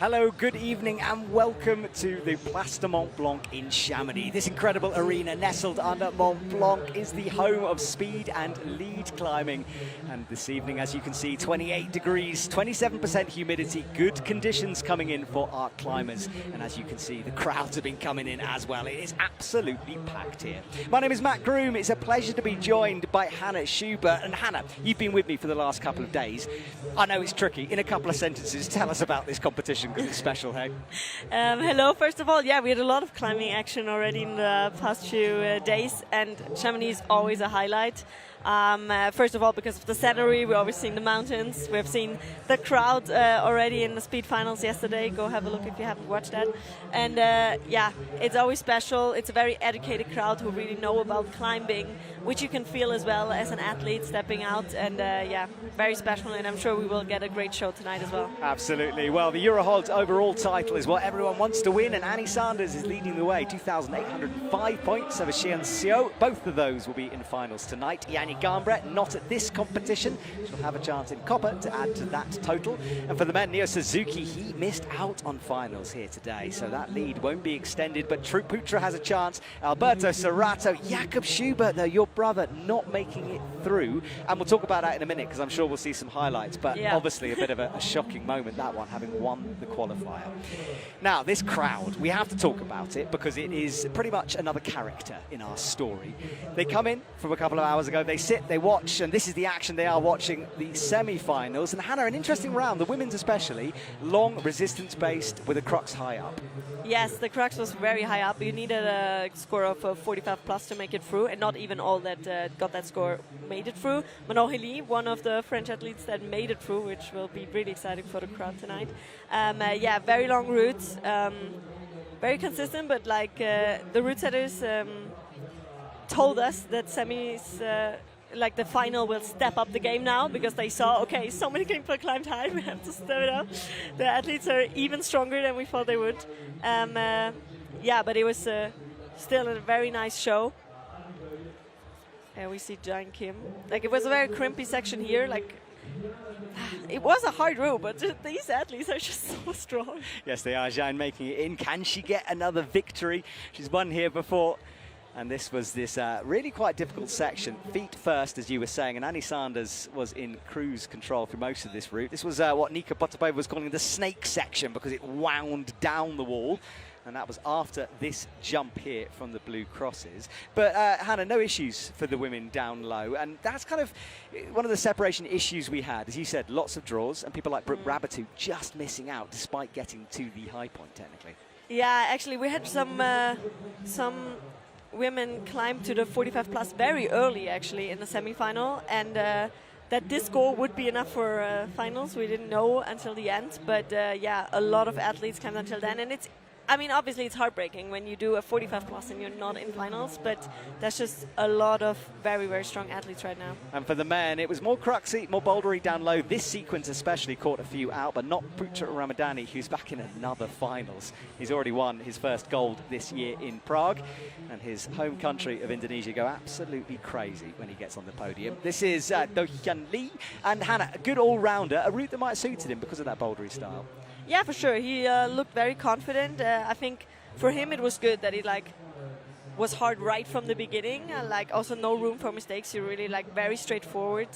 Hello, good evening, and welcome to the Place de Mont Blanc in Chamonix. This incredible arena nestled under Mont Blanc is the home of speed and lead climbing. And this evening, as you can see, 28 degrees, 27% humidity, good conditions coming in for our climbers. And as you can see, the crowds have been coming in as well. It is absolutely packed here. My name is Matt Groom. It's a pleasure to be joined by Hannah Schubert. And Hannah, you've been with me for the last couple of days. I know it's tricky. In a couple of sentences, tell us about this competition, because it's special, hey? Hello, first of all, yeah, we had a lot of climbing action already in the past few days, and Chamonix is always a highlight. First of all, because of the scenery, we've always seen the mountains. We've seen the crowd already in the speed finals yesterday. Go have a look if you haven't watched that. And yeah, it's always special. It's a very educated crowd who really know about climbing, which you can feel as well as an athlete stepping out. And yeah, very special, and I'm sure we will get a great show tonight as well. Absolutely. Well, the Eurohog's overall title is what everyone wants to win, and Annie Sanders is leading the way. 2,805 points over Xian Xiu. Both of those will be in finals tonight. Yanni Gambret not at this competition. She'll have a chance in copper to add to that total. And for the men, Neo Suzuki, he missed out on finals here today, so that lead won't be extended. But Putra has a chance. Alberto Serrato, Jakob Schubert, though, your brother, not making it through. And we'll talk about that in a minute, because I'm sure we'll see some highlights. But yeah, obviously a bit of a shocking moment, that one, having won the qualifier. Now, this crowd, we have to talk about it, because it is pretty much another character in our story. They come in from a couple of hours ago. They sit, they watch, and this is the action they are watching, the semi-finals. And Hannah, an interesting round, the women's especially, long resistance-based with a crux high up. Yes, the crux was very high up. You needed a score of 45 plus to make it through, and not even all that got that score made it through. Manon Hélie, one of the French athletes that made it through, which will be really exciting for the crowd tonight. Yeah, very long routes, very consistent, but like the route setters told us that semis, like the final, will step up the game now, because they saw, okay, so many people climbed high, we have to step it up. The athletes are even stronger than we thought they would. Yeah, but it was still a very nice show. And we see Jane Kim. Like, it was a very crimpy section here. Like, it was a hard row, but these athletes are just so strong. Yes, they are. Jane making it in. Can she get another victory? She's won here before. And this was this really quite difficult section. Feet first, as you were saying, and Annie Sanders was in cruise control for most of this route. This was what Nika Potapova was calling the snake section, because it wound down the wall. And that was after this jump here from the blue crosses. But Hannah, no issues for the women down low. And that's kind of one of the separation issues we had. As you said, lots of draws, and people like Brooke Rabatou just missing out despite getting to the high point, technically. Yeah, actually, we had some women climb to the 45 plus very early, actually, in the semi-final. And that this score would be enough for finals, we didn't know until the end. But yeah, a lot of athletes climbed until then. And it's, I mean, obviously it's heartbreaking when you do a 45 plus and you're not in finals, but that's just a lot of very, very strong athletes right now. And for the men, it was more cruxy, more bouldery down low. This sequence especially caught a few out, but not Putra Ramadani, who's back in another finals. He's already won his first gold this year in Prague, and his home country of Indonesia go absolutely crazy when he gets on the podium. This is Do Hyun Lee, and Hannah, a good all-rounder, a route that might have suited him because of that bouldery style. Yeah, for sure. He looked very confident. I think for him it was good that he was hard right from the beginning. Also no room for mistakes. He really very straightforward.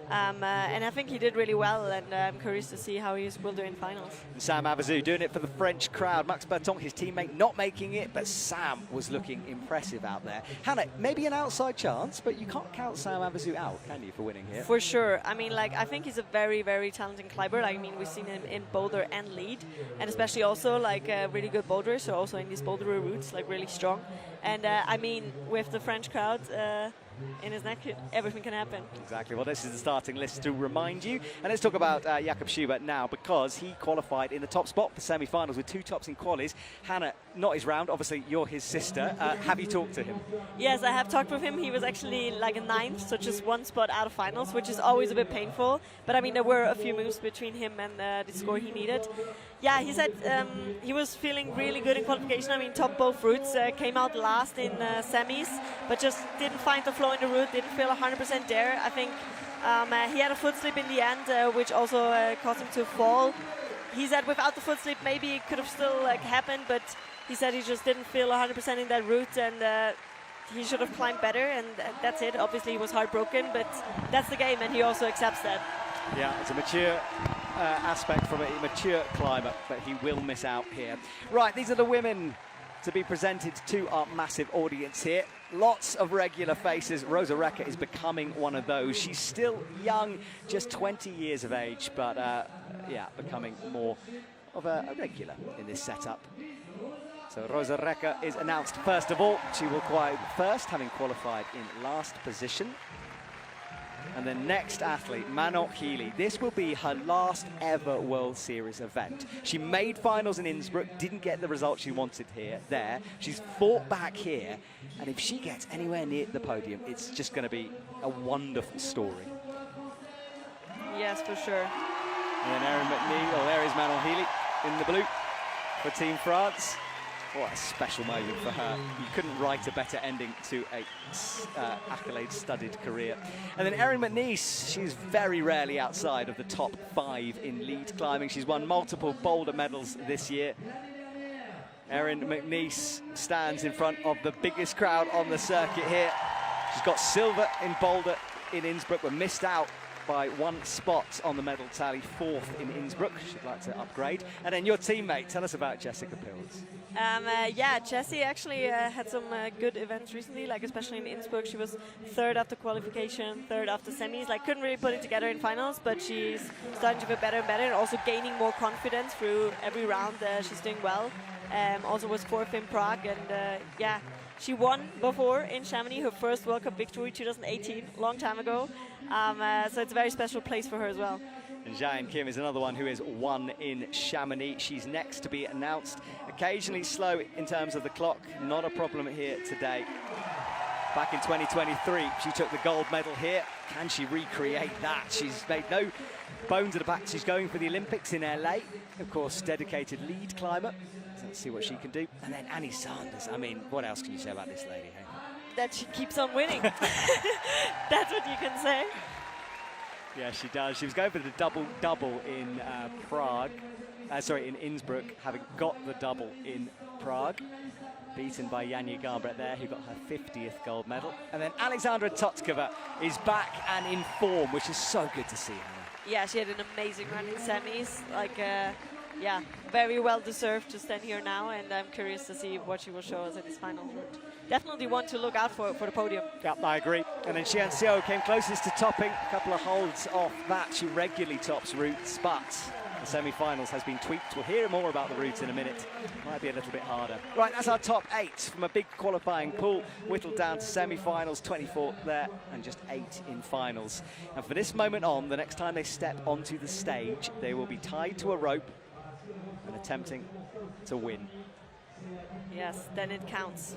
And I think he did really well, and I'm curious to see how he will do in finals. And Sam Avazou doing it for the French crowd. Max Berton, his teammate, not making it, but Sam was looking impressive out there. Hannah, maybe an outside chance, but you can't count Sam Avazou out, can you, for winning here? For sure. I mean, I think he's a very, very talented climber. I mean, we've seen him in boulder and lead, and especially also a really good boulder, so also in these boulder routes, really strong. And I mean, with the French crowd in his neck, everything can happen. Exactly. Well, this is the starting list to remind you. And let's talk about Jakob Schubert now, because he qualified in the top spot for semi-finals with 2 tops in qualies. Hannah, not his round. Obviously, you're his sister. Have you talked to him? Yes, I have talked with him. He was actually a 9th, so just 1 spot out of finals, which is always a bit painful. But I mean, there were a few moves between him and the score he needed. Yeah, he said he was feeling really good in qualification. I mean, top both routes, came out last in semis, but just didn't find the flow in the route, didn't feel 100% there. I think he had a foot slip in the end, which also caused him to fall. he said without the foot slip, maybe it could have still like happened, but he said he just didn't feel 100% in that route, and he should have climbed better, and that's it. Obviously, he was heartbroken, but that's the game, and he also accepts that. Yeah, it's a mature aspect from a mature climber, but he will miss out here. Right, these are the women to be presented to our massive audience here. Lots of regular faces. Rosa Recker is becoming one of those. She's still young, just 20 years of age, but yeah, becoming more of a regular in this setup. So Rosa Recker is announced first of all. She will qualify first, having qualified in last position. And the next athlete, Manon Healy. This will be her last ever World Series event. She made finals in Innsbruck, didn't get the result she wanted there. She's fought back here, and if she gets anywhere near the podium, it's just going to be a wonderful story. Yes, for sure. And then Erin McNeil, well, there is Manon Healy in the blue for Team France. What a special moment for her. You couldn't write a better ending to a accolade-studded career. And then Erin McNeil, she's very rarely outside of the top 5 in lead climbing. She's won multiple boulder medals this year. Erin McNeil stands in front of the biggest crowd on the circuit here. She's got silver in boulder in Innsbruck, but missed out by 1 spot on the medal tally, 4th in Innsbruck. She'd like to upgrade. And then your teammate, tell us about Jessica Pills. Yeah, Jessie actually had some good events recently, like especially in Innsbruck. She was 3rd after qualification, 3rd after semis. Like, couldn't really put it together in finals, but she's starting to get better and better, and also gaining more confidence through every round. She's doing well. Also was 4th in Prague, and yeah, she won before in Chamonix, her first World Cup victory, 2018, long time ago. So it's a very special place for her as well. And Jaen Kim is another one who has won in Chamonix. She's next to be announced. Occasionally slow in terms of the clock, not a problem here today. Back in 2023, she took the gold medal here. Can she recreate that? She's made no bones of the fact she's going for the Olympics in LA. Of course, dedicated lead climber. So let's see what she can do. And then Annie Sanders. I mean, what else can you say about this lady? Hey? That she keeps on winning. That's what you can say. Yeah, she does. She was going for the double-double in in Innsbruck, having got the double in Prague. Beaten by Janja Garnbret there, who got her 50th gold medal. And then Alexandra Totkova is back and in form, which is so good to see her. Yeah, she had an amazing run in semis. Like, yeah, very well deserved to stand here now, and I'm curious to see what she will show us in this final route. Definitely one to look out for the podium. Yeah, I agree. And then Xian Xiu came closest to topping. A couple of holds off that. She regularly tops routes, but the semi-finals has been tweaked. We'll hear more about the route in a minute. Might be a little bit harder. Right, that's our top 8 from a big qualifying pool. Whittled down to semi-finals, 24 there, and just 8 in finals. And for this moment on, the next time they step onto the stage, they will be tied to a rope and attempting to win. Yes, then it counts.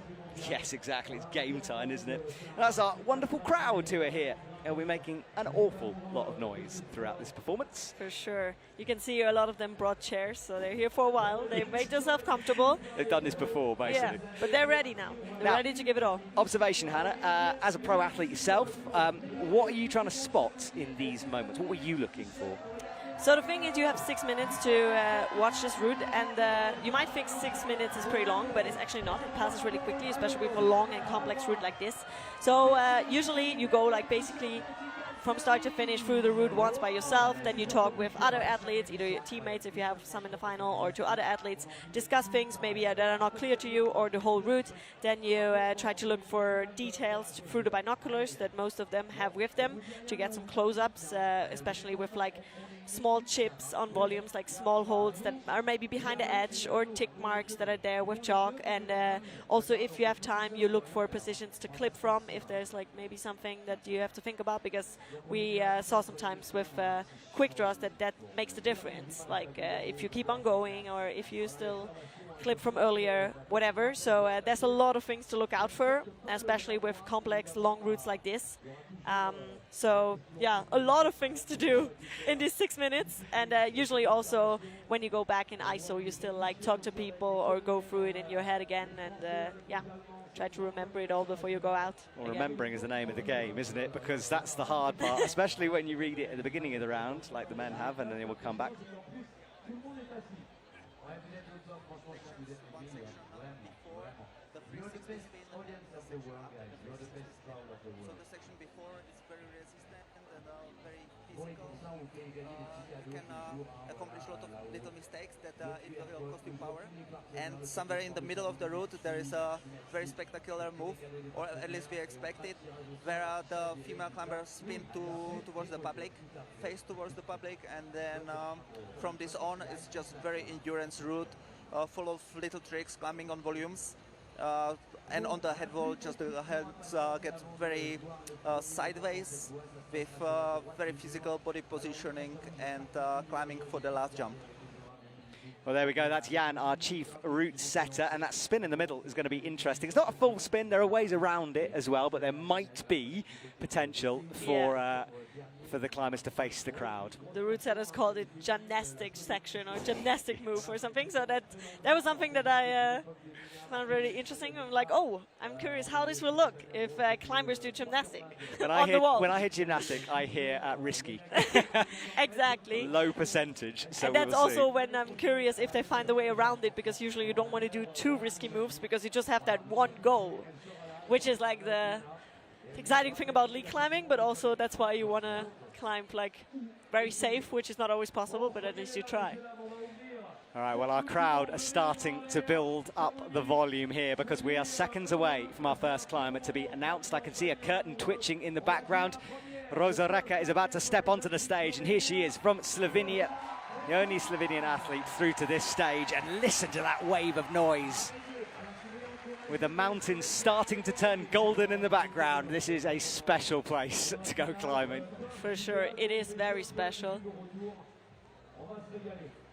Yes, exactly. It's game time, isn't it? And that's our wonderful crowd who are here. They'll be making an awful lot of noise throughout this performance. For sure. You can see a lot of them brought chairs, so they're here for a while. They've made themselves comfortable. They've done this before, basically. Yeah, but they're ready now. They're ready to give it all. Observation, Hannah. As a pro athlete yourself, what are you trying to spot in these moments? What were you looking for? So the thing is, you have 6 minutes to watch this route, and you might think 6 minutes is pretty long, but it's actually not. It passes really quickly, especially with a long and complex route like this. So usually you go like basically from start to finish through the route once by yourself, then you talk with other athletes, either your teammates if you have some in the final, or to other athletes, discuss things maybe that are not clear to you, or the whole route. Then you try to look for details through the binoculars that most of them have with them to get some close-ups, especially with like small chips on volumes, like small holes that are maybe behind the edge, or tick marks that are there with chalk. And also, if you have time, you look for positions to clip from if there's like maybe something that you have to think about, because we saw sometimes with quick draws that makes the difference, like if you keep on going or if you still clip from earlier, whatever. So there's a lot of things to look out for, especially with complex long routes like this. So yeah, a lot of things to do in these 6 minutes. And usually also when you go back in ISO, you still like talk to people or go through it in your head again, and yeah, try to remember it all before you go out. Well, remembering is the name of the game, isn't it? Because that's the hard part, especially when you read it at the beginning of the round, like the men have, and then they will come back. One section before the 360 spin, the section after the 360 spin. So the section before is very resistant and very physical. You can accomplish a lot of little mistakes that it will cost you power. And somewhere in the middle of the route there is a very spectacular move, or at least we expect it, where the female climbers spin towards the public, face towards the public, and then from this on it's just very endurance route, full of little tricks, climbing on volumes. And on the head wall, just the heads get very sideways with very physical body positioning and climbing for the last jump. Well, there we go. That's Jan, our chief route setter, and that spin in the middle is going to be interesting. It's not a full spin. There are ways around it as well, but there might be potential for for the climbers to face the crowd. The route setters called it gymnastic section or gymnastic move or something. So that was something that I found really interesting. I'm like, oh, I'm curious how this will look if climbers do gymnastic on the wall. When I hear gymnastic, I hear risky. Exactly. Low percentage. So and that's we'll also see. when I'm curious if they find a way around it, because usually you don't want to do too risky moves because you just have that one goal, which is like the exciting thing about league climbing, but also that's why you want to climb like very safe, which is not always possible, but at least you try. All right, well, our crowd are starting to build up the volume here because we are seconds away from our first climber to be announced. I can see a curtain twitching in the background. Rosa Reka is about to step onto the stage, and here she is from Slovenia, the only Slovenian athlete through to this stage. And listen to that wave of noise. With the mountains starting to turn golden in the background, this is a special place to go climbing. For sure, it is very special.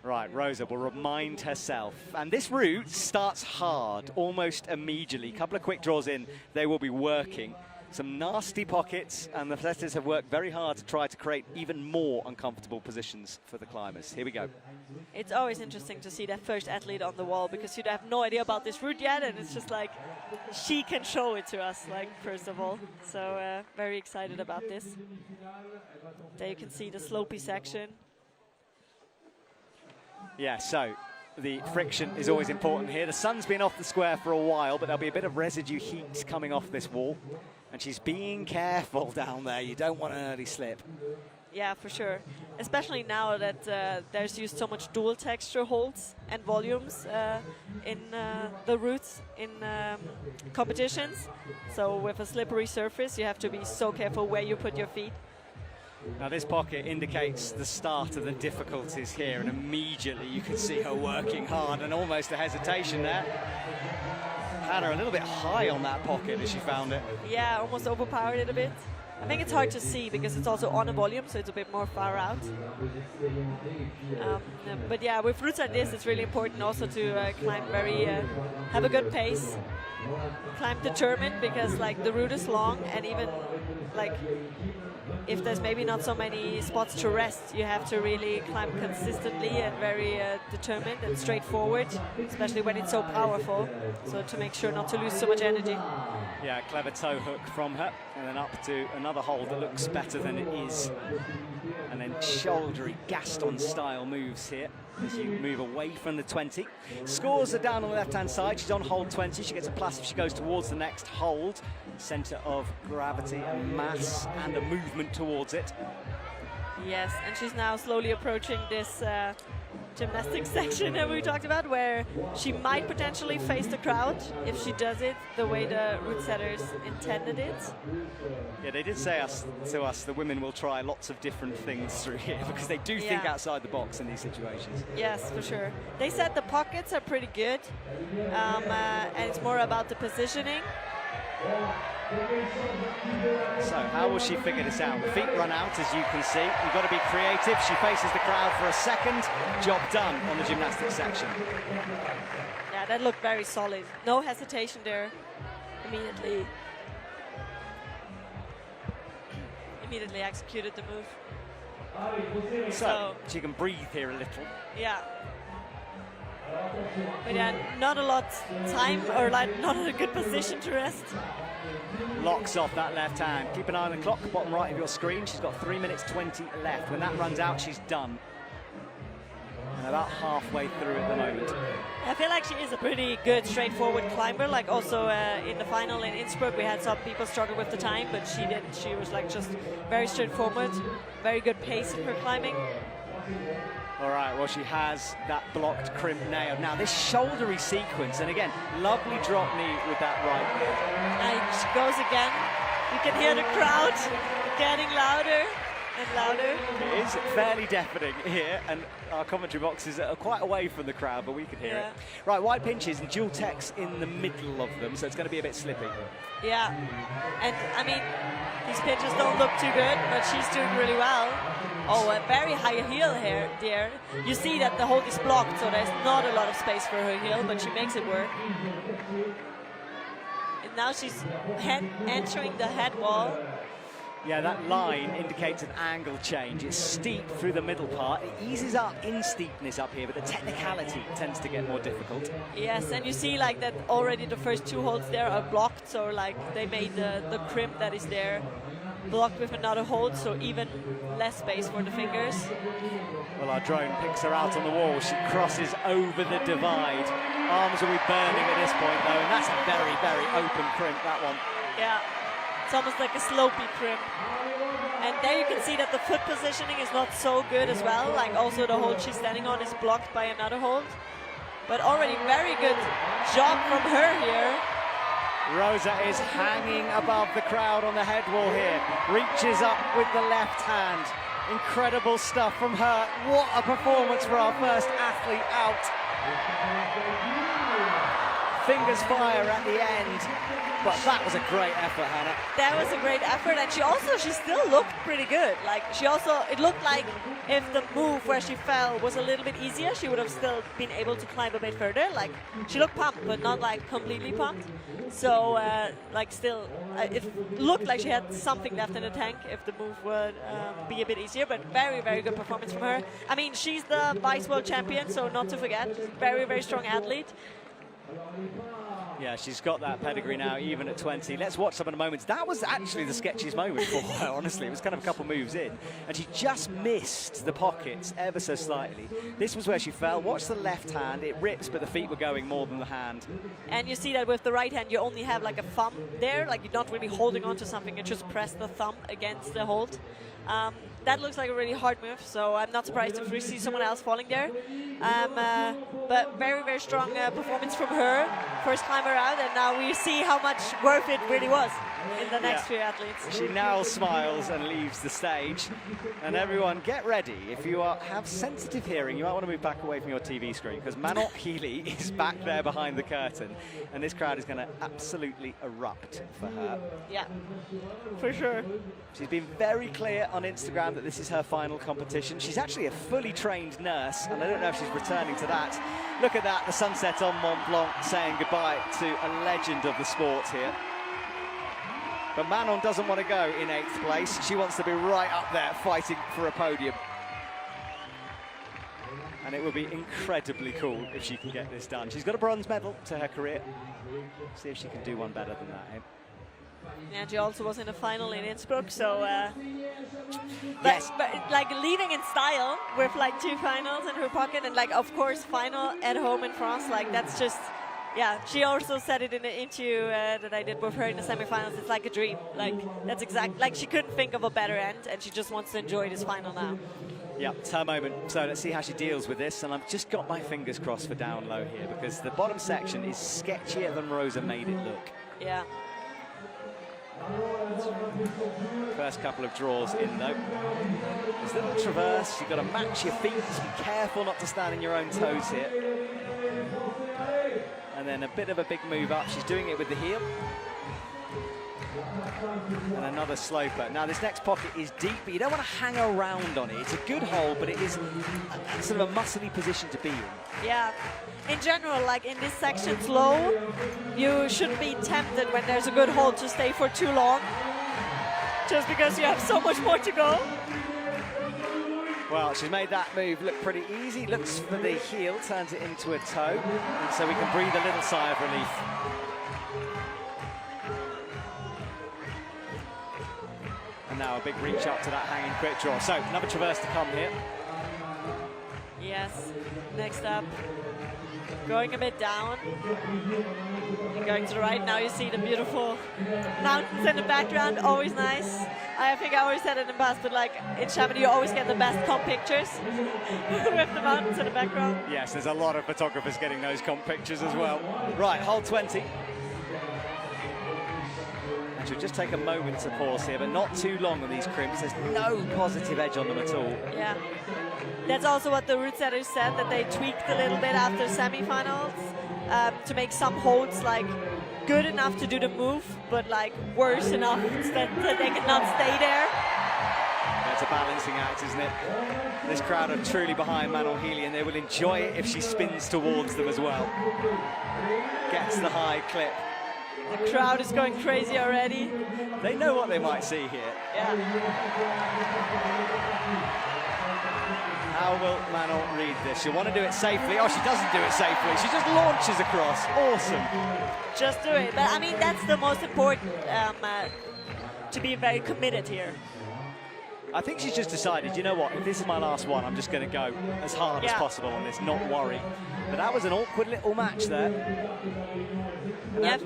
Right, Rosa will remind herself. And this route starts hard, almost immediately. A couple of quick draws in, they will be working. Some nasty pockets, and the athletes have worked very hard to try to create even more uncomfortable positions for the climbers. Here we go. It's always interesting to see that first athlete on the wall because you have no idea about this route yet, and it's just like she can show it to us, like, first of all. So very excited about this. There you can see the slopey section. Yeah, so the friction is always important here. The sun's been off the square for a while, but there'll be a bit of residue heat coming off this wall. And she's being careful down there. You don't want an early slip. Yeah, for sure. Especially now that there's used so much dual texture holds and volumes in the routes in competitions. So with a slippery surface, you have to be so careful where you put your feet. Now this pocket indicates the start of the difficulties here, and immediately you can see her working hard and almost a hesitation there. Had her a little bit high on that pocket as she found it. Yeah, almost overpowered it a bit. I think it's hard to see because it's also on a volume, so it's a bit more far out. But yeah, with routes like this, it's really important also to climb very, have a good pace, climb determined, because like the route is long, and even like if there's maybe not so many spots to rest, you have to really climb consistently and very determined and straightforward, especially when it's so powerful. So to make sure not to lose so much energy. Yeah, clever toe hook from her, and then up to another hold that looks better than it is. And then shouldery Gaston-style moves here as you move away from the 20. Scores are down on the left-hand side. She's on hold 20. She gets a plus if she goes towards the next hold. Center of gravity and mass and a movement towards it. Yes, and she's now slowly approaching this gymnastics section that we talked about, where she might potentially face the crowd if she does it the way the route setters intended it. Yeah, they did say to us the women will try lots of different things through here because they do think outside the box in these situations. Yes, for sure. They said the pockets are pretty good, and it's more about the positioning. So how will she figure this out? The feet run out, as you can see. You've got to be creative. She faces the crowd for a second. Job done on the gymnastics section. Yeah, that looked very solid. No hesitation there. Immediately executed the move. So she can breathe here a little. Yeah. But yeah, not a lot time, or like not a good position to rest. Locks off that left hand. Keep an eye on the clock, bottom right of your screen. She's got 3 minutes 20 left. When that runs out, she's done. and about halfway through at the moment. I feel like she is a pretty good, straightforward climber. Like also in the final in Innsbruck, we had some people struggle with the time, but she didn't. She was like just very straightforward, very good pace in her climbing. All right, well, she has that blocked crimp nailed. Now, this shouldery sequence, and again, lovely drop knee with that right knee. And she goes again. You can hear the crowd getting louder and louder. It is fairly deafening here, and our commentary boxes are quite away from the crowd, but we can hear it. Right, wide pinches and dual techs in the middle of them, so it's going to be a bit slippy. Yeah, and I mean, these pinches don't look too good, but she's doing really well. Oh, a very high heel here, dear. You see that the hold is blocked, so there's not a lot of space for her heel, but she makes it work. And now she's entering the head wall. Yeah, that line indicates an angle change. It's steep through the middle part. It eases up in steepness up here, but the technicality tends to get more difficult. Yes, and you see like that already the first two holds there are blocked, so like they made the crimp that is there blocked with another hold, so even less space for the fingers. Well, our drone picks her out on the wall. She crosses over the divide. Arms will be burning at this point, though, and that's a very, very open crimp, that one. Yeah, it's almost like a slopey crimp. And there you can see that the foot positioning is not so good as well. Like also the hold she's standing on is blocked by another hold. But already very good job from her here. Rosa is hanging above the crowd on the head wall here. Reaches up with the left hand. Incredible stuff from her. What a performance for our first athlete out. Fingers fire at the end. But that was a great effort, Hannah. That was a great effort, and she still looked pretty good. Like it looked like if the move where she fell was a little bit easier, she would have still been able to climb a bit further. Like she looked pumped, but not like completely pumped. So like still, it looked like she had something left in the tank if the move would be a bit easier. But very, very good performance from her. I mean, she's the vice world champion, so not to forget, very, very strong athlete. Yeah, she's got that pedigree now, even at 20. Let's watch some of the moments. That was actually the sketchiest moment for her, honestly. It was kind of a couple moves in, and she just missed the pockets ever so slightly. This was where she fell. Watch the left hand. It rips, but the feet were going more than the hand. And you see that with the right hand, you only have like a thumb there. Like you're not really holding on to something. You just press the thumb against the hold. That looks like a really hard move, so I'm not surprised if we see someone else falling there. But very, very strong performance from her. First climber out, and now we see how much worth it really was in the next few athletes. She now smiles and leaves the stage. And everyone, get ready. If you have sensitive hearing, you might want to move back away from your TV screen, because Manon Healy is back there behind the curtain, and this crowd is going to absolutely erupt for her. Yeah, for sure. She's been very clear on Instagram that this is her final competition. She's actually a fully trained nurse, and I don't know if she's returning to that. Look at that, the sunset on Mont Blanc saying goodbye to a legend of the sport here. But Manon doesn't want to go in 8th place. She wants to be right up there fighting for a podium. And it would be incredibly cool if she can get this done. She's got a bronze medal to her career. See if she can do one better than that, eh? And she also was in the final in Innsbruck, so yes. but like leaving in style with like 2 finals in her pocket, and like of course final at home in France, like that's just, yeah. She also said it in the interview that I did with her in the semifinals. It's like a dream. Like that's exact. Like she couldn't think of a better end, and she just wants to enjoy this final now. Yeah, it's her moment. So let's see how she deals with this. And I've just got my fingers crossed for down low here, because the bottom section is sketchier than Rosa made it look. Yeah. First couple of draws in though. There's a little traverse. You've got to match your feet. Just be careful not to stand on your own toes here. And then a bit of a big move up. She's doing it with the heel. And another sloper. Now this next pocket is deep, but you don't want to hang around on it. It's a good hole, but it is a sort of a muscly position to be in. Yeah. In general, like in this section low, you shouldn't be tempted when there's a good hold to stay for too long, just because you have so much more to go. Well, she's made that move look pretty easy. Looks for the heel, turns it into a toe, and so we can breathe a little sigh of relief. And now a big reach up to that hanging quick draw. So another traverse to come here. Yeah, Yes. Next up, going a bit down and going to the right. Now you see the beautiful mountains in the background. Always nice. I think I always said it in the past, but like in Chamonix, you always get the best comp pictures with the mountains in the background. Yes, there's a lot of photographers getting those comp pictures as well. Right, hole 20. And she'll just take a moment to pause here, but not too long on these crimps. There's no positive edge on them at all. Yeah. That's also what the route setters said, that they tweaked a little bit after semifinals to make some holds like good enough to do the move, but like worse enough that they could not stay there. It's a balancing act, isn't it? This crowd are truly behind Manon Healy, and they will enjoy it if she spins towards them as well. Gets the high clip. The crowd is going crazy already. They know what they might see here. Yeah. How will Manon read this? She'll want to do it safely. Oh, she doesn't do it safely. She just launches across. Awesome. Just do it. But I mean, that's the most important, to be very committed here. I think she's just decided, you know what, if this is my last one, I'm just going to go as hard as possible on this, not worry. But that was an awkward little match there. Yeah,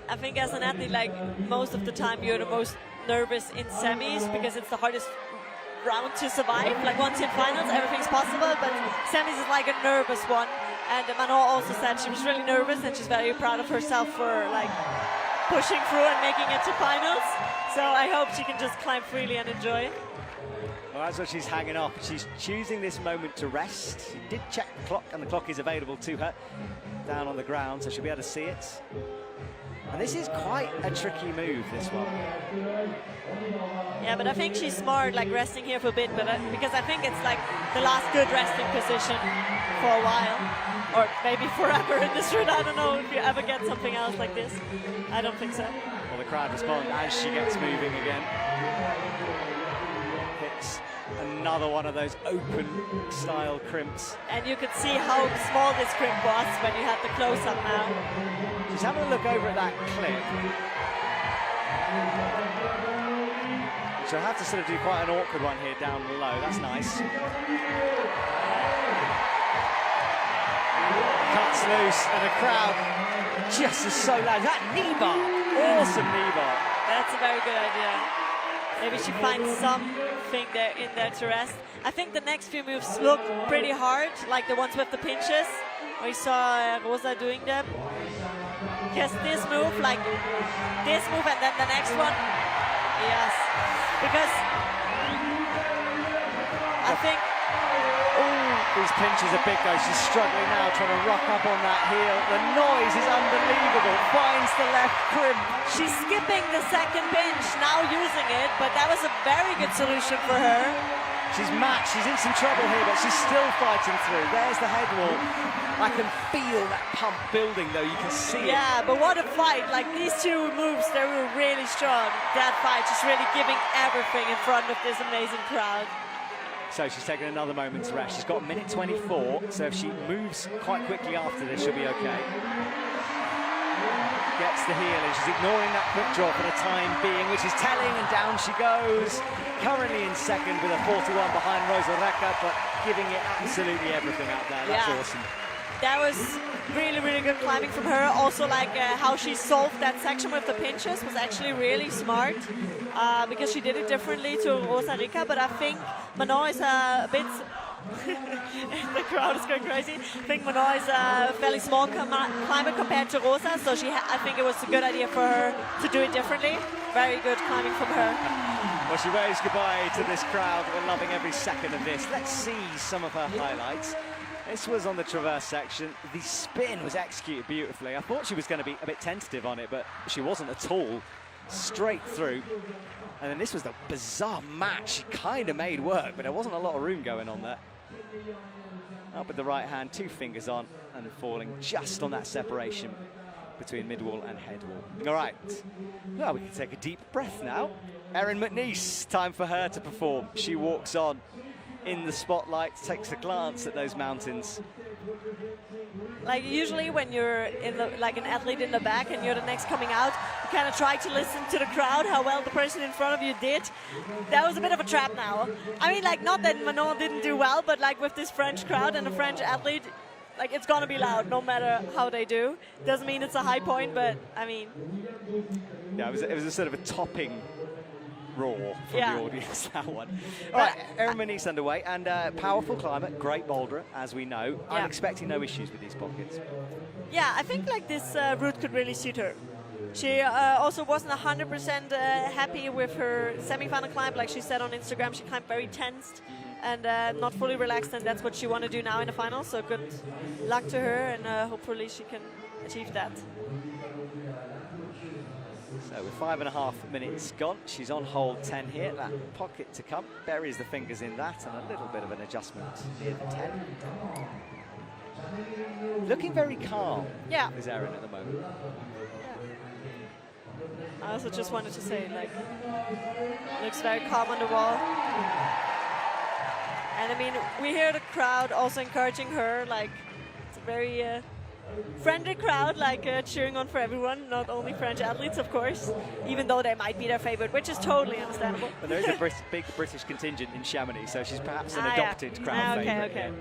I think as an athlete, like most of the time, you're the most nervous in semis because it's the hardest round to survive. Like once in finals, everything's possible, but semis is like a nervous one. And Manon also said she was really nervous and she's very proud of herself for like pushing through and making it to finals. So I hope she can just climb freely and enjoy it. Well, that's what she's hanging off. She's choosing this moment to rest. She did check the clock, and the clock is available to her down on the ground, so she'll be able to see it. And this is quite a tricky move, this one. Yeah, but I think she's smart, like resting here for a bit, but because I think it's like the last good resting position for a while, or maybe forever in this route. I don't know if you ever get something else like this. I don't think so. Well, the crowd respond as she gets moving again. Hits another one of those open-style crimps. And you could see how small this crimp was when you had the close-up now. She's having a look over at that clip. She'll have to sort of do quite an awkward one here down below. That's nice. Cuts loose, and the crowd just is so loud. That knee bar, awesome knee bar. That's a very good idea. Maybe she finds something there in there to rest. I think the next few moves look pretty hard, like the ones with the pinches. We saw Rosa doing them. Yes, this move, like this move, and then the next one. Yes, because I think. These pinches are big though. She's struggling now, trying to rock up on that heel. The noise is unbelievable. Finds the left crimp. She's skipping the second pinch, now using it, but that was a very good solution for her. She's matched. She's in some trouble here, but she's still fighting through. There's the head wall. I can feel that pump building though. You can see it. Yeah, but what a fight. Like these two moves, they were really strong. That fight, she's really giving everything in front of this amazing crowd. So she's taking another moment to rest. She's got a minute 24, so if she moves quite quickly after this, she'll be okay. Gets the heel in. She's ignoring that quick draw for the time being, which is telling, and down she goes. Currently in second with a 41 behind Rosa Reca, but giving it absolutely everything out there. That's awesome. That was really, really good climbing from her. Also, like how she solved that section with the pinches was actually really smart because she did it differently to Rosa Reca. But I think Manon is a bit. The crowd is going crazy. I think Manon is a fairly small climber compared to Rosa, so I think it was a good idea for her to do it differently. Very good climbing from her. Well, she waves goodbye to this crowd. We're loving every second of this. Let's see some of her highlights. This was on the traverse section. The spin was executed beautifully. I thought she was going to be a bit tentative on it, but she wasn't at all. Straight through. And then this was the bizarre match. She kind of made work, but there wasn't a lot of room going on there. Up with the right hand, 2 fingers on, and falling just on that separation between mid-wall and head wall. All right. Well, we can take a deep breath now. Erin McNeice, time for her to perform. She walks on. in the spotlight, takes a glance at those mountains. Like usually when you're in the, like an athlete in the back and you're the next coming out, you kind of try to listen to the crowd, how well the person in front of you did. That was a bit of a trap now. I mean, like, not that Manon didn't do well, but like with this French crowd and a French athlete, like, it's gonna be loud no matter how they do. Doesn't mean it's a high point, but I mean. Yeah, it was a sort of a topping roar from the audience, that one. All right, Chamonix underway, and powerful climate, great boulder, as we know. I'm expecting no issues with these pockets. Yeah, I think like this route could really suit her. She also wasn't 100% happy with her semi-final climb. Like she said on Instagram, she climbed very tensed and not fully relaxed, and that's what she want to do now in the final. So good luck to her, and hopefully she can achieve that. So with 5.5 minutes gone, she's on hold 10 here. That pocket to come, buries the fingers in that, and a little bit of an adjustment near the 10. Looking very calm, is Erin at the moment. Yeah. I also just wanted to say, like, looks very calm on the wall. And I mean, we hear the crowd also encouraging her, like, it's a very friendly crowd, like cheering on for everyone, not only French athletes, of course, even though they might be their favorite, which is totally understandable. But there is a big British contingent in Chamonix, so she's perhaps an adopted crowd favorite. Okay.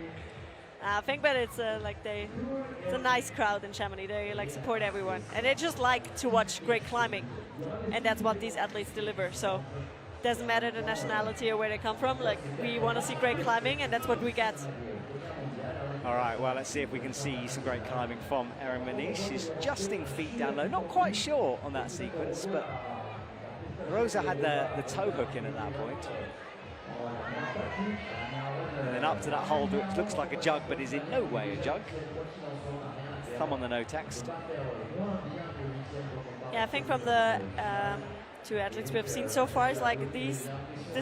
I think that it's it's a nice crowd in Chamonix. They like support everyone, and they just like to watch great climbing, and that's what these athletes deliver. So it doesn't matter the nationality or where they come from. Like, we want to see great climbing, and that's what we get. All right, well, let's see if we can see some great climbing from Erin Maniche. She's adjusting feet down low, not quite sure on that sequence, but Rosa had the toe hook in at that point. And then up to that hold, which looks like a jug, but is in no way a jug. Thumb on the no text. Yeah, I think from the two athletes we've seen so far, it's like this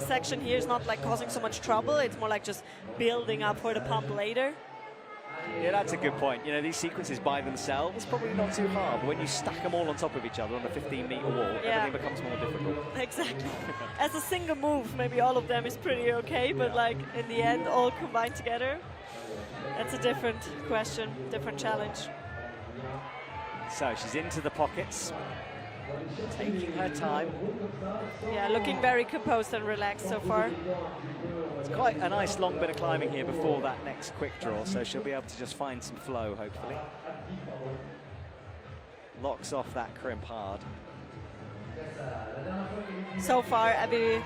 section here is not like causing so much trouble. It's more like just building up for the pump later. Yeah, that's a good point. You know, these sequences by themselves, probably not too hard, but when you stack them all on top of each other on a 15-meter wall, everything becomes more difficult. Exactly. As a single move, maybe all of them is pretty okay, but like in the end, all combined together, that's a different question, different challenge. So she's into the pockets, taking her time. Yeah, looking very composed and relaxed so far. It's quite a nice long bit of climbing here before that next quick draw, so she'll be able to just find some flow, hopefully. Locks off that crimp hard. So far, every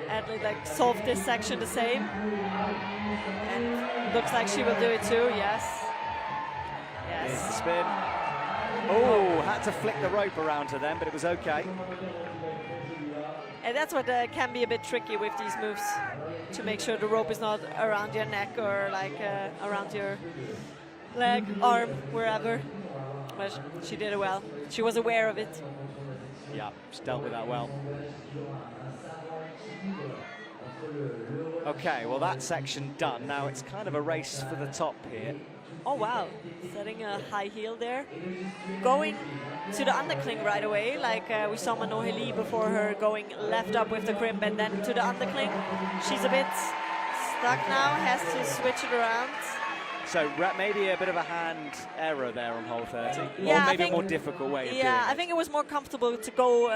athlete like solved this section the same. And looks like she will do it too, yes. Here's the spin. Oh, had to flick the rope around her then, but it was okay. And that's what can be a bit tricky with these moves, to make sure the rope is not around your neck or like around your leg, arm, wherever. But she did it well. She was aware of it. Yeah, she dealt with that well. Okay, well, that section done. Now it's kind of a race for the top here. Oh, wow. Setting a high heel there. Going to the undercling right away, like we saw Manon Heli before her, going left up with the crimp and then to the undercling. She's a bit stuck now, has to switch it around. So maybe a bit of a hand error there on hole 30, yeah, or maybe a more difficult way of doing it. Yeah, I think it was more comfortable to go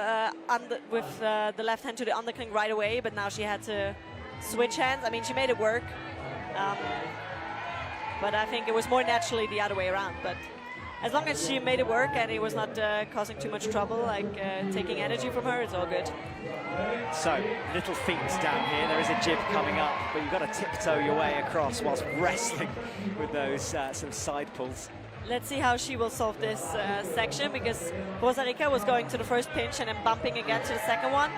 with the left hand to the undercling right away, but now she had to switch hands. I mean, she made it work. But I think it was more naturally the other way around. But as long as she made it work and it was not causing too much trouble, like taking energy from her, it's all good. So, little feet down here. There is a jib coming up, but you've got to tiptoe your way across whilst wrestling with those sort of side pulls. Let's see how she will solve this section, because Rosa Rica was going to the first pinch and then bumping again to the second one.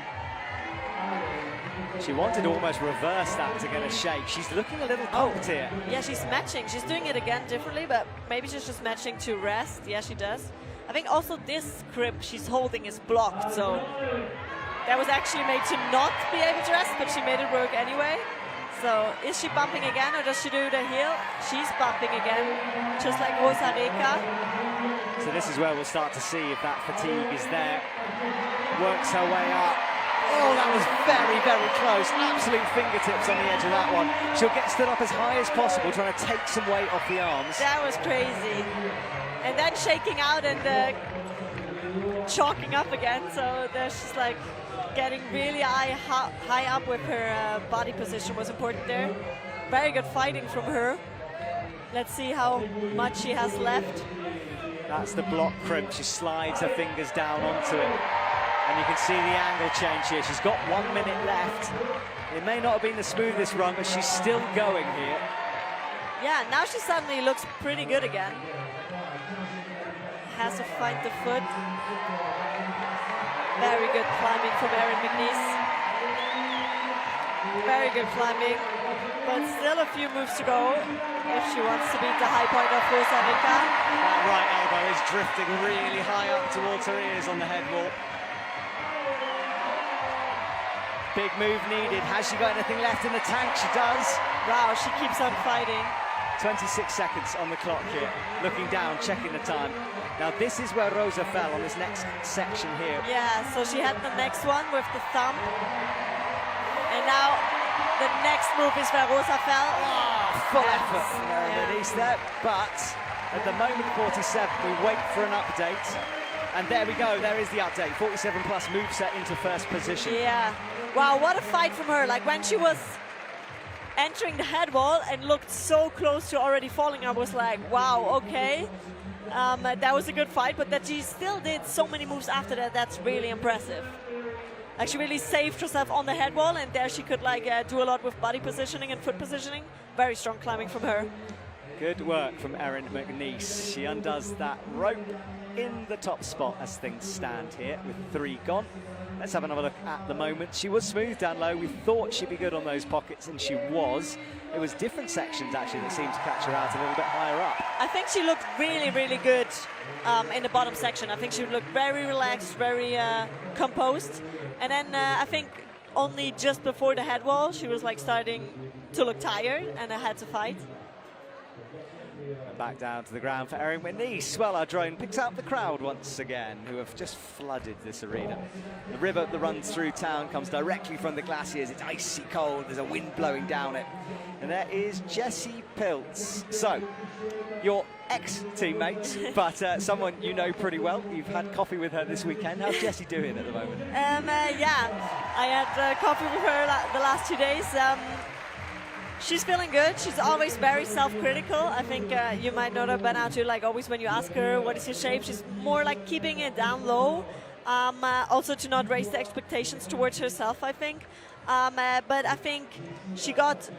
She wanted to almost reverse that to get a shake. She's looking a little pumped here. Yeah, she's matching. She's doing it again differently, but maybe she's just matching to rest. Yeah, she does. I think also this grip she's holding is blocked, so that was actually made to not be able to rest, but she made it work anyway. So is she bumping again, or does she do the heel? She's bumping again, just like Rosa Rica. So this is where we'll start to see if that fatigue is there. Works her way up. Oh, that was very, very close. Absolute fingertips on the edge of that one. She'll get stood up as high as possible, trying to take some weight off the arms. That was crazy. And then shaking out and chalking up again. So there's just like getting really high up with her body position was important there. Very good fighting from her. Let's see how much she has left. That's the block crimp. She slides her fingers down onto it. And you can see the angle change here. She's got 1 minute left. It may not have been the smoothest run, but she's still going here. Yeah, now she suddenly looks pretty good again. Has to find the foot. Very good climbing from Erin McNeice. Very good climbing, but still a few moves to go if she wants to beat the high point of Rosa Rica. That right elbow is drifting really high up towards her ears on the head wall. Big move needed. Has she got anything left in the tank? She does. Wow, she keeps on fighting. 26 seconds on the clock here. Looking down, checking the time. Now this is where Rosa fell on this next section here. Yeah, so she had the next one with the thumb. And now the next move is where Rosa fell. Oh, full effort from Denise there. But at the moment, 47, we wait for an update. And there we go, there is the update. 47 plus moveset into first position. Yeah. Wow, what a fight from her. Like when she was entering the head wall and looked so close to already falling, I was like, wow, okay. That was a good fight, but that she still did so many moves after that, that's really impressive. Like she really saved herself on the head wall, and there she could like do a lot with body positioning and foot positioning. Very strong climbing from her. Good work from Erin McNeice. She undoes that rope in the top spot as things stand here with 3 gone. Let's have another look at the moment. She was smooth down low. We thought she'd be good on those pockets, and she was. It was different sections actually that seemed to catch her out a little bit higher up. I think she looked really, really good in the bottom section. I think she looked very relaxed, very composed. And then I think only just before the head wall, she was like starting to look tired and had to fight. And back down to the ground for Erin McNeice. Well, our drone picks out the crowd once again, who have just flooded this arena. The river that runs through town comes directly from the glaciers. It's icy cold. There's a wind blowing down it. And there is Jessie Pilz. So, your ex-teammate, but someone you know pretty well. You've had coffee with her this weekend. How's Jessie doing at the moment? Yeah, I had coffee with her the last 2 days. She's feeling good. She's always very self-critical. I think you might know that by now too. Like always when you ask her what is your shape, she's more like keeping it down low. Also to not raise the expectations towards herself, I think. But I think she got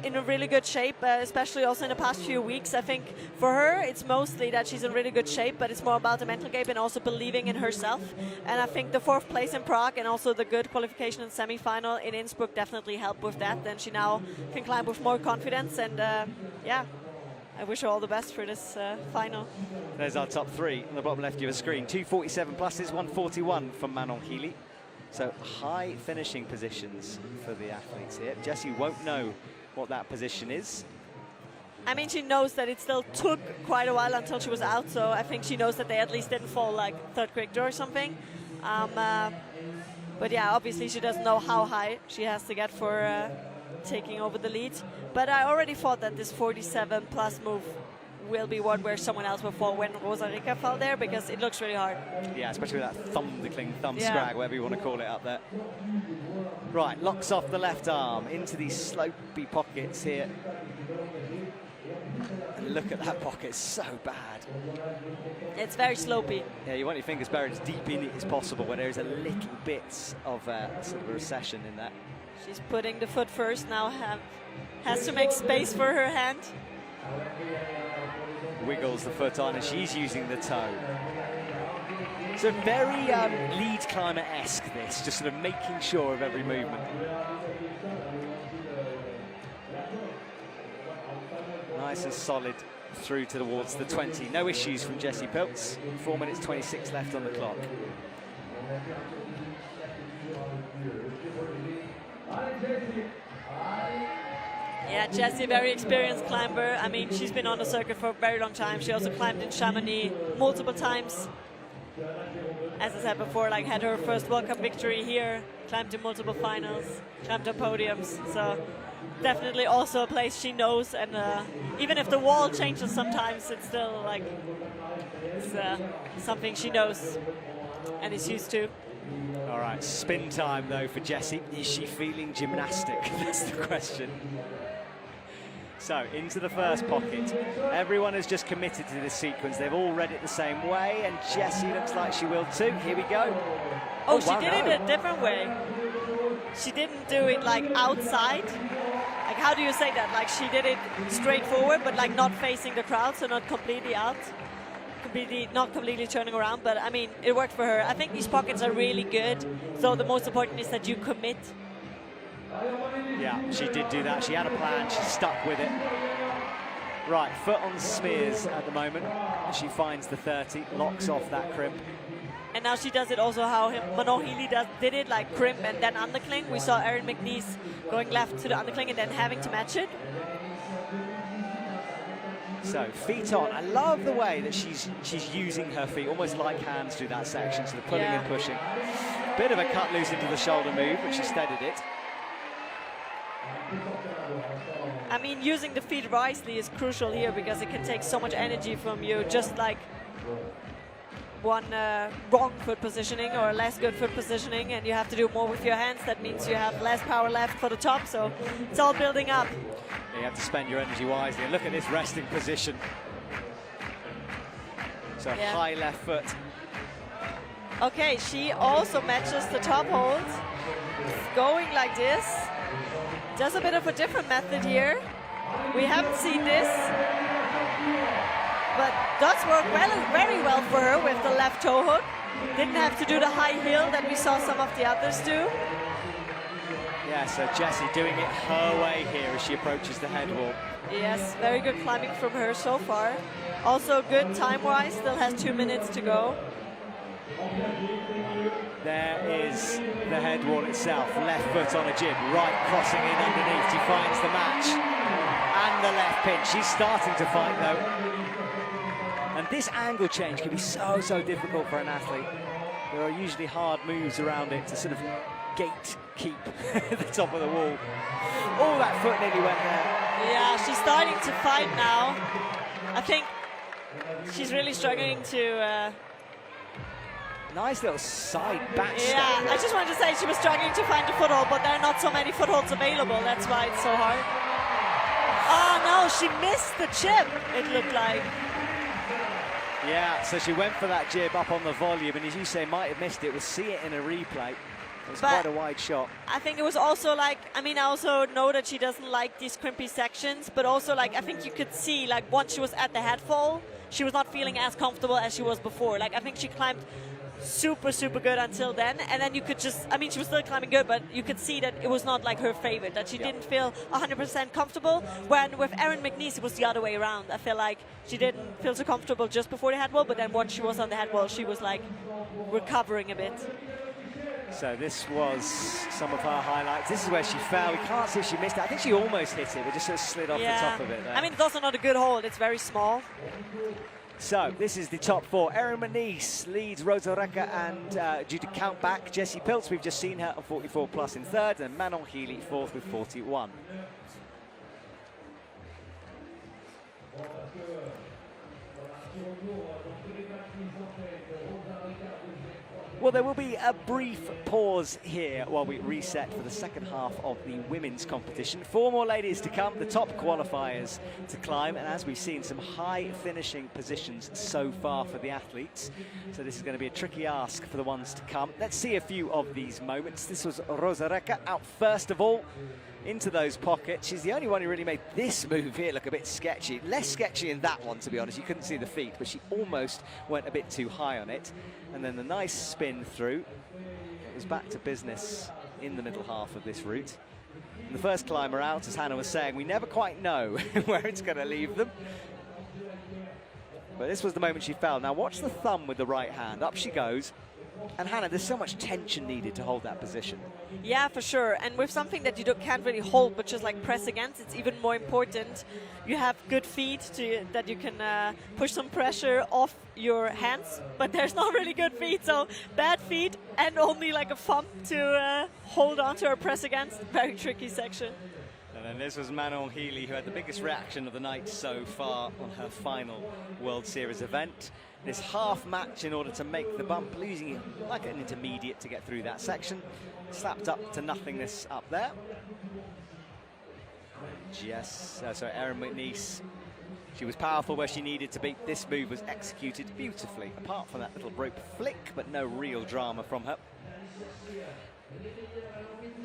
in a really good shape, especially also in the past few weeks. I think for her, it's mostly that she's in really good shape, but it's more about the mental game and also believing in herself. And I think the 4th place in Prague and also the good qualification and semi-final in Innsbruck definitely helped with that. Then she now can climb with more confidence, and yeah, I wish her all the best for this final. There's our top 3 on the bottom left of your screen. 247 pluses, 141 from Manon Healy. So high finishing positions for the athletes here. Jessie won't know what that position is. I mean, she knows that it still took quite a while until she was out, so I think she knows that they at least didn't fall like 3rd corrector or something. But yeah, obviously she doesn't know how high she has to get for taking over the lead. But I already thought that this 47 plus move will be one where someone else will fall when Rosa Rica fell there, because it looks really hard. Yeah, especially with that thumb scrag, whatever you want to call it up there. Right, locks off the left arm into these slopey pockets here. And look at that pocket, so bad. It's very slopey. Yeah, you want your fingers buried as deep in it as possible where there's a little bit of sort of a recession in that. She's putting the foot first, now has to make space for her hand. Wiggles the foot on, and she's using the toe. So very lead climber-esque, this, just sort of making sure of every movement. Nice and solid through towards the 20. No issues from Jessie Pilz. 4 minutes 26 left on the clock. Yeah, Jessie, very experienced climber. I mean, she's been on the circuit for a very long time. She also climbed in Chamonix multiple times. as I said before, like had her first World Cup victory here, climbed to multiple finals, climbed to podiums. So definitely also a place she knows, and even if the wall changes sometimes, it's still like something she knows and is used to. All right, spin time though for Jessie. Is she feeling gymnastic? That's the question. So into the first pocket. Everyone has just committed to this sequence. They've all read it the same way, and Jessie looks like she will too. Here we go. Oh, she wow, did it a different way. She didn't do it like outside. Like, how do you say that? Like, she did it straight forward, but like not facing the crowd, so not completely out. Not completely turning around, but I mean, it worked for her. I think these pockets are really good, so the most important is that you commit. Yeah, she did do that. She had a plan, she stuck with it. Right, foot on smears at the moment. She finds the 30, locks off that crimp. And now she does it also how Manon Healy did it, like crimp and then undercling. We saw Erin McNeese going left to the undercling and then having to match it. So, feet on. I love the way that she's using her feet, almost like hands through that section, so the pulling and pushing. Bit of a cut loose into the shoulder move, but she steadied it. I mean, using the feet wisely is crucial here because it can take so much energy from you, just like one wrong foot positioning or less good foot positioning, and you have to do more with your hands. That means you have less power left for the top, so it's all building up. You have to spend your energy wisely. And look at this resting position. So high left foot. Okay, she also matches the top hold, going like this. Does a bit of a different method here. We haven't seen this, but does work very well for her with the left toe hook. Didn't have to do the high heel that we saw some of the others do. Yeah, so Jessie doing it her way here as she approaches the head wall. Yes, very good climbing from her so far. Also good time-wise, still has 2 minutes to go. There is the head wall itself, left foot on a jib, right crossing in underneath. She finds the match and the left pinch. She's starting to fight though. And this angle change can be so difficult for an athlete. There are usually hard moves around it to sort of gate keep the top of the wall. Oh, that foot nearly went there. Yeah, she's starting to fight now. I think she's really struggling to... Nice little side back step. Yeah, I just wanted to say she was struggling to find a foothold, but there are not so many footholds available. That's why it's so hard. Oh no, she missed the chip, it looked like. Yeah, so she went for that jib up on the volume, and as you say, might have missed it. We'll see it in a replay. It was quite a wide shot. I think it was also like, I mean, I also know that she doesn't like these crimpy sections, but also like, I think you could see, like, once she was at the head fall, she was not feeling as comfortable as she was before. Like, I think she climbed super good until then, and then you could just, I mean, she was still climbing good, but you could see that it was not like her favorite, that she didn't feel 100% comfortable, when with Erin McNeese it was the other way around. I feel like she didn't feel so comfortable just before the head wall, but then once she was on the head wall, she was like recovering a bit. So this was some of her highlights. This is where she fell. We can't see if she missed it. I think she almost hit it, but just sort of slid off the top of it there. I mean, it's also not a good hold, it's very small. So this is the top four. Erin McNeese leads Rosa Recca, and due to count back, Jessie Pilz, we've just seen her at 44 plus in third, and Manon Healy fourth with 41. Well, there will be a brief pause here while we reset for the second half of the women's competition. 4 more ladies to come, the top qualifiers to climb, and as we've seen, some high finishing positions so far for the athletes. So this is going to be a tricky ask for the ones to come. Let's see a few of these moments. This was Rosa Recca out first of all, into those pockets. She's the only one who really made this move here look a bit sketchy. Less sketchy in that one, to be honest. You couldn't see the feet, but she almost went a bit too high on it. And then the nice spin through. It was back to business in the middle half of this route. And the first climber out, as Hannah was saying, we never quite know where it's going to leave them. But this was the moment she fell. Now watch the thumb with the right hand. Up she goes. And Hannah, there's so much tension needed to hold that position. Yeah, for sure. And with something that you can't really hold, but just like press against, it's even more important. You have good feet that you can push some pressure off your hands, but there's not really good feet, so bad feet and only like a thumb to hold on to or press against. Very tricky section. And then this was Manon Healy, who had the biggest reaction of the night so far on her final World Series event. This half match in order to make the bump, losing it like an intermediate to get through that section. Slapped up to nothingness up there. Erin McNeice, she was powerful where she needed to be. This move was executed beautifully, apart from that little rope flick, but no real drama from her.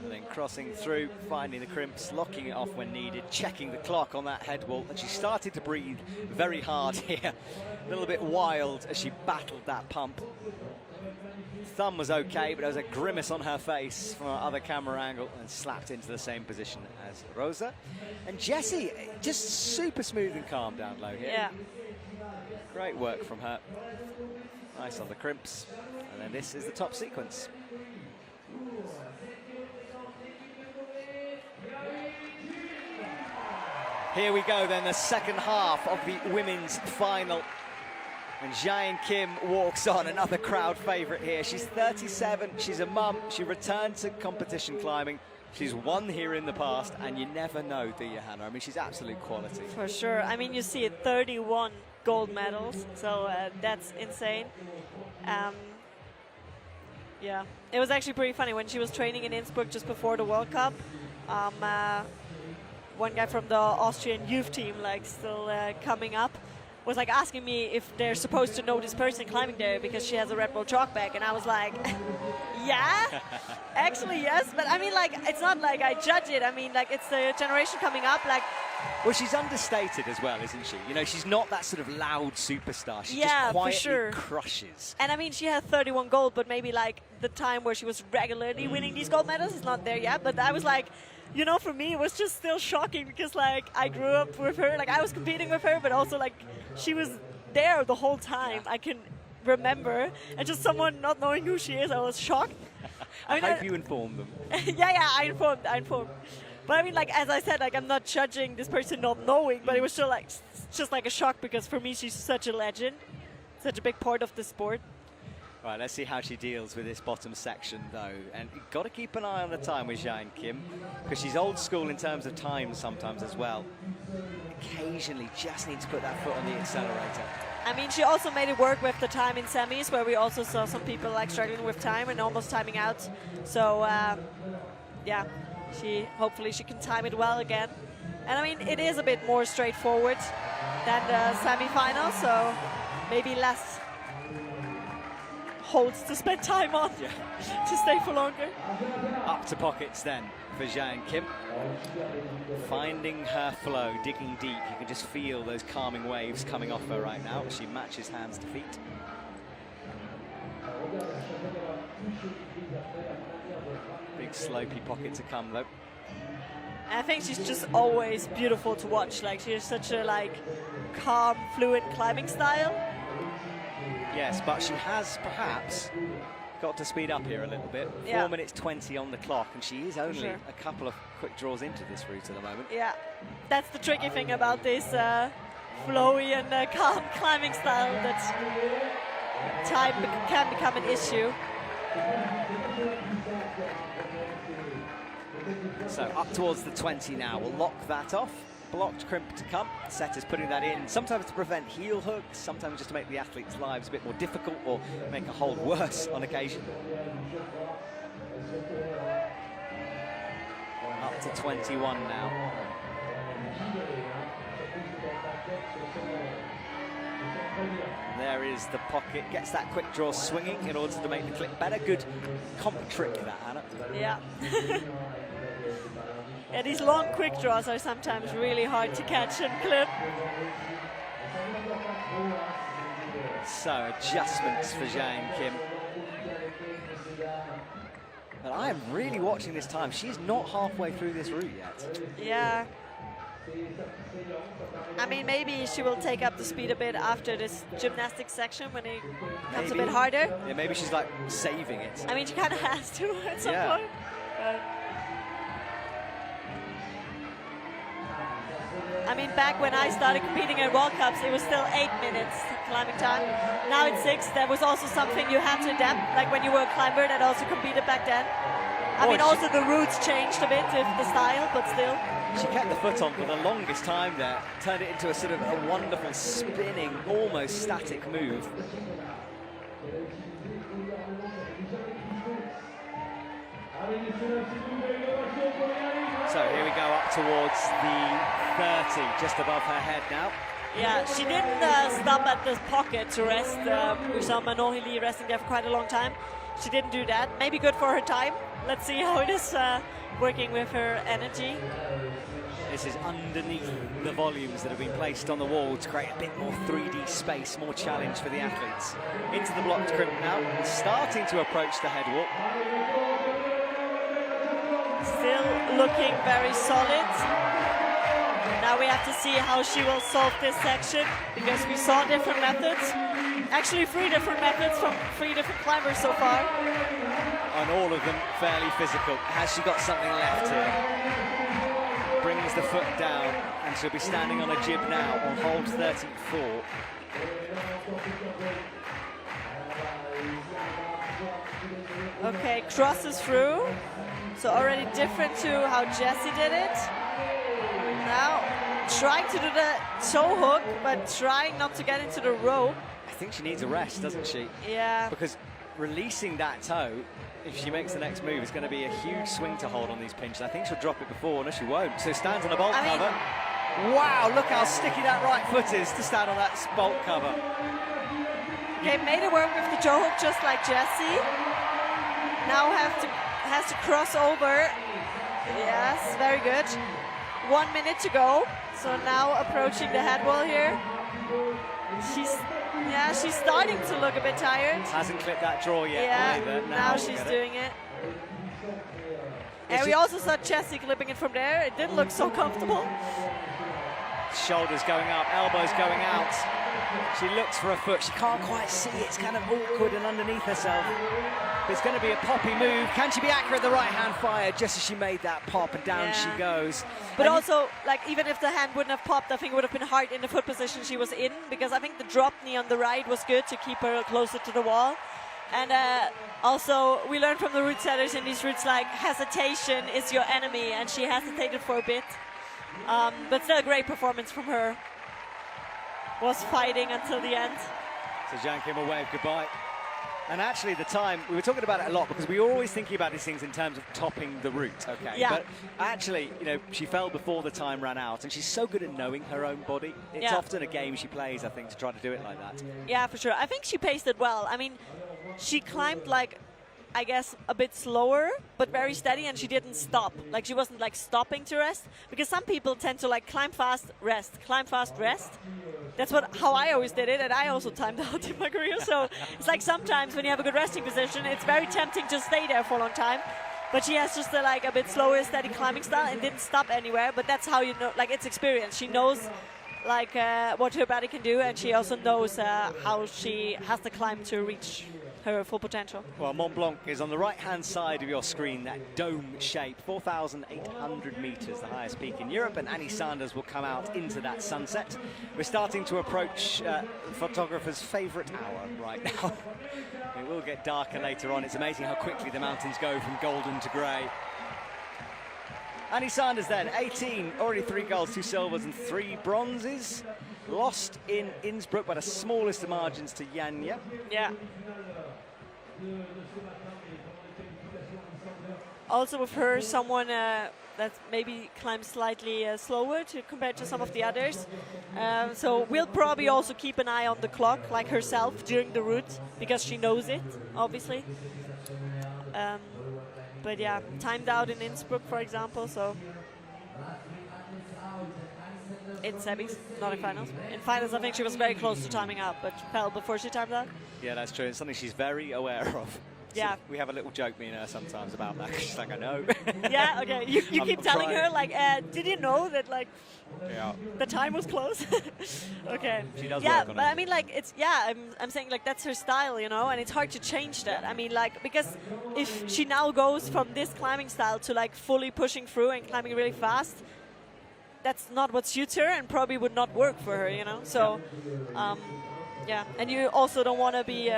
And then crossing through, finding the crimps, locking it off when needed, checking the clock on that head wall, and she started to breathe very hard here. A little bit wild as she battled that pump. Thumb was okay, but there was a grimace on her face from our other camera angle and slapped into the same position as Rosa. And Jessie, just super smooth and calm down low here. Yeah. Great work from her. Nice on the crimps. And then this is the top sequence. Here we go then, the second half of the women's final. And Jae Kim walks on, another crowd favourite here. She's 37, she's a mum, she returned to competition climbing. She's won here in the past, and you never know, do you, Hannah? I mean, she's absolute quality. For sure. I mean, you see 31 gold medals, so that's insane. Yeah, it was actually pretty funny when she was training in Innsbruck just before the World Cup. One guy from the Austrian youth team, like still coming up, was like asking me if they're supposed to know this person climbing there because she has a Red Bull chalk bag, and I was like, yeah, actually yes, but I mean, like, it's not like I judge it. I mean, like, it's the generation coming up, like. Well, she's understated as well, isn't she? You know, she's not that sort of loud superstar. She just quietly crushes. And I mean, she had 31 gold, but maybe like the time where she was regularly winning these gold medals is not there yet. But I was like, you know, for me, it was just still shocking because like I grew up with her, like I was competing with her, but also like she was there the whole time. I can remember, and just someone not knowing who she is, I was shocked. I hope you informed them. yeah, I informed. But I mean, like, as I said, like, I'm not judging this person not knowing, but it was still like, just like a shock because for me, she's such a legend, such a big part of the sport. Right, let's see how she deals with this bottom section, though. And you've got to keep an eye on the time with Jae Kim, because she's old school in terms of time sometimes as well. Occasionally just needs to put that foot on the accelerator. I mean, she also made it work with the time in semis, where we also saw some people like struggling with time and almost timing out. So, yeah. Hopefully she can time it well again. And I mean, it is a bit more straightforward than the semi-final, so maybe less holds to spend time on to stay for longer. Up to pockets then for Jae Kim. Finding her flow, digging deep. You can just feel those calming waves coming off her right now as she matches hands to feet. Big slopey pocket to come though. I think she's just always beautiful to watch. Like, she has such a like calm, fluid climbing style. Yes, but she has perhaps got to speed up here a little bit. 4 minutes 20 on the clock, and she is only a couple of quick draws into this route at the moment. Yeah, that's the tricky thing about this flowy and calm climbing style, that time can become an issue. So up towards the 20 now. We'll lock that off. Blocked crimp to come. Setter's putting that in, sometimes to prevent heel hooks, sometimes just to make the athletes' lives a bit more difficult or make a hold worse on occasion. Up to 21 now. There is the pocket, gets that quick draw swinging in order to make the clip better. Good comp trick that, Hannah. Yeah. Yeah, these long quick draws are sometimes really hard to catch and clip. So, adjustments for Jae Kim. But I am really watching this time. She's not halfway through this route yet. Yeah. I mean, maybe she will take up the speed a bit after this gymnastics section when it becomes a bit harder. Yeah, maybe she's like saving it. I mean, she kind of has to at some point. I mean, back when I started competing at World Cups, it was still 8 minutes climbing time. Now it's 6. That was also something you had to adapt. Like when you were a climber that also competed back then. I mean, also the routes changed a bit with the style, but still. She kept the foot on for the longest time there, turned it into a sort of a wonderful spinning, almost static move. So here we go up towards the 30, just above her head now. Yeah, she didn't stop at the pocket to rest. We saw Manon Hilly resting there for quite a long time. She didn't do that. Maybe good for her time. Let's see how it is working with her energy. This is underneath the volumes that have been placed on the wall to create a bit more 3D space, more challenge for the athletes. Into the blocked crimp now, and starting to approach the head walk. Still looking very solid. Now we have to see how she will solve this section, because we saw different methods. Actually 3 different methods from 3 different climbers so far. And all of them fairly physical. Has she got something left here? Brings the foot down, and she'll be standing on a jib now on hold 34. Okay, crosses through. So already different to how Jessie did it. Now trying to do the toe hook, but trying not to get into the rope. I think she needs a rest, doesn't she? Yeah. Because releasing that toe, if she makes the next move, is going to be a huge swing to hold on these pinches. I think she'll drop it before, no she won't. So stands on a bolt cover. Wow, look how sticky that right foot is to stand on that bolt cover. Okay, made it work with the toe hook just like Jessie. Now has to cross over. Yes, very good. 1 minute to go. So now approaching the head wall here. She's starting to look a bit tired. Hasn't clipped that draw yet either. Now she's doing it. And we also saw Jessie clipping it from there. It didn't look so comfortable. Shoulders going up, elbows going out. She looks for a foot. She can't quite see it. It's kind of awkward and underneath herself. It's going to be a poppy move. Can she be accurate? The right hand fired just as she made that pop, and down she goes. But and also, like, even if the hand wouldn't have popped, I think it would have been hard in the foot position she was in, because I think the drop knee on the right was good to keep her closer to the wall. And also, we learned from the route setters in these routes, like, hesitation is your enemy, and she hesitated for a bit. But still a great performance from her. Was fighting until the end. So Jan Kim will wave goodbye. And actually the time, we were talking about it a lot because we were always thinking about these things in terms of topping the route, okay? Yeah. But actually, you know, she fell before the time ran out, and she's so good at knowing her own body. It's often a game she plays, I think, to try to do it like that. Yeah, for sure. I think she paced it well. I mean, she climbed like, I guess, a bit slower, but very steady, and she didn't stop. Like, she wasn't like stopping to rest, because some people tend to like climb fast, rest, climb fast, rest. That's how I always did it, and I also timed out in my career. So it's like sometimes when you have a good resting position, it's very tempting to stay there for a long time. But she has just like a bit slower, steady climbing style and didn't stop anywhere. But that's how you know, like, it's experience. She knows like what her body can do, and she also knows how she has to climb to reach her full potential. Well, Mont Blanc is on the right-hand side of your screen, that dome shape, 4,800 meters, the highest peak in Europe, and Annie Sanders will come out into that sunset. We're starting to approach the photographer's favorite hour right now. It will get darker later on. It's amazing how quickly the mountains go from golden to grey. Annie Sanders then, 18, already 3 golds, 2 silvers and 3 bronzes. Lost in Innsbruck by the smallest of margins to Janja. Yeah. Also with her, someone that maybe climbs slightly slower compared to some of the others. So we'll probably also keep an eye on the clock, like herself, during the route, because she knows it, obviously. But yeah, timed out in Innsbruck, for example, so in semis, not in finals. In finals, I think she was very close to timing out, but fell before she timed out. Yeah, that's true. It's something she's very aware of. Yeah. We have a little joke, me and her, sometimes about that. She's like, I know. Yeah, okay. You I'm keep telling trying. her, like, did you know that, like, Yeah. the time was close? Okay. She does yeah, work on but it. I mean, like, it's, yeah, I'm saying, like, that's her style, you know, and it's hard to change that. I mean, like, because if she now goes from this climbing style to, like, fully pushing through and climbing really fast, that's not what suits her and probably would not work for her, you know? So, yeah. And you also don't want to be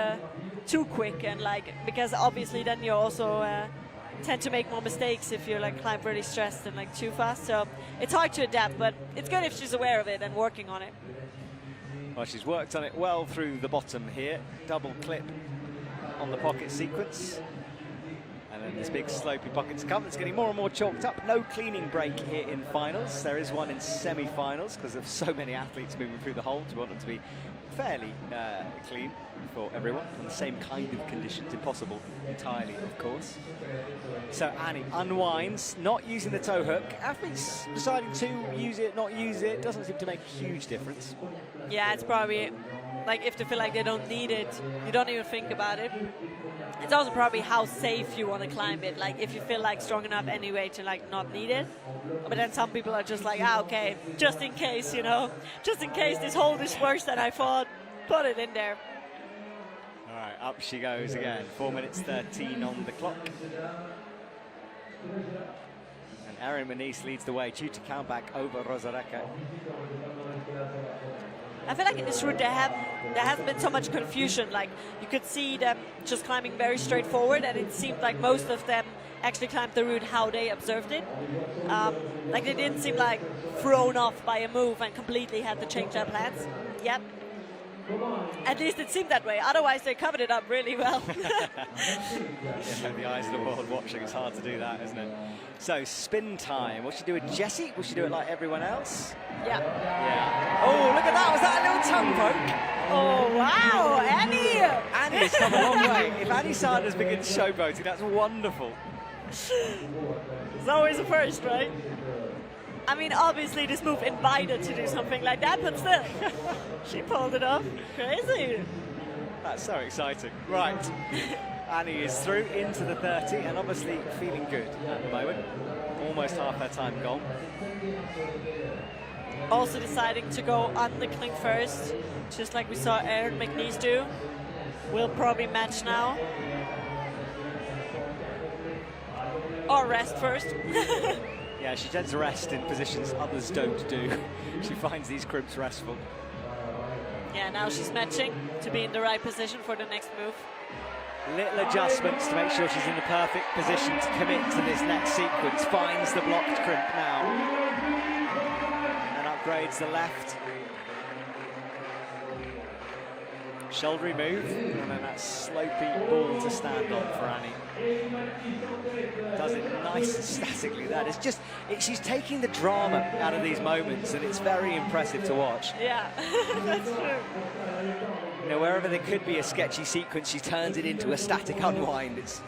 too quick and, like, because obviously then you also tend to make more mistakes if you're, like, climb really stressed and, like, too fast. So it's hard to adapt, but it's good if she's aware of it and working on it. Well, she's worked on it well through the bottom here. Double clip on the pocket sequence. And then this big slopey pocket to come. It's getting more and more chalked up. No cleaning break here in finals. There is one in semi-finals because of so many athletes moving through the holds. We want them to be fairly clean for everyone on the same kind of conditions. Impossible entirely, of course. So Annie unwinds, not using the toe hook. Athletes deciding to use it, not use it, doesn't seem to make a huge difference. Yeah, it's probably, like, if they feel like they don't need it, you don't even think about it. It's also probably how safe you want to climb it. Like, if you feel like strong enough anyway to, like, not need it. But then some people are just like, okay, just in case, you know, just in case this hold is worse than I thought, put it in there. All right, up she goes again. 4 minutes 13 on the clock. And Erin Moniz leads the way. Jutta Kalmbach over Rosareka. I feel like in this route there hasn't been so much confusion. Like, you could see them just climbing very straightforward, and it seemed like most of them actually climbed the route how they observed it. Like, they didn't seem like thrown off by a move and completely had to change their plans. Yep. At least it seemed that way. Otherwise, they covered it up really well. Yeah, the eyes of the world watching. It's hard to do that, isn't it? So, spin time. Will she do it, Jessie? Will she do it like everyone else? Yeah. Yeah. Oh, look at that. Was that a little tongue poke? Oh, wow. Annie! Annie's come a long way. If Annie Sanders begins showboating, that's wonderful. It's always a first, right? I mean, obviously this move invited to do something like that, but still, she pulled it off. Crazy. That's so exciting. Right. Annie is through into the 30 and obviously feeling good at the moment. Almost half her time gone. Also deciding to go on the cling first, just like we saw Erin McNeese do. Will probably match now. Or rest first. Yeah, she tends to rest in positions others don't do. She finds these crimps restful. Yeah, now she's matching to be in the right position for the next move. Little adjustments to make sure she's in the perfect position to commit to this next sequence. Finds the blocked crimp now. And upgrades the left. Shouldery move, and then that slopey ball to stand on for Annie. Does it nice and statically there. It's just, she's taking the drama out of these moments, and it's very impressive to watch. Yeah, that's true. You know, wherever there could be a sketchy sequence, she turns it into a static unwind. It's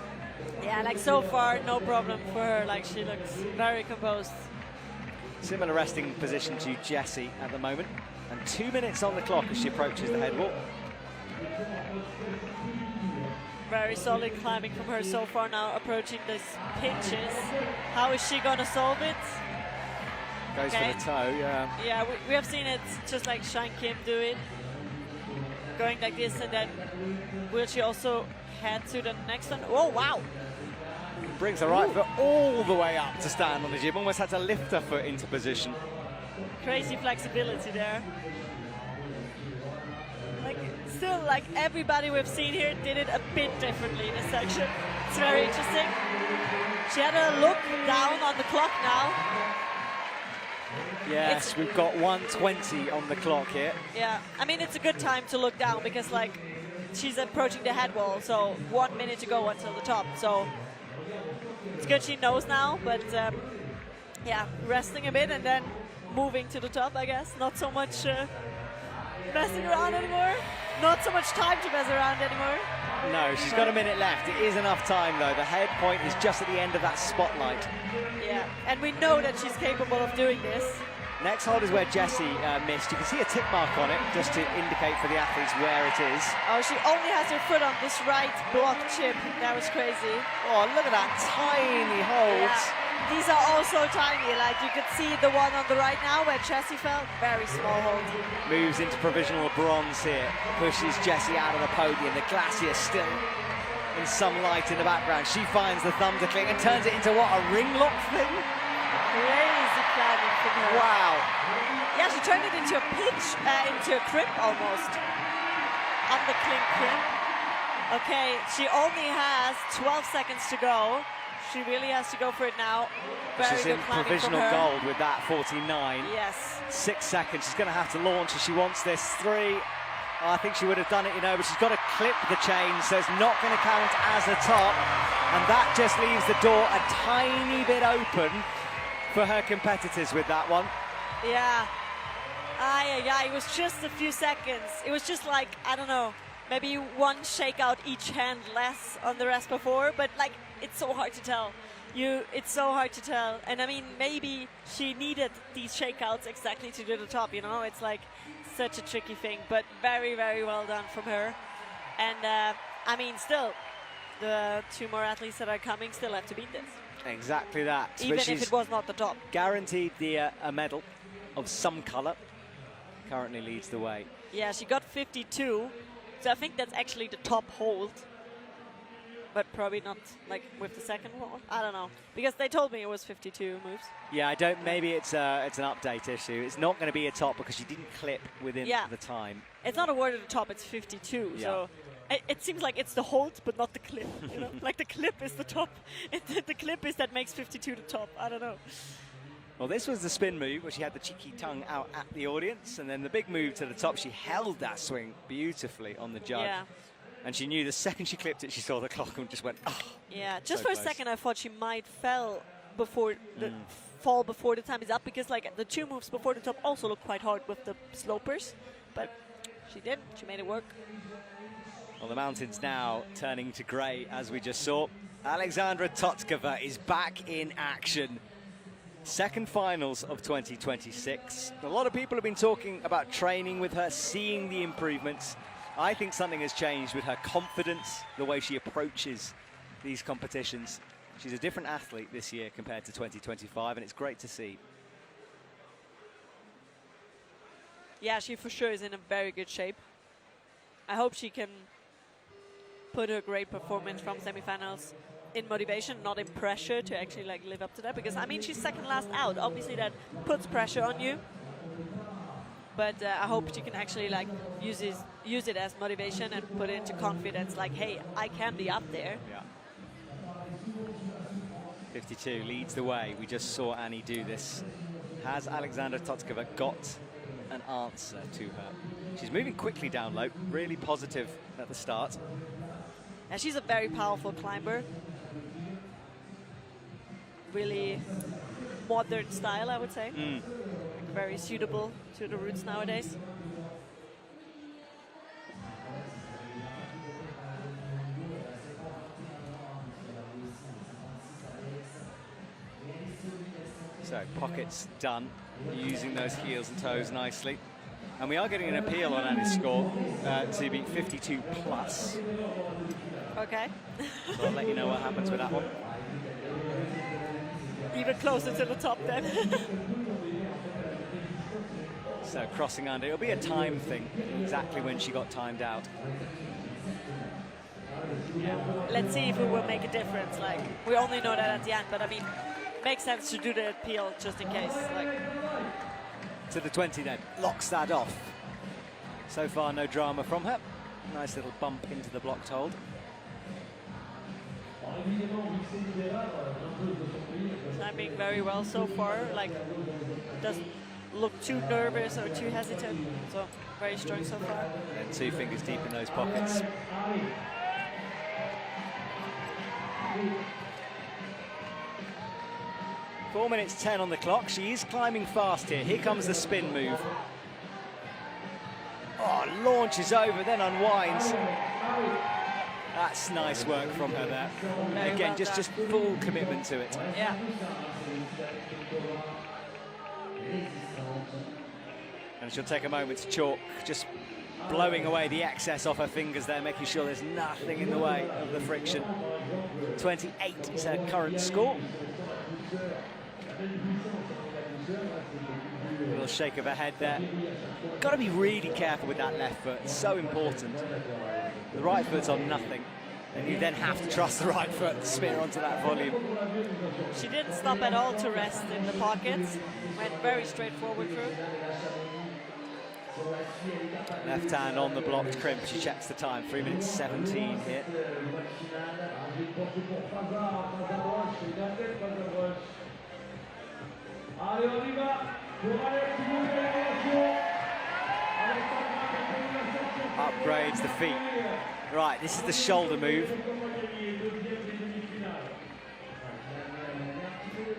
Yeah, like so far, no problem for her. Like, she looks very composed. similar resting position to Jessie at the moment. And 2 minutes on the clock as she approaches the head wall. Very solid climbing from her so far now, approaching these pitches. How is she going to solve it? Goes for the toe, yeah. Yeah, we have seen it just like Shine Kim do it. Going like this, and then will she also head to the next one? Oh, wow. Brings her right foot all the way up to stand on the jib. Almost had to lift her foot into position. Crazy flexibility there. Like, still, like, everybody we've seen here did it a bit differently in this section. It's very interesting. She had a look down on the clock now. Yes, we've got 1:20 on the clock here. Yeah, I mean, it's a good time to look down because, like, she's approaching the head wall, so 1 minute to go until the top. So it's good she knows now, but yeah, resting a bit and then moving to the top, I guess. Not so much messing around anymore. Not so much time to mess around anymore. No, she's got a minute left. It is enough time, though. The head point is just at the end of that spotlight. Yeah, and we know that she's capable of doing this. Next hold is where Jessie missed. You can see a tick mark on it, just to indicate for the athletes where it is. Oh, she only has her foot on this right block chip. That was crazy. Oh, look at that tiny hold. Yeah. These are all so tiny. Like, you could see the one on the right now where Jessie fell. Very small hold. Moves into provisional bronze here. Pushes Jessie out of the podium. The glacier still in some light in the background. She finds the thumb to cling and turns it into what, a ring lock thing? Crazy climbing from her. Wow. Yeah, she turned it into a pitch, into a crimp almost. On the clink crimp. Okay, she only has 12 seconds to go. She really has to go for it now. Very She's good in climbing provisional from her. gold with that 49. Yes. 6 seconds. She's going to have to launch if she wants this. 3. Oh, I think she would have done it, you know, but she's got to clip the chain, so it's not going to count as a top. And that just leaves the door a tiny bit open for her competitors with that one. Yeah. Yeah, it was just a few seconds. It was just like, I don't know, maybe one shakeout each hand less on the rest before, but like, it's so hard to tell. It's so hard to tell. And I mean, maybe she needed these shakeouts exactly to do the top, you know? It's like such a tricky thing, but very, very well done from her. And I mean, still, the 2 more athletes that are coming still have to beat this. Exactly that. Even if it was not the top. Guaranteed a medal of some colour. Currently leads the way. Yeah, she got 52, so I think that's actually the top hold. But probably not like with the second hold. I don't know, because they told me it was 52 moves. Yeah, I don't. Maybe it's an update issue. It's not going to be a top because she didn't clip within the time. It's not awarded the top. It's 52. Yeah. So it seems like it's the hold, but not the clip. You know, like the clip is the top. The clip is that makes 52 the top. I don't know. Well, this was the spin move, where she had the cheeky tongue out at the audience, and then the big move to the top. She held that swing beautifully on the judge. Yeah. And she knew the second she clipped it, she saw the clock and just went, oh. Yeah, just so for close. a second I thought she might fall before the time is up, because like the 2 moves before the top also look quite hard with the slopers, but she did. She made it work. Well, the mountain's now turning to grey, as we just saw. Alexandra Totkova is back in action. Second finals of 2026. A lot of people have been talking about training with her, seeing the improvements. I think something has changed with her confidence, the way she approaches these competitions. She's a different athlete this year compared to 2025, and it's great to see. Yeah, she for sure is in a very good shape. I hope she can put her great performance from semifinals in motivation, not in pressure, to actually like live up to that, because I mean, she's second last out. Obviously that puts pressure on you, but I hope she can actually like use it as motivation and put it into confidence, like, hey, I can be up there. Yeah. 52 leads the way. We just saw Annie do this. Has Alexandra Totkova got an answer to her? She's moving quickly down low, really positive at the start. And she's a very powerful climber. Really modern style, I would say. Very suitable to the routes nowadays. So pockets done, using those heels and toes nicely. And we are getting an appeal on Annie's score to be 52 plus. Okay. So I'll let you know what happens with that one. Even closer to the top then. So crossing under, it'll be a time thing, exactly when she got timed out. Yeah. Let's see if it will make a difference. Like, we only know that at the end, but I mean, makes sense to do the appeal just in case. Like, to the 20 then, locks that off. So far, no drama from her. Nice little bump into the blocked hold. Climbing very well so far. Like, doesn't look too nervous or too hesitant. So very strong so far. And 2 fingers deep in those pockets. Four minutes 10 on the clock. She is climbing fast here. Here comes the spin move. Oh, launches over, then unwinds. That's nice work from her there. Very Again, well just full commitment to it. Yeah. And she'll take a moment to chalk, just blowing away the excess off her fingers there, making sure there's nothing in the way of the friction. 28 is her current score. A little shake of her head there. Got to be really careful with that left foot. It's so important. The right foot's on nothing, and you then have to trust the right foot to smear onto that volume. She didn't stop at all to rest in the pockets. Went very straightforward through. Left hand on the blocked crimp. She checks the time. 3 minutes 17 here. Upgrades the feet. Right, this is the shoulder move.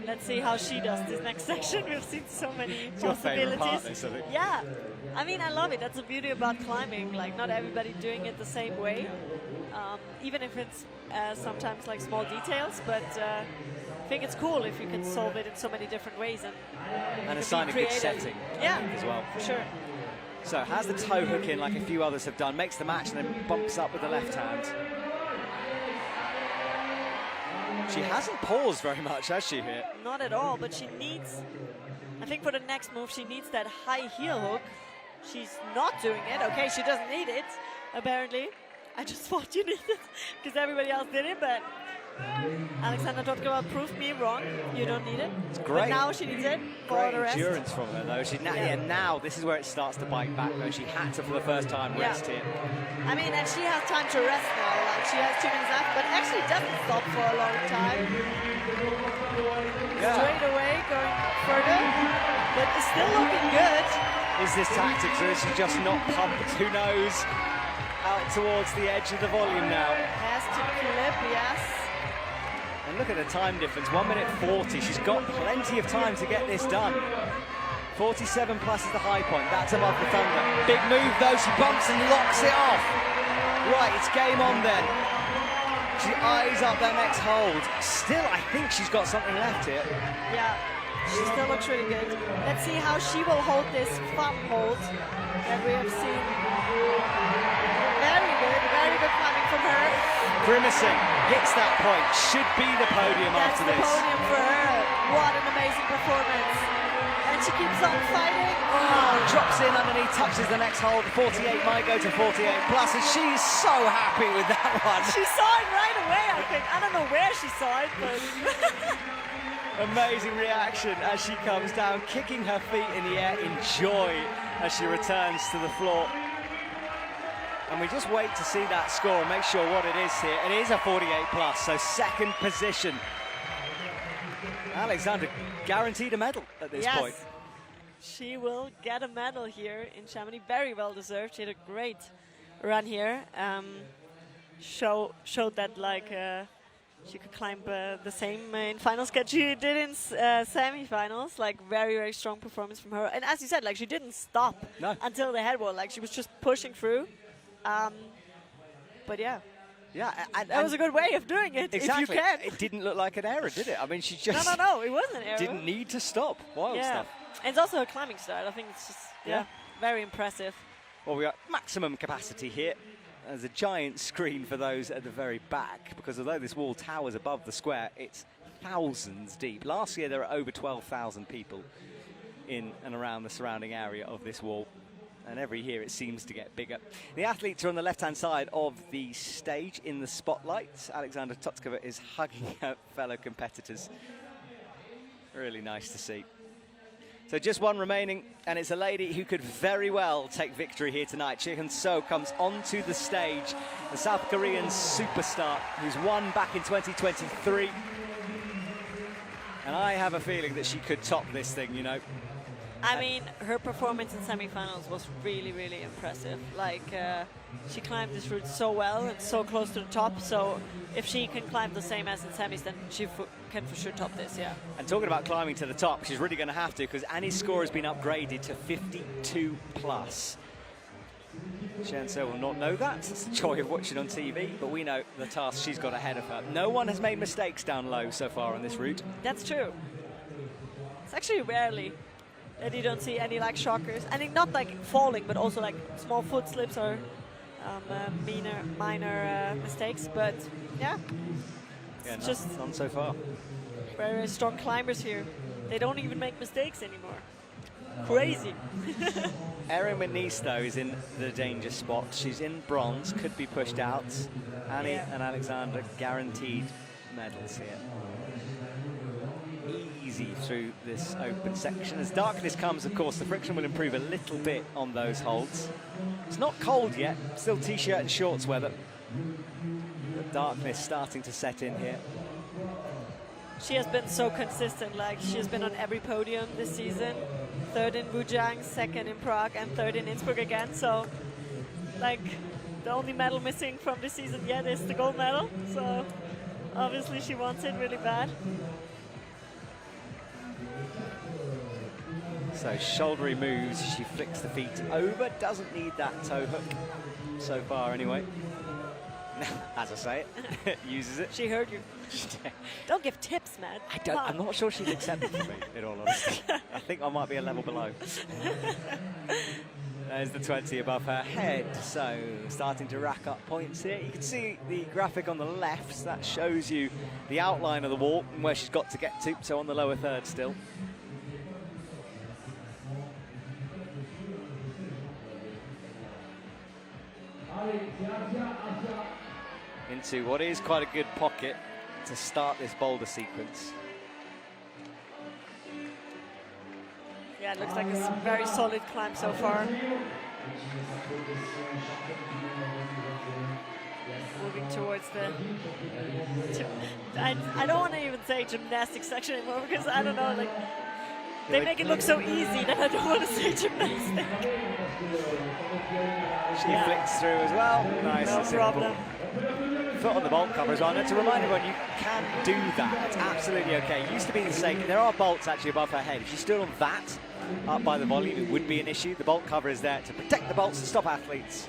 Let's see how she does this next section. We've seen so many It's your favourite part, possibilities. this, I think. Yeah, I mean, I love it. That's the beauty about climbing. Like, not everybody doing it the same way, even if it's sometimes like small details. But I think it's cool if you can solve it in so many different ways And be a sign of good creative. setting, Yeah, I think, as well. for sure. So has the toe hook in like a few others have done, makes the match and then bumps up with the left hand. She hasn't paused very much, has she, here? Not at all, but she needs, I think for the next move, she needs that high heel hook. She's not doing it. Okay, she doesn't need it, apparently. I just thought you needed it because everybody else did it, but Alexandra Totkova proved me wrong. You don't need it. It's great. But now she needs it for Great the rest. endurance from her, though. Now this is where it starts to bite back, though. She had to, for the first time, rest here. I mean, and she has time to rest now. Like, she has 2 minutes left, but actually doesn't stop for a long time. Yeah. Straight away, going further, but it's still looking good. Is this tactics, or is she just not pumped? Who knows? Out towards the edge of the volume now. Has to clip, yes. And look at the time difference, 1 minute 40. She's got plenty of time to get this done. 47 plus is the high point. That's above the thunder. Big move, though. She bumps and locks it off. Right, it's game on then. She eyes up that next hold. Still, I think she's got something left here. Yeah, she still looks really good. Let's see how she will hold this thumb hold that we have seen. Very good climbing from her. Grimacing, hits that point. Should be the podium That's after the this. podium for her. What an amazing performance. And she keeps on fighting. Oh, drops in underneath, touches the next hold. 48 might go to 48 plus, and she's so happy with that one. She saw it right away, I think. I don't know where she saw it, but... Amazing reaction as she comes down, kicking her feet in the air in joy as she returns to the floor. And we just wait to see that score and make sure what it is here. It is a 48 plus, so second position. Alexandra guaranteed a medal at this point. She will get a medal here in Chamonix. Very well deserved. She had a great run here. Showed that like she could climb the same in finals that she did in semi-finals. Like very strong performance from her. And as you said, like she didn't stop until the head wall. Like she was just pushing through. But yeah. Yeah, that was a good way of doing it, exactly. if you can. It didn't look like an error, did it? I mean, she just No, it wasn't an error. didn't need to stop. Wild stuff. And it's also a climbing style. I think it's just, very impressive. Well, we got maximum capacity here. There's a giant screen for those at the very back, because although this wall towers above the square, it's thousands deep. Last year, there were over 12,000 people in and around the surrounding area of this wall. And every year it seems to get bigger. The athletes are on the left-hand side of the stage in the spotlight. Alexandra Totkova is hugging her fellow competitors. Really nice to see. So just one remaining, and it's a lady who could very well take victory here tonight. Chi So comes onto the stage, the South Korean superstar who's won back in 2023. And I have a feeling that she could top this thing, you know. I mean, her performance in semi-finals was really impressive. Like, she climbed this route so well and so close to the top. So if she can climb the same as in semis, then she can for sure top this, yeah. And talking about climbing to the top, she's really going to have to, because Annie's score has been upgraded to 52 plus. Shanso will not know that. It's the joy of watching on TV, but we know the task she's got ahead of her. No one has made mistakes down low so far on this route. That's true. It's actually rarely that you don't see any like shockers. I think not like falling, but also like small foot slips or minor mistakes. But yeah, Yeah, it's just none so far. very, very strong climbers here. They don't even make mistakes anymore. Crazy. Erin McNeese, though, is in the danger spot. She's in bronze, could be pushed out. Annie and Alexander guaranteed medals here. Easy through this open section. As darkness comes, of course, the friction will improve a little bit on those holds. It's not cold yet, still t-shirt and shorts weather. But darkness starting to set in here. She has been so consistent. Like, she has been on every podium this season. 3rd in Bujang, 2nd in Prague, and 3rd in Innsbruck again. So, like, the only medal missing from this season yet is the gold medal. So, obviously, she wants it really bad. So shouldery moves, she flicks the feet over, doesn't need that toe hook so far anyway. As I say it, uses it. She heard you. Don't give tips, man. I'm not sure she'd accept it from me, in all honesty. I think I might be a level below. There's the 20 above her head, so starting to rack up points here. You can see the graphic on the left, that shows you the outline of the wall and where she's got to get to, so on the lower third still. Into what is quite a good pocket to start this boulder sequence. Yeah, it looks like a very solid climb so far. Moving towards the... I don't want to even say gymnastics section anymore because I don't know, like... They make it look so easy that I don't want to say gymnastic. She flicks through as well. Nice and simple. Problem. Foot on the bolt cover as well. And to remind everyone, you can do that. It's absolutely okay. It used to be the same. There are bolts actually above her head. If she stood on that, up by the volume, it would be an issue. The bolt cover is there to protect the bolts and stop athletes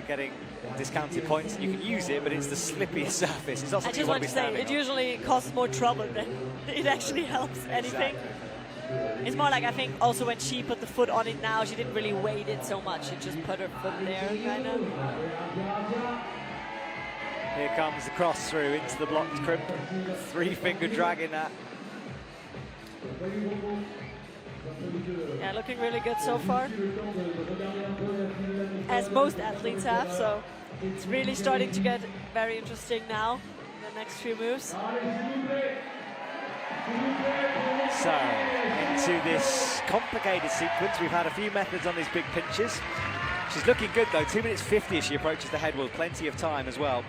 getting discounted points. And you can use it, but it's the slippiest surface. It's not something you want to be standing on. It usually causes more trouble than it actually helps anything. Exactly. It's more like, I think, also when she put the foot on it now, she didn't really weight it so much. She just put her foot there, kind of. Here comes the cross through into the blocked crimp. 3-finger dragging that. Yeah, looking really good so far. As most athletes have, so it's really starting to get very interesting now, the next few moves. So, into this complicated sequence, we've had a few methods on these big pinches. She's looking good though, 2 minutes 50 as she approaches the head wall, plenty of time as well.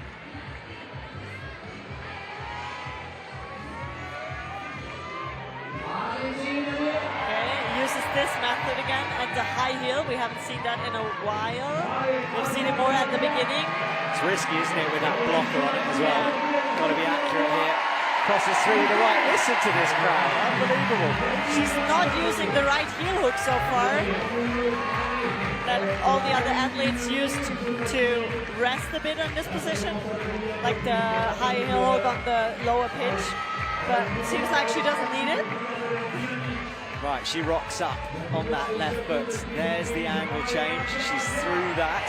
Okay, uses this method again at the high heel. We haven't seen that in a while. We've seen it more at the beginning. It's risky, isn't it, with that blocker on it as well. Got to be accurate here. Crosses through the right. Listen to this crowd. Unbelievable. She's not using the right heel hook so far. That all the other athletes used to rest a bit in this position. Like the high heel hook on the lower pitch. But it seems like she doesn't need it. Right, she rocks up on that left foot. There's the angle change. She's through that.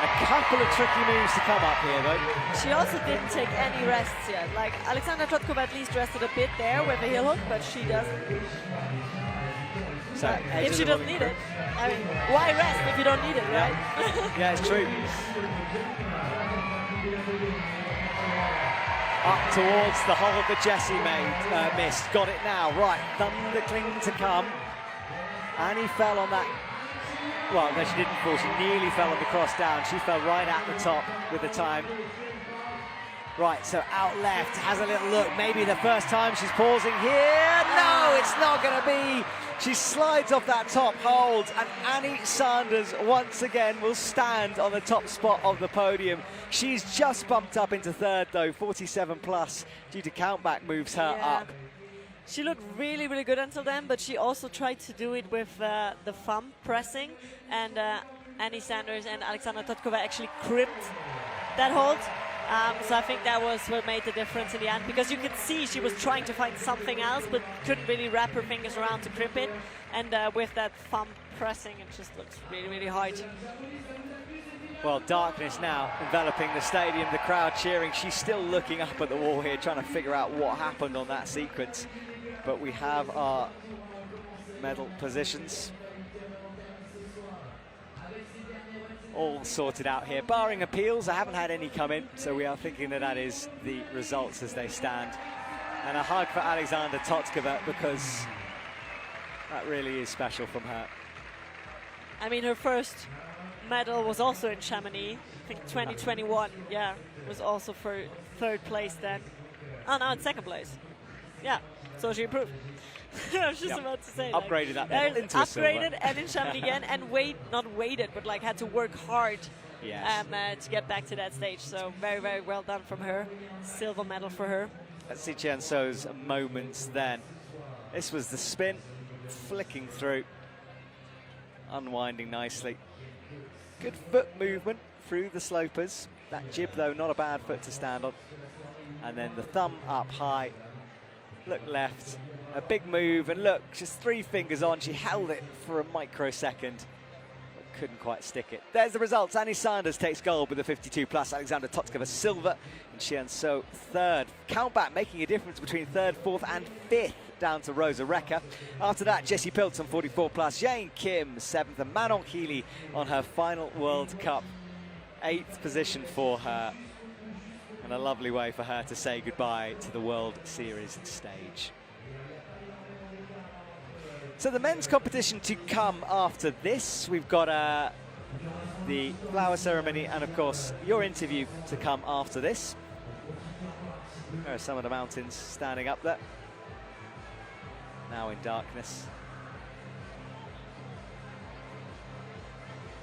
A couple of tricky moves to come up here, though. She also didn't take any rests yet. Like, Alexandra Totkova at least rested a bit there with a heel hook, but she doesn't. So, if she doesn't need it, I mean, why rest if you don't need it, right? Yeah, it's true. Up towards the hold that Jessie missed. Got it now. Right, thunder cling to come. Annie fell on that. Well, no, she didn't fall. She nearly fell on the cross down. She fell right at the top with the time. Right, so out left, has a little look. Maybe the first time she's pausing here. No, it's not going to be. She slides off that top hold, and Annie Sanders once again will stand on the top spot of the podium. She's just bumped up into third, though, 47 plus, due to countback moves her up. She looked really, really good until then, but she also tried to do it with the thumb pressing, and Annie Sanders and Alexandra Totkova actually crimped that hold. So I think that was what made the difference in the end, because you could see she was trying to find something else, but couldn't really wrap her fingers around to grip it. And with that thumb pressing, it just looks really, really hard. Well, darkness now enveloping the stadium, the crowd cheering. She's still looking up at the wall here, trying to figure out what happened on that sequence. But we have our medal positions all sorted out here, barring appeals. I haven't had any come in, so we are thinking that that is the results as they stand. And a hug for Alexandra Totskova, because that really is special from her. I mean, her first medal was also in Chamonix, I think 2021. Yeah, was also for 3rd place then. Oh, no, in 2nd place. Yeah, so she improved. I was just about to say. Upgraded that medal into a silver. Upgraded and in Chamonix again, and not waited, but like had to work hard to get back to that stage. So very, very well done from her. Silver medal for her. Let's see Qian So's moments then. This was the spin, flicking through, unwinding nicely. Good foot movement through the slopers. That jib, though, not a bad foot to stand on. And then the thumb up high, look left, a big move, and look, just 3 fingers on. She held it for a microsecond, but couldn't quite stick it. There's the results. Annie Sanders takes gold with a 52 plus. Alexandra Totskova silver, and Qian So 3rd. Countback making a difference between 3rd, 4th, and 5th. Down to Rosa Recker. After that, Jessie Pilz on 44 plus, Jane Kim 7th, and Manon Healy on her final World Cup 8th position for her, and a lovely way for her to say goodbye to the World Series stage. So the men's competition to come after this, we've got the flower ceremony and of course your interview to come after this. There are some of the mountains standing up there. Now in darkness.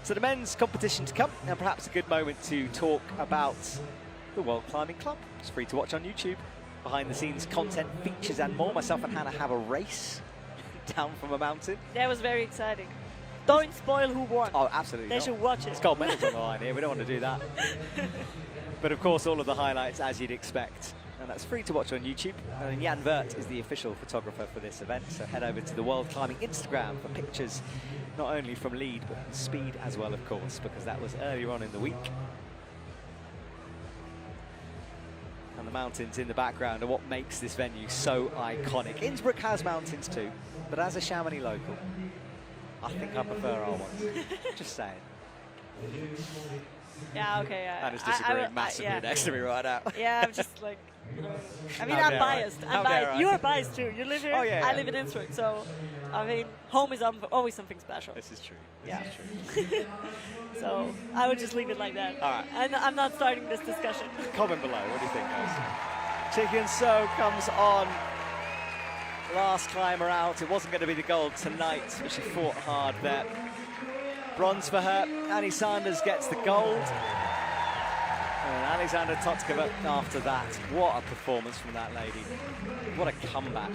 So the men's competition to come, and perhaps a good moment to talk about the World Climbing Club. It's free to watch on YouTube. Behind the scenes content, features and more. Myself and Hannah have a race down from a mountain. That was very exciting. Don't spoil who won. Oh, absolutely They not. should watch it. It's gold medals on the line here. We don't want to do that. But of course, all of the highlights as you'd expect. And that's free to watch on YouTube. And Jan Wert is the official photographer for this event. So head over to the World Climbing Instagram for pictures, not only from lead, but speed as well, of course, because that was earlier on in the week. And the mountains in the background are what makes this venue so iconic. Innsbruck has mountains too, but as a Chamonix local, I think I prefer our ones. Just saying. Yeah, okay. Yeah. I'm just disagreeing massively next to me right now. Yeah, I'm just like, I mean, How I'm dare biased. I? How I'm dare biased. I? You are biased too. You live here. Oh, yeah, I yeah. live in Innsbruck, so I mean, home is always something special. This is true. Yeah. This is true. So I would just leave it like that. All right. And I'm not starting this discussion. Comment below. What do you think, guys? Qian So comes on. Last climber out. It wasn't going to be the gold tonight, but she fought hard there. Bronze for her. Annie Sanders gets the gold. And Alexandra Totskova after that. What a performance from that lady. What a comeback.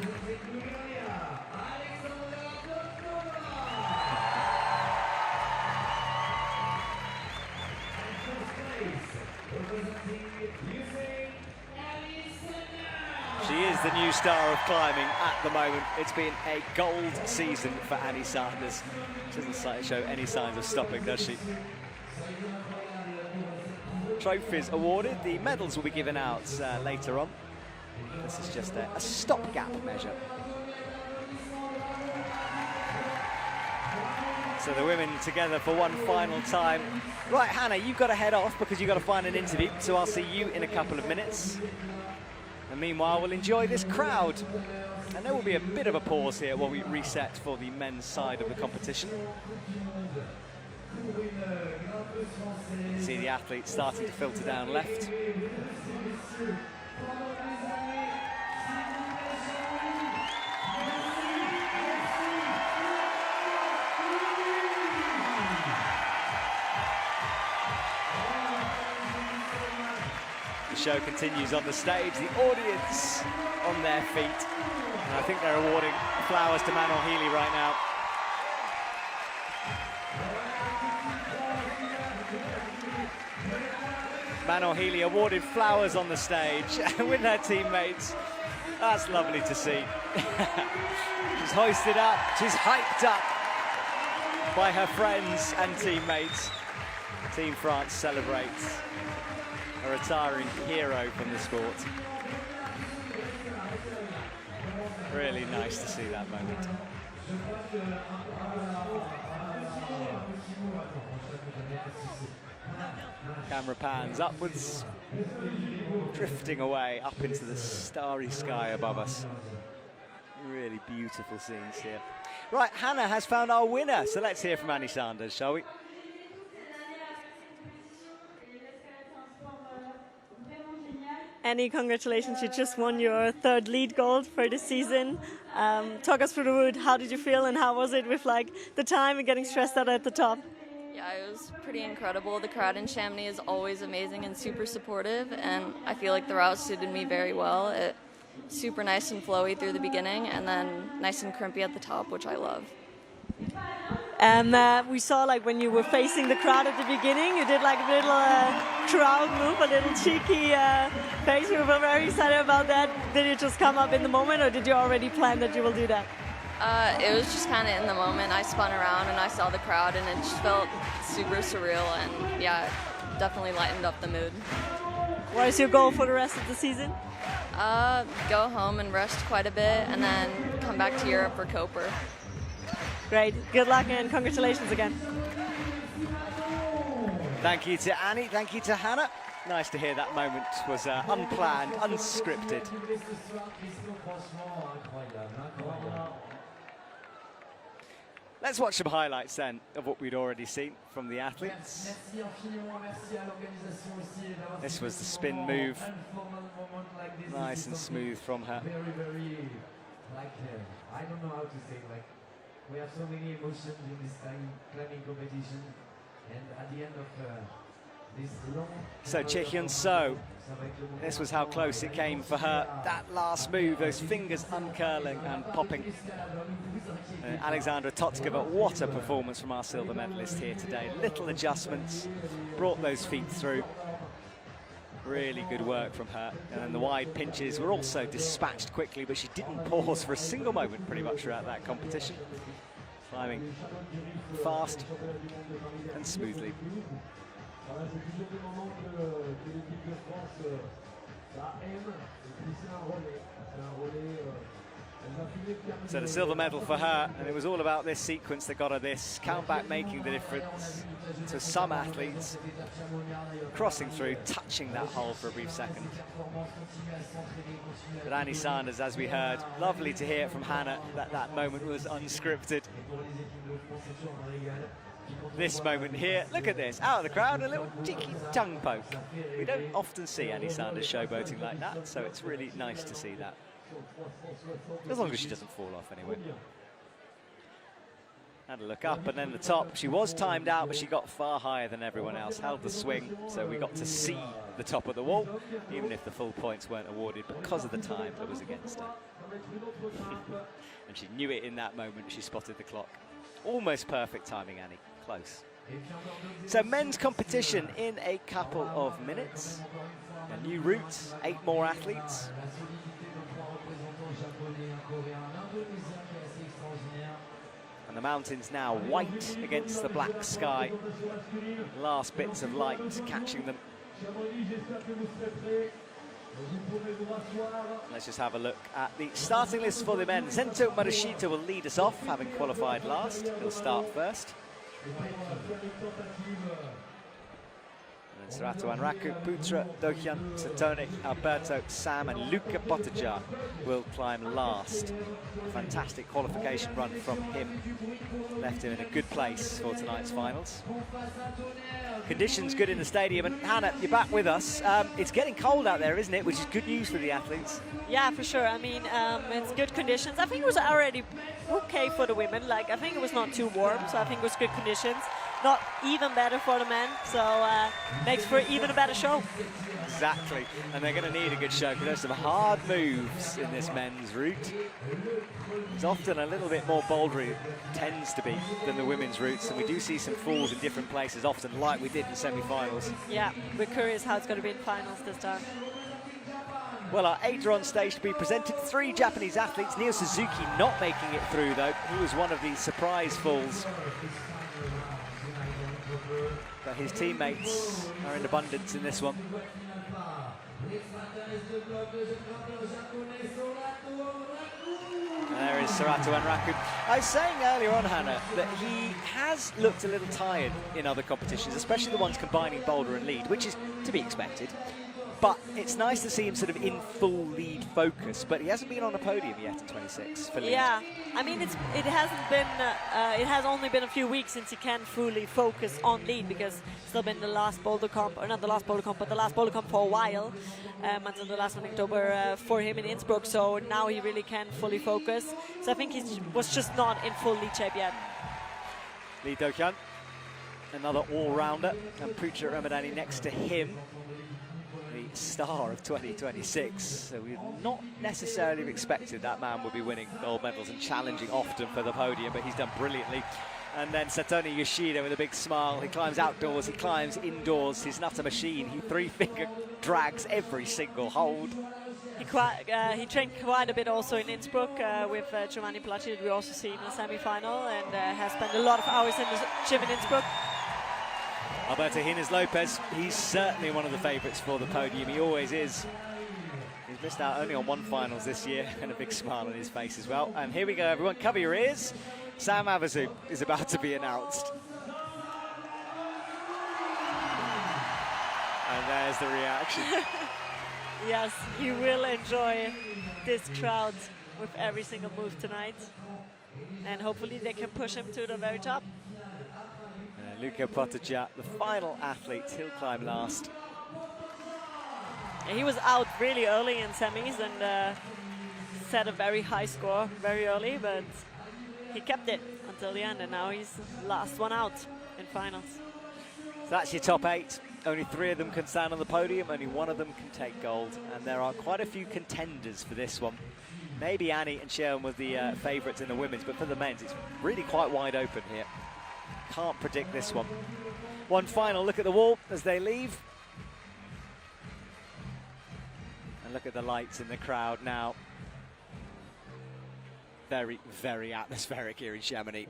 She is the new star of climbing at the moment. It's been a gold season for Annie Sanders. She doesn't show any signs of stopping, does she? Trophies awarded. The medals will be given out later on. This is just a stopgap measure. So the women together for one final time. Right, Hannah, you've got to head off because you've got to find an interview. So I'll see you in a couple of minutes. And meanwhile, we'll enjoy this crowd. And there will be a bit of a pause here while we reset for the men's side of the competition. See the athletes starting to filter down left. The show continues on the stage, the audience on their feet. And I think they're awarding flowers to Manon Healy right now. Manon Healy awarded flowers on the stage with her teammates. That's lovely to see. She's hoisted up, she's hyped up by her friends and teammates. Team France celebrates a retiring hero from the sport. Really nice to see that moment. Camera pans upwards, drifting away up into the starry sky above us. Really beautiful scenes here. Right, Hannah has found our winner, so let's hear from Annie Sanders, shall we? Annie, congratulations, you just won your 3rd lead gold for the season. Talk us through the route. How did you feel and how was it with like the time and getting stressed out at the top? Yeah, it was pretty incredible. The crowd in Chamonix is always amazing and super supportive, and I feel like the route suited me very well. It super nice and flowy through the beginning, and then nice and crimpy at the top, which I love. And we saw like when you were facing the crowd at the beginning, you did like a little crowd move, a little cheeky face. We were very excited about that. Did it just come up in the moment, or did you already plan that you will do that? It was just kind of in the moment. I spun around and I saw the crowd, and it just felt super surreal, and yeah, definitely lightened up the mood. What is your goal for the rest of the season? Go home and rest quite a bit, and then come back to Europe for Koper. Great. Good luck and congratulations again. Thank you to Annie, thank you to Hannah. Nice to hear that moment was unplanned, unscripted. Let's watch some highlights then of what we'd already seen from the athletes. This was the spin move. Nice and smooth from her. I don't know how to say, like, we have so many emotions in this climbing competition, and at the end of this long... So Chae-Hyun So, this was how close it came for her. That last move, those fingers uncurling and popping. Alexandra Totskova, what a performance from our silver medalist here today. Little adjustments, brought those feet through. Really good work from her. And then the wide pinches were also dispatched quickly, but she didn't pause for a single moment pretty much throughout that competition. Climbing fast and smoothly. So the silver medal for her, and it was all about this sequence that got her this. Countback making the difference to some athletes. Crossing through, touching that hole for a brief second. But Annie Sanders, as we heard, lovely to hear from Hannah that that moment was unscripted. This moment here, look at this, out of the crowd, a little cheeky tongue poke. We don't often see Annie Sanders showboating like that, so it's really nice to see that. As long as she doesn't fall off anyway. Had a look up and then the top. She was timed out, but she got far higher than everyone else. Held the swing, so we got to see the top of the wall, even if the full points weren't awarded because of the time that was against her. And she knew it in that moment. She spotted the clock. Almost perfect timing, Annie. Close. So men's competition in a couple of minutes. A new route, 8 more athletes. And the mountains now white against the black sky. Last bits of light catching them. Let's just have a look at the starting list for the men. Zento Marushita will lead us off, having qualified last. He'll start first. Serato Anraku, Putra, Dokyan, Satone, Alberto, Sam and Luca Potajar will climb last. Fantastic qualification run from him. Left him in a good place for tonight's finals. Conditions good in the stadium, and Hannah, you're back with us. It's getting cold out there, isn't it? Which is good news for the athletes. Yeah, for sure. I mean, it's good conditions. I think it was already okay for the women. Like, I think it was not too warm, so I think it was good conditions. not even better for the men, so makes for even a better show. Exactly, and they're going to need a good show because there's some hard moves in this men's route. It's often a little bit more bouldery, tends to be, than the women's routes, and we do see some falls in different places often, like we did in semi-finals. Yeah, we're curious how it's going to be in finals this time. Well, our 8 are on stage to be presented. 3 Japanese athletes. Neo Suzuki not making it through, though. He was one of the surprise falls. But his teammates are in abundance in this one. There is Serato Anraku. I was saying earlier on, Hannah, that he has looked a little tired in other competitions, especially the ones combining boulder and lead, which is to be expected. But it's nice to see him sort of in full lead focus, but he hasn't been on a podium yet in 26 for lead. Yeah, I mean, it has only been a few weeks since he can fully focus on lead, because it's still been the last boulder comp, or not the last boulder comp, but the last boulder comp for a while, until the last one in October for him in Innsbruck, so now he really can fully focus. So I think he was just not in full lead shape yet. Lee Do-hyun, another all-rounder, and Pucha Ramadani next to him, the star of 2026. So we'd not necessarily have expected that man would be winning gold medals and challenging often for the podium, but he's done brilliantly. And then Satomi Yoshida with a big smile. He climbs outdoors, he climbs indoors. He's not a machine. He 3-finger drags every single hold. He trained quite a bit also in Innsbruck with Giovanni Palacci, that we also see in the semi-final, and has spent a lot of hours in the gym in Innsbruck. Alberto Hines Lopez, he's certainly one of the favourites for the podium. He always is. He's missed out only on 1 finals this year, and a big smile on his face as well. And here we go, everyone. Cover your ears. Sam Havasu is about to be announced. And there's the reaction. Yes, he will enjoy this crowd with every single move tonight. And hopefully they can push him to the very top. Luca Potaja, the final athlete, he'll climb last. He was out really early in semis and set a very high score very early, but he kept it until the end, and now he's the last one out in finals. So that's your top 8. Only 3 of them can stand on the podium, only 1 of them can take gold, and there are quite a few contenders for this one. Maybe Annie and Sharon were the favourites in the women's, but for the men's, it's really quite wide open here. Can't predict this one. One final look at the wall as they leave. And look at the lights in the crowd now. Very, very atmospheric here in Chamonix.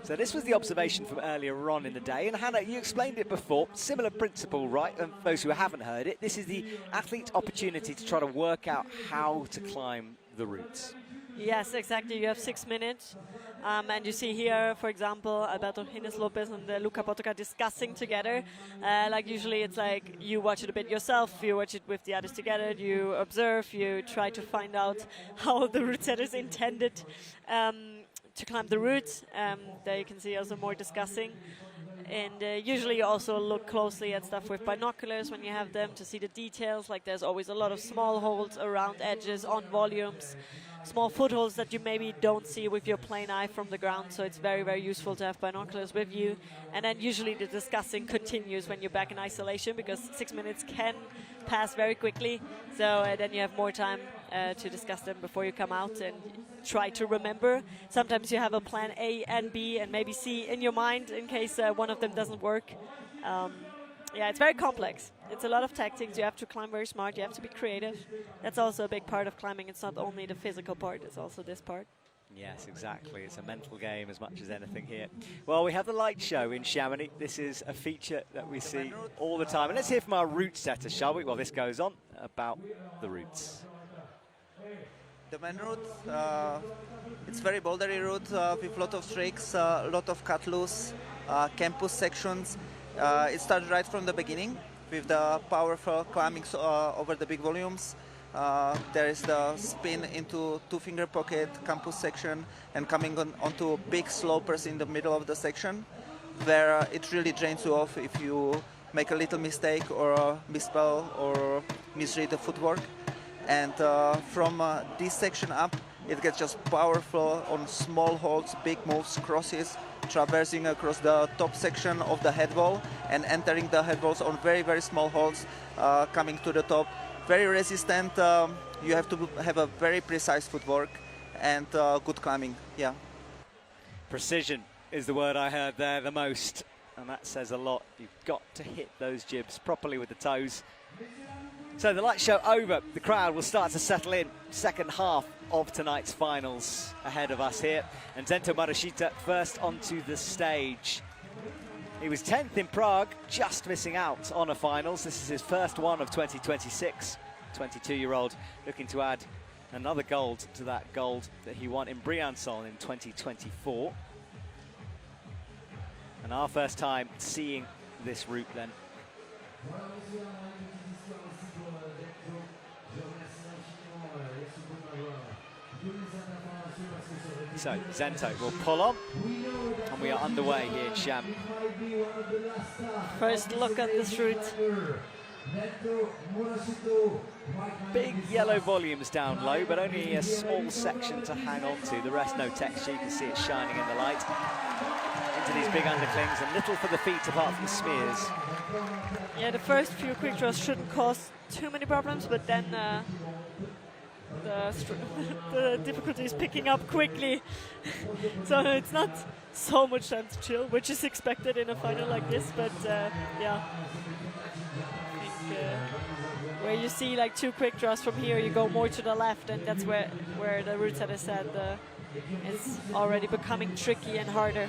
So this was the observation from earlier on in the day. And Hannah, you explained it before. Similar principle, right? And for those who haven't heard it, this is the athlete's opportunity to try to work out how to climb the routes. Yes, exactly. You have 6 minutes. And you see here, for example, Alberto Hines Lopez and Luca Potoca discussing together. Like usually it's like you watch it a bit yourself, you watch it with the others together, you observe, you try to find out how the route setters intended to climb the route. There you can see also more discussing. And usually you also look closely at stuff with binoculars when you have them to see the details. Like there's always a lot of small holes around edges, on volumes, small footholds that you maybe don't see with your plain eye from the ground. So it's very, very useful to have binoculars with you. And then usually the discussing continues when you're back in isolation, because 6 minutes can pass very quickly. So then you have more time to discuss them before you come out and try to remember. Sometimes you have a plan A and B and maybe C in your mind in case one of them doesn't work. Yeah, it's very complex. It's a lot of tactics. You have to climb very smart. You have to be creative. That's also a big part of climbing. It's not only the physical part, it's also this part. Yes, exactly. It's a mental game as much as anything here. Well, we have the light show in Chamonix. This is a feature that we see all the time. And let's hear from our route setter, shall we? While this goes on, about the routes. The main route, it's very bouldery route with a lot of tricks, a lot of cut loose, campus sections. It started right from the beginning with the powerful climbing over the big volumes. There is the spin into 2-finger pocket campus section and coming onto big slopers in the middle of the section, where it really drains you off if you make a little mistake or misspell or misread the footwork. And from this section up, it gets just powerful on small holds, big moves, crosses, traversing across the top section of the head wall and entering the head walls on very, very small holds, coming to the top. Very resistant. You have to have a very precise footwork and good climbing. Yeah. Precision is the word I heard there the most, and that says a lot. You've got to hit those jibs properly with the toes. So the light show over, the crowd will start to settle in. Second half of tonight's finals ahead of us here. And Zento Marushita first onto the stage. He was 10th in Prague, just missing out on a finals. This is his first one of 2026. 22-year-old looking to add another gold to that gold that he won in Briançon in 2024. And our first time seeing this route then. So Zento will pull on, and we are underway here in Cham. First look at this route. Big yellow volumes down low, but only a small section to hang on to. The rest no texture, you can see it shining in the light. Into these big underclings, and little for the feet apart from the smears. Yeah, the first few quick draws shouldn't cause too many problems, but then the difficulty is picking up quickly. So it's not so much time to chill, which is expected in a final like this, but yeah. I think where you see like 2 quick draws from here, you go more to the left, and that's where the route setter said it's already becoming tricky and harder.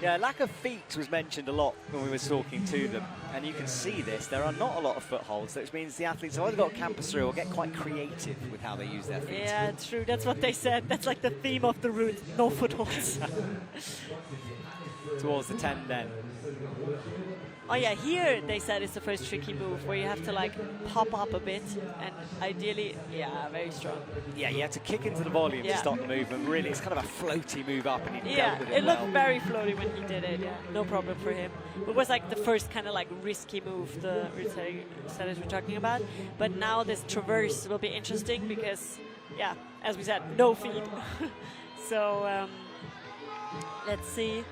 Yeah, lack of feet was mentioned a lot when we were talking to them, and you can see this. There are not a lot of footholds, which means the athletes have either got to campus through or get quite creative with how they use their feet. Yeah, true. That's what they said. That's like the theme of the route. No footholds. Towards the 10 then. Oh yeah, here they said it's the first tricky move where you have to like pop up a bit and ideally, yeah, very strong. Yeah, you have to kick into the volume to stop the movement. Really, it's kind of a floaty move up, and he dealt with it it well. looked very floaty when he did it. Yeah, no problem for him. It was like the first kind of like risky move the setters were talking about. But now this traverse will be interesting because, yeah, as we said, no feet. So let's see.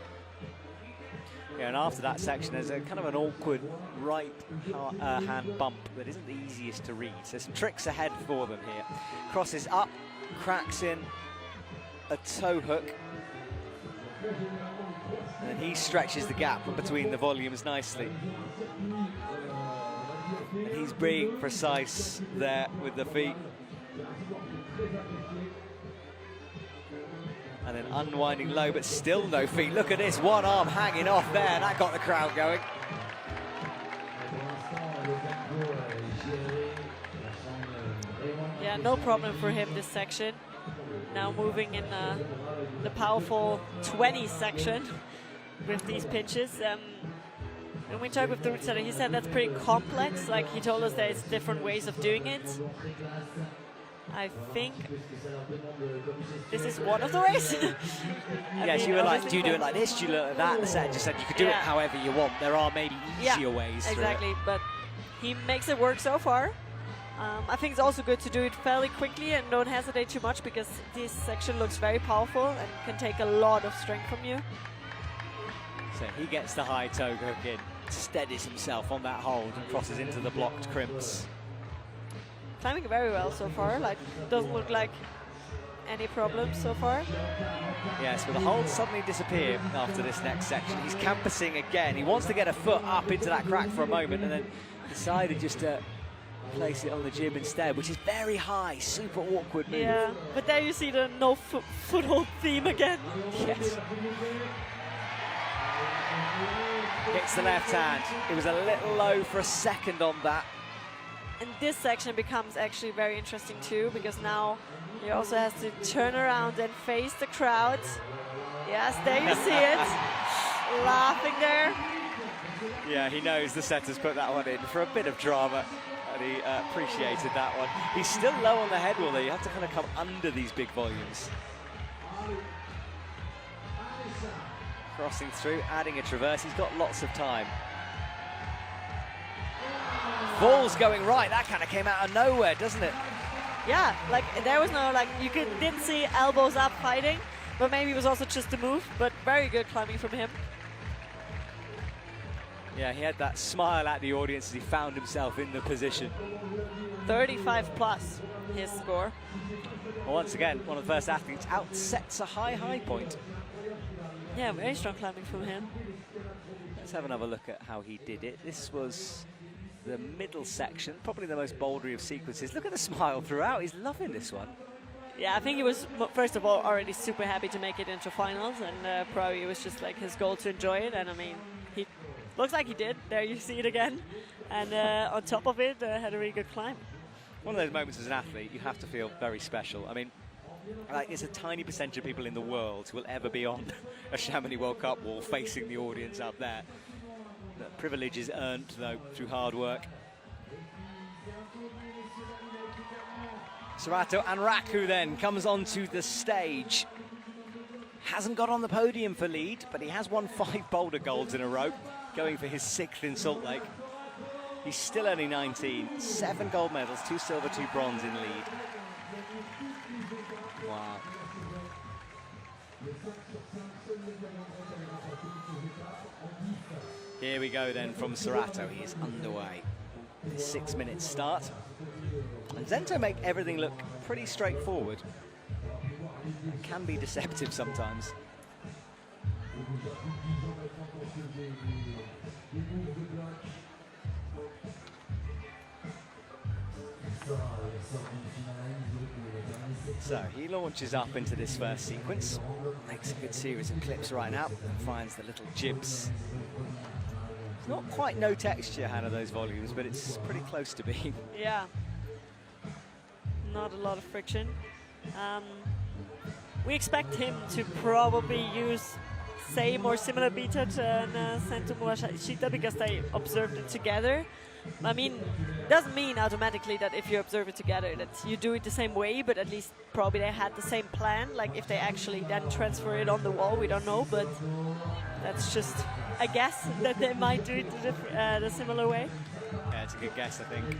Yeah, and after that section, there's a kind of an awkward right hand bump that isn't the easiest to read. So some tricks ahead for them here. Crosses up, cracks in a toe hook. And he stretches the gap between the volumes nicely. And he's being precise there with the feet. And then unwinding low, but still no feet. Look at this, one arm hanging off there. That got the crowd going. Yeah, no problem for him this section. Now moving in the powerful 20 section with these pinches. When we talked with the route setter, he said that's pretty complex. Like he told us there's different ways of doing it. I think this is one of the ways. Yes, you were like, do you do it like this? Do you look at that? The set just said you could do it however you want. There are maybe easier ways. Exactly, but he makes it work so far. I think it's also good to do it fairly quickly and don't hesitate too much because this section looks very powerful and can take a lot of strength from you. So he gets the high toe hook in, steadies himself on that hold and crosses into the blocked crimps. Climbing very well so far, like doesn't look like any problems so far. Yes, but the holds suddenly disappear after this next section. He's campusing again. He wants to get a foot up into that crack for a moment and then decided just to place it on the jib instead, which is very high, super awkward move. Yeah, but there you see the no foothold theme again. Yes. Hits the left hand. It was a little low for a second on that. And this section becomes actually very interesting too, because now he also has to turn around and face the crowd. Yes, there you see it. Laughing there. Yeah, he knows the setter's put that one in for a bit of drama, and he appreciated that one. He's still low on the head wall there. You have to kind of come under these big volumes. Crossing through, adding a traverse. He's got lots of time. Ball's going right. That kind of came out of nowhere, doesn't it? Yeah, like there was no, like, didn't see elbows up fighting. But maybe it was also just a move, but very good climbing from him. Yeah, he had that smile at the audience as he found himself in the position. 35 plus his score. Well, once again, one of the first athletes outsets a high point. Yeah, very strong climbing from him. Let's have another look at how he did it. This was the middle section, probably the most bouldery of sequences. Look at the smile throughout. He's loving this one. Yeah, I think he was, first of all, already super happy to make it into finals, and probably it was just like his goal to enjoy it. And I mean, he looks like he did. There you see it again. And on top of it, had a really good climb. One of those moments as an athlete, you have to feel very special. I mean, like, it's a tiny percentage of people in the world who will ever be on a Chamonix World Cup wall facing the audience up there. The privilege is earned, though, through hard work. Sorato and Raku then comes onto the stage. Hasn't got on the podium for lead, but he has won 5 boulder golds in a row, going for his 6th in Salt Lake. He's still only 19, 7 gold medals, 2 silver, 2 bronze in lead. Wow. Here we go then from Sorato. He is underway. 6 minutes start. And Zento make everything look pretty straightforward. It can be deceptive sometimes. So he launches up into this first sequence, makes a good series of clips right now, and finds the little jibs. It's not quite no texture, Hannah, those volumes, but it's pretty close to being. Yeah. Not a lot of friction. We expect him to probably use same or similar beta to Sento Muashita because they observed it together. I mean, doesn't mean automatically that if you observe it together that you do it the same way, but at least probably they had the same plan. Like if they actually then transfer it on the wall, we don't know, but that's just a guess that they might do it the similar way. Yeah, it's a good guess, I think.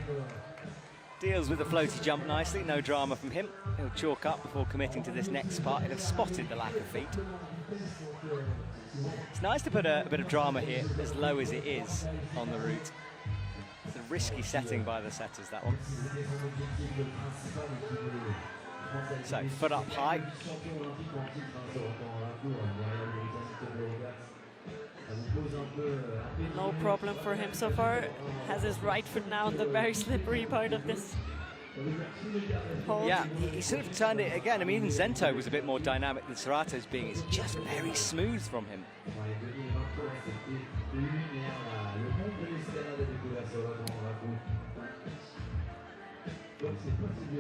Deals with the floaty jump nicely, no drama from him. He'll chalk up before committing to this next part. He'll have spotted the lack of feet. It's nice to put a bit of drama here, as low as it is on the route. It's a risky setting by the setters, that one. So, foot up high. No problem for him so far. Has his right foot now on the very slippery part of this hold. Yeah, he sort of turned it again. I mean, even Zento was a bit more dynamic than Sorato's being. It's just very smooth from him.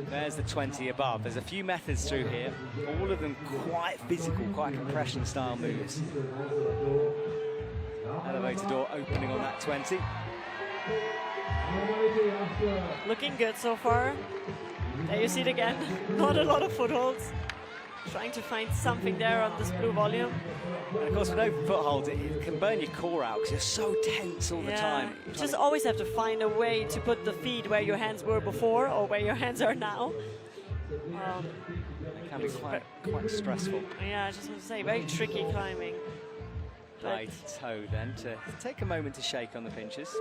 There's the 20 above. There's a few methods through here, all of them quite physical, quite compression style moves. Elevator door opening on that 20. Looking good so far. There you see it again. Not a lot of footholds. Trying to find something there on this blue volume. And of course, with open footholds, it can burn your core out because you're so tense all the time. You just always have to find a way to put the feet where your hands were before or where your hands are now. It can be quite stressful. Yeah, I just want to say, very tricky climbing. Right toe then to take a moment to shake on the pinches.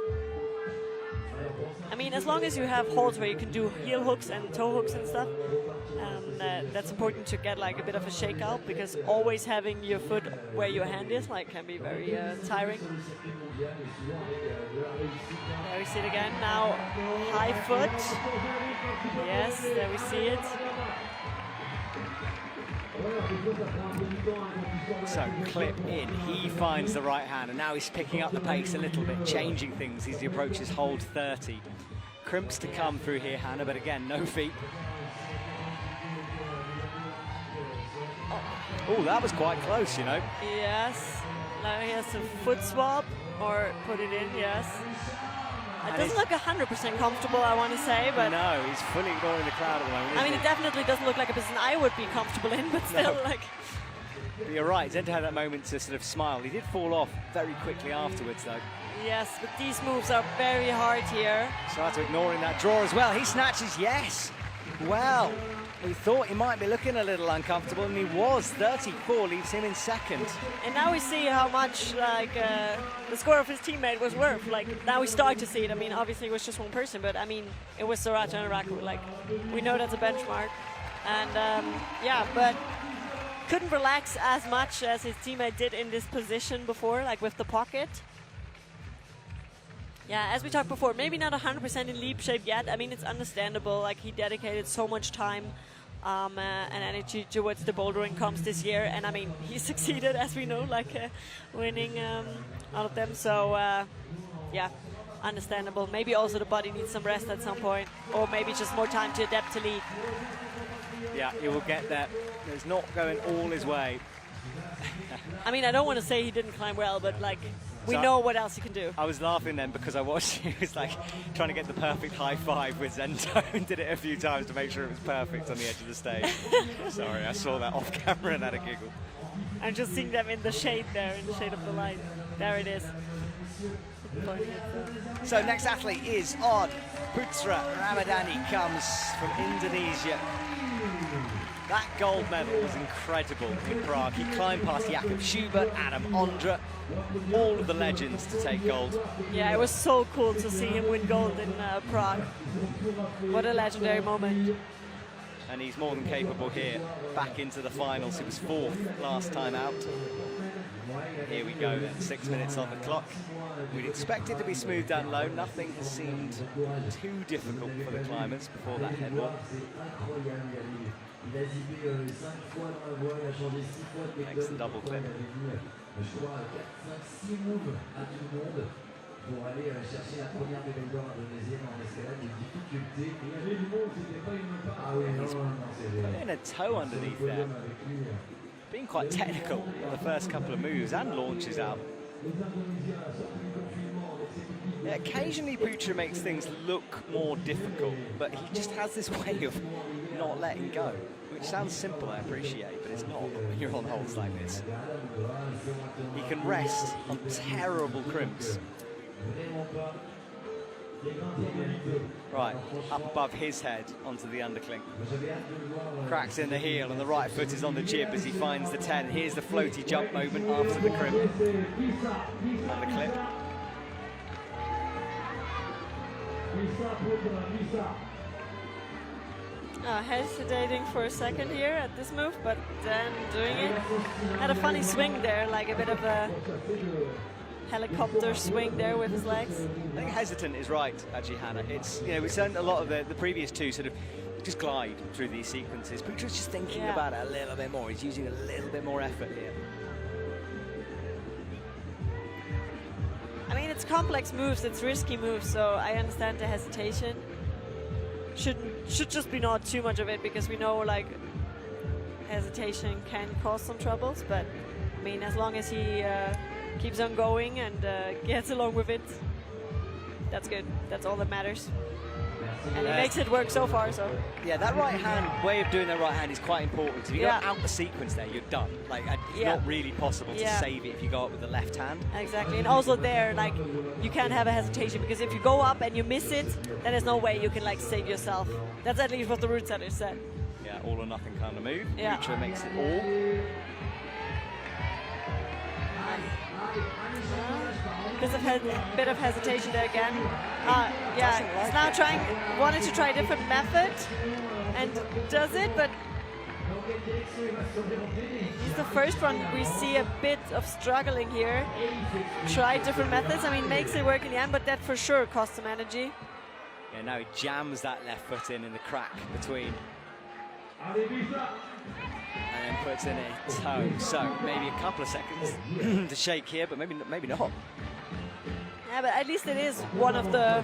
I mean, as long as you have holds where you can do heel hooks and toe hooks and stuff, that's important to get like a bit of a shake out, because always having your foot where your hand is like can be very tiring. There we see it again. Now high foot. Yes, there we see it. So clip in, he finds the right hand, and now he's picking up the pace a little bit, changing things as he approaches hold 30. Crimps to come through here, Hannah, but again, no feet. Oh, that was quite close, you know. Yes. Now he has a foot swap, or put it in, yes. It doesn't look 100% comfortable, I want to say, but... No, he's fully ignoring the crowd at the moment. I mean, it definitely doesn't look like a position I would be comfortable in, but still, like... But you're right, Zento had that moment to sort of smile. He did fall off very quickly afterwards, though. Yes, but these moves are very hard here. Sorato ignoring that draw as well. He snatches, yes. Well, we thought he might be looking a little uncomfortable, and he was. 34 leaves him in second. And now we see how much like the score of his teammate was worth. Like now we start to see it. I mean, obviously it was just one person, but I mean it was Sorato and Raku. Like we know that's a benchmark, and yeah, but couldn't relax as much as his teammate did in this position before, like with the pocket. Yeah, as we talked before, maybe not 100% in leap shape yet. I mean, it's understandable. Like he dedicated so much time and energy towards the bouldering comps this year, and I mean, he succeeded, as we know, like winning all of them. So yeah, understandable. Maybe also the body needs some rest at some point, or maybe just more time to adapt to lead. Yeah, he will get there. It's not going all his way. I mean, I don't want to say he didn't climb well, but like we So know what else he can do. I was laughing then because I watched he was like trying to get the perfect high five with Zento and did it a few times to make sure it was perfect on the edge of the stage. Sorry, I saw that off camera and had a giggle. I'm just seeing them in the shade there, in the shade of the light. There it is. So next athlete is Odd Putra Ramadhani, comes from Indonesia. That gold medal was incredible in Prague. He climbed past Jakob Schubert, Adam Ondra, all of the legends to take gold. Yeah, it was so cool to see him win gold in Prague. What a legendary moment. And he's more than capable here. Back into the finals. He was fourth last time out. Here we go then, 6 minutes on the clock. We'd expect it to be smooth down low. Nothing has seemed too difficult for the climbers before that headwalk. Makes the double clip. Pour aller chercher la première médaille d'or indonésienne en escalade de difficulté. Et il y avait du monde, c'était pas une part. Ah oui, non, c'est Putting a toe underneath there. Being quite technical on the first couple of moves and launches out. Yeah, occasionally Putra makes things look more difficult, but he just has this way of not letting go, which sounds simple, I appreciate, but it's not when you're on holds like this. He can rest on terrible crimps. Right, up above his head onto the underclink. Cracks in the heel and the right foot is on the jib as he finds the 10. Here's the floaty jump moment after the crimp. Underclip. Hesitating for a second here at this move, but then doing it. Had a funny swing there, like a bit of a helicopter swing there with his legs. I think hesitant is right, actually, Hannah. It's, you know, we've seen a lot of the previous two sort of just glide through these sequences. Putra's just thinking about it a little bit more. He's using a little bit more effort here. I mean, it's complex moves, it's risky moves, so I understand the hesitation. Should just be not too much of it, because we know like hesitation can cause some troubles, but I mean, as long as he keeps on going and gets along with it, that's good. That's all that matters. And he makes it work so far, so. Yeah, that right hand, way of doing that right hand is quite important, because if you go out the sequence there, you're done. Like, it's not really possible to save it if you go up with the left hand. Exactly, and also there, like, you can't have a hesitation, because if you go up and you miss it, then there's no way you can, like, save yourself. That's at least what the route setters said. Yeah, all or nothing kind of move. Yeah. Putra makes it all. There's a bit of hesitation there again. Yeah, he's now wanted to try a different method, and does it, but he's the first one we see a bit of struggling here. Try different methods, I mean, makes it work in the end, but that for sure costs some energy. Yeah, now he jams that left foot in the crack between. And then puts in a toe. So maybe a couple of seconds to shake here, but maybe not. Yeah, but at least it is one of the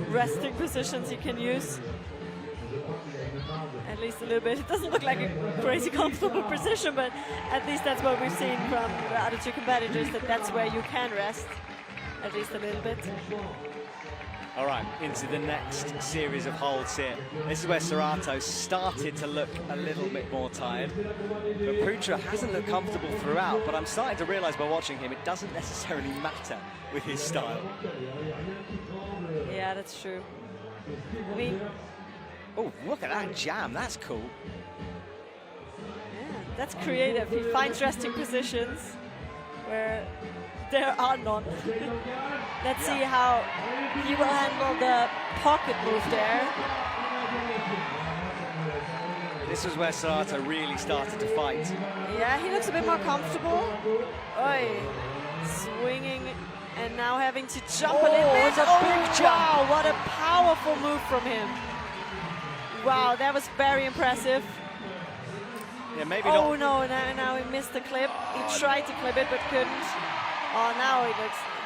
resting positions you can use. At least a little bit. It doesn't look like a crazy comfortable position, but at least that's what we've seen from the other two competitors, that's where you can rest, at least a little bit. All right, into the next series of holds here. This is where Sorato started to look a little bit more tired. But Putra hasn't looked comfortable throughout, but I'm starting to realize by watching him, it doesn't necessarily matter with his style. Yeah, that's true. I mean, Oh, look at that jam. That's cool. Yeah, that's creative. He finds resting positions where there are none. Let's see how he will handle the pocket move there. This was where Sato really started to fight. Yeah, he looks a bit more comfortable. Oi, swinging and now having to jump a little bit. It's a big jump. Wow, what a powerful move from him. Wow, that was very impressive. Yeah, maybe Oh not. no, now he missed the clip. He tried to clip it but couldn't. Oh, now he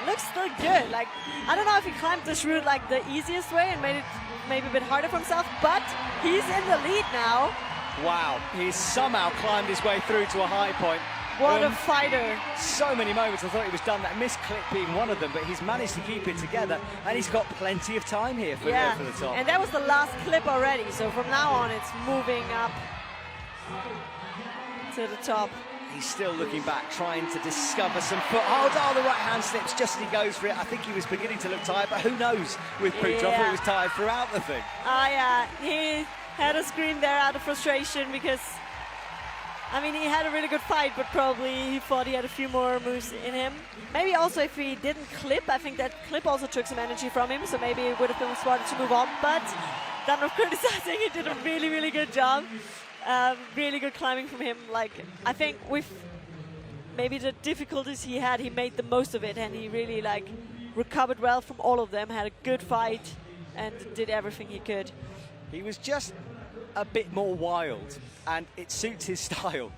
looks still good. Like, I don't know if he climbed this route like the easiest way and made it maybe a bit harder for himself, but he's in the lead now. Wow, he's somehow climbed his way through to a high point. What a fighter. So many moments I thought he was done, that missed clip being one of them, but he's managed to keep it together, and he's got plenty of time here for, Yeah, for the top. and that was the last clip already, so from now on it's moving up to the top. He's still looking back, trying to discover some foothold. Oh, the right hand slips just as he goes for it. I think he was beginning to look tired, but who knows with Putra? I thought he was tired throughout the thing. Yeah, he had a scream there out of frustration because, I mean, he had a really good fight, but probably he thought he had a few more moves in him. Maybe also if he didn't clip, I think that clip also took some energy from him, so maybe it would have been smarter to move on, but done of criticizing, he did a really, really good job. Really good climbing from him. Like, I think with maybe the difficulties he had, he made the most of it, and he really like recovered well from all of them, had a good fight, and did everything he could. He was just a bit more wild, and it suits his style.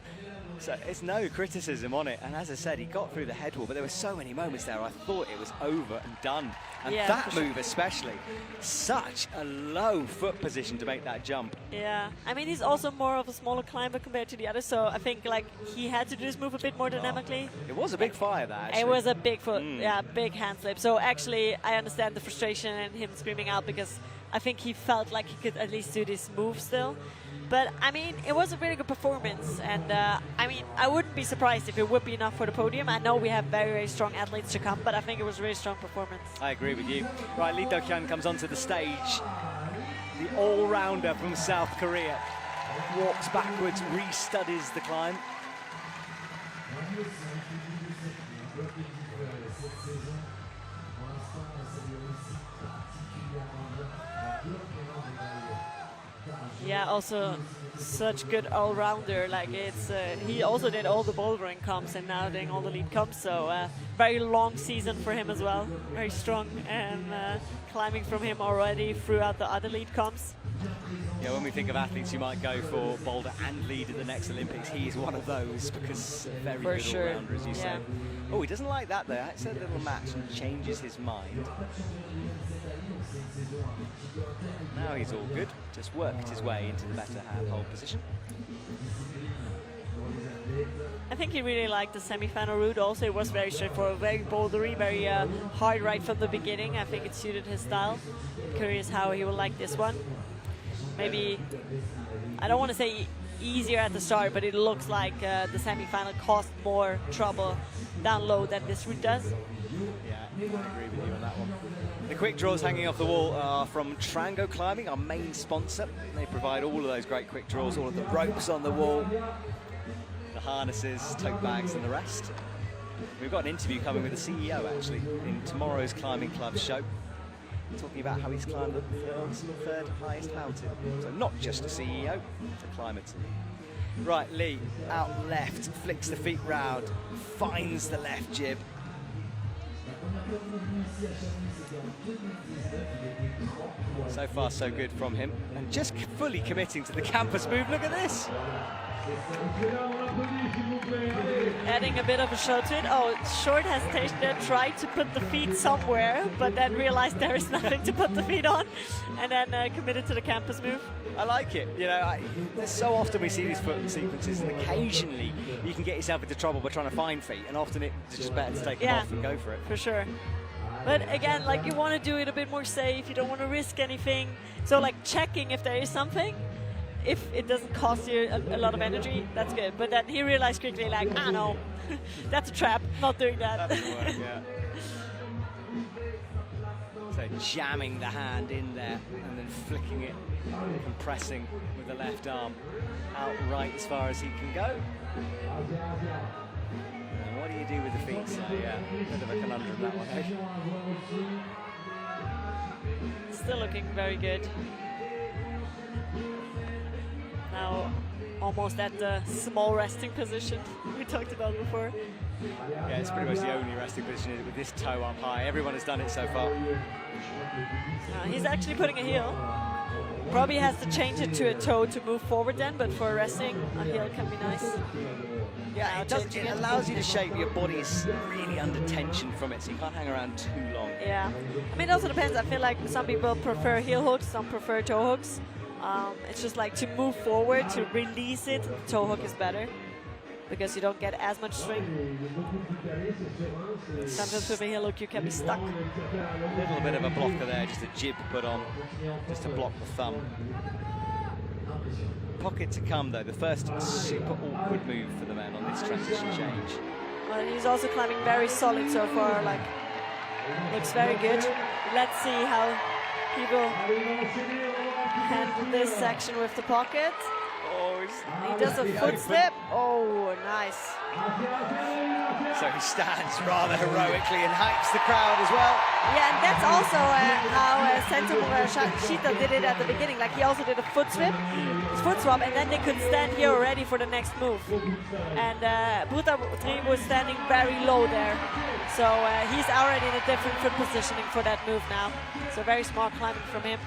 So it's no criticism on it. And as I said, he got through the head wall, but there were so many moments there I thought it was over and done. And Yeah, that for move sure. especially, such a low foot position to make that jump. Yeah, I mean, he's also more of a smaller climber compared to the others, so I think like he had to do this move a bit more dynamically. It was a big fire, that actually. It was a big foot, yeah, big hand slip. So actually, I understand the frustration and him screaming out because I think he felt like he could at least do this move still. But I mean, it was a really good performance, and I mean, I wouldn't be surprised if it would be enough for the podium. I know we have very, very strong athletes to come, but I think it was a really strong performance. I agree with you. Right, Lee Do-kyun comes onto the stage. The all-rounder from South Korea walks backwards, restudies the climb. Yeah, also such good all-rounder. Like it's he also did all the bouldering comps and now doing all the lead comps. So very long season for him as well. Very strong and climbing from him already throughout the other lead comps. Yeah, when we think of athletes who might go for boulder and lead at the next Olympics, he is one of those because very For good sure. all-rounder, as you Yeah. say. Oh, he doesn't like that there. It's a little match and changes his mind. Now he's all good. Just worked his way into the better handhold position. I think he really liked the semi-final route also. It was very straightforward, very bouldery, very hard right from the beginning. I think it suited his style. Curious how he will like this one. Maybe, I don't want to say easier at the start, but it looks like the semi-final caused more trouble down low than this route does. Yeah, I agree with you on that one. The quick draws hanging off the wall are from Trango Climbing, our main sponsor. They provide all of those great quick draws, all of the ropes on the wall, the harnesses, tote bags and the rest. We've got an interview coming with the CEO actually in tomorrow's Climbing Club show, talking about how he's climbed the third highest mountain. So not just a CEO, a climber too. Right, Lee, out left, flicks the feet round, finds the left jib. So far, so good from him. And just fully committing to the campus move. Look at this. Adding a bit of a show to it. Oh, short hesitation there, tried to put the feet somewhere, but then realized there is nothing to put the feet on, and then committed to the campus move. I like it. You know, there's so often we see these foot sequences, and occasionally you can get yourself into trouble by trying to find feet, and often it's just better to take them off and go for it. For sure. But again, like you want to do it a bit more safe. You don't want to risk anything. So like checking if there is something. If it doesn't cost you a lot of energy, that's good. But then he realized quickly, like, no, that's a trap. Not doing that. That doesn't work, yeah. So jamming the hand in there and then flicking it, compressing with the left arm out right as far as he can go. And what do you do with the feet? So yeah, bit of a conundrum that one, eh? Still looking very good. Now almost at the small resting position we talked about before. Yeah, it's pretty much the only resting position with this toe up high. Everyone has done it so far. He's actually putting a heel. Probably has to change it to a toe to move forward then, but for resting, a heel can be nice. Yeah, it allows you to shape. Your body's really under tension from it, so you can't hang around too long. Yeah, I mean, it also depends. I feel like some people prefer heel hooks, some prefer toe hooks. It's just like to move forward, to release it, toe hook is better because you don't get as much swing. Sometimes with a heel hook you can be stuck. A little bit of a blocker there, just a jib put on, just to block the thumb. Pocket to come though, the first super awkward move for the men on this transition change. Well, he's also climbing very solid so far, like, looks very good. Let's see how he will handle this section with the pocket. Oh, he does a foot slip. Oh, nice. So he stands rather heroically and hypes the crowd as well. Yeah, and that's also how Sento Morishita did it at the beginning. Like, he also did a foot swap, and then they could stand here already for the next move. And Brutadri was standing very low there. So he's already in a different foot positioning for that move now. So very smart climbing from him.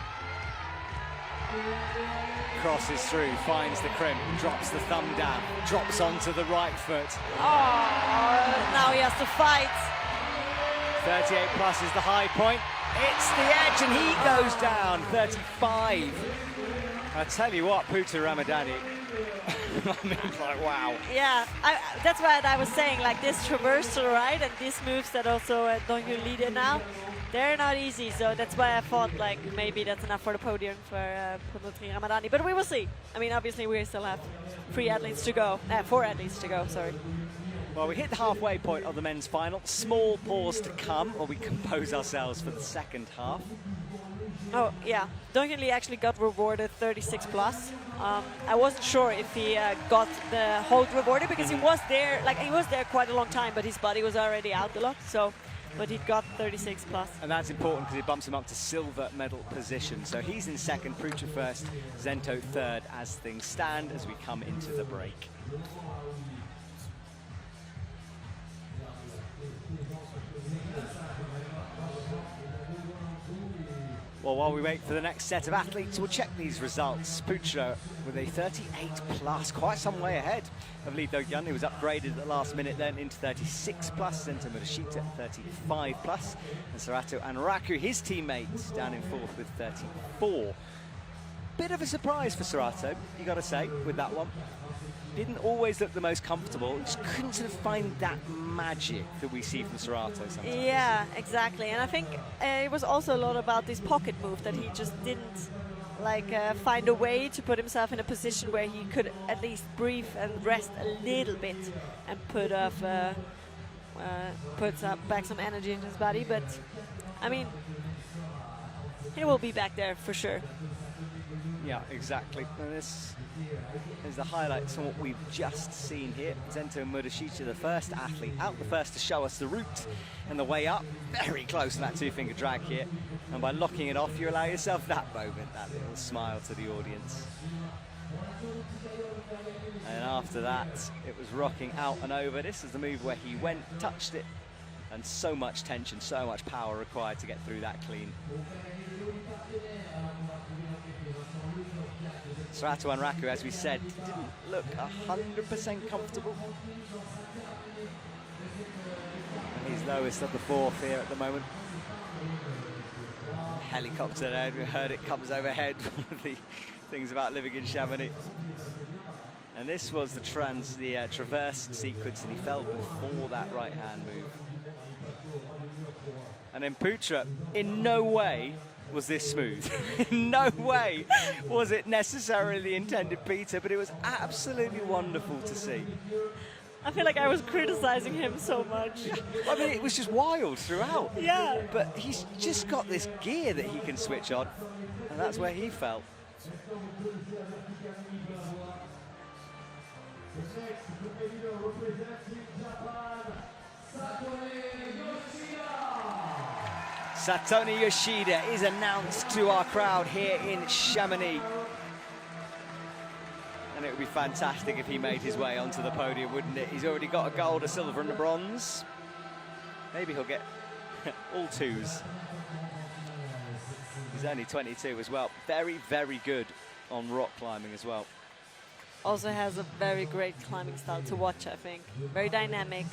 Crosses through, finds the crimp, drops the thumb down, drops onto the right foot. Oh, now he has to fight. 38 plus is the high point. It's the edge and he goes down, 35. I tell you what, Puta Ramadani, I mean, like, wow. Yeah, that's what I was saying, like this traverse to the right and these moves that also don't you lead in now, they're not easy, so that's why I thought like maybe that's enough for the podium for Puta Ramadani, but we will see. I mean, obviously we still have 4 athletes to go, sorry. Well, we hit the halfway point of the men's final. Small pause to come while we compose ourselves for the second half. Oh, yeah. Duncan Lee actually got rewarded 36 plus. I wasn't sure if he got the hold rewarded because he was there, quite a long time, but his body was already out a lot, so, but he got 36 plus. And that's important because it bumps him up to silver medal position. So he's in second, Prucha first, Zento third as things stand as we come into the break. Well, while we wait for the next set of athletes, we'll check these results. Putra with a 38 plus, quite some way ahead of Lee Do-hyun, who was upgraded at the last minute then into 36 plus. Sento Morishita 35 plus, and Serato and Raku, his teammates, down in fourth with 34. Bit of a surprise for Serato, you got to say, with that one. Didn't always look the most comfortable, just couldn't sort of find that magic that we see from Serato sometimes. Yeah, exactly, and I think it was also a lot about this pocket move that he just didn't find a way to put himself in a position where he could at least breathe and rest a little bit and put back some energy into his body. But I mean, he will be back there for sure. Yeah, exactly. And this is the highlights from what we've just seen here. Zento Morishita, the first athlete out, the first to show us the route and the way up. Very close on that two-finger drag here. And by locking it off, you allow yourself that moment, that little smile to the audience. And after that, it was rocking out and over. This is the move where he went, touched it, and so much tension, so much power required to get through that clean. Serato and Raku, as we said, didn't look 100% comfortable. And he's lowest of the fourth here at the moment. Helicopter there, we heard it comes overhead, one of the things about living in Chamonix. And this was the traverse sequence, and he fell before that right-hand move. And then Putra, in no way was this smooth. In no way was it necessarily the intended Peter, but it was absolutely wonderful to see. I feel like I was criticizing him so much. I mean, it was just wild throughout. Yeah. But he's just got this gear that he can switch on, and that's where he fell. Satone Yoshida is announced to our crowd here in Chamonix. And it would be fantastic if he made his way onto the podium, wouldn't it? He's already got a gold, a silver and a bronze. Maybe he'll get all twos. He's only 22 as well. Very, very good on rock climbing as well. Also has a very great climbing style to watch, I think. Very dynamic.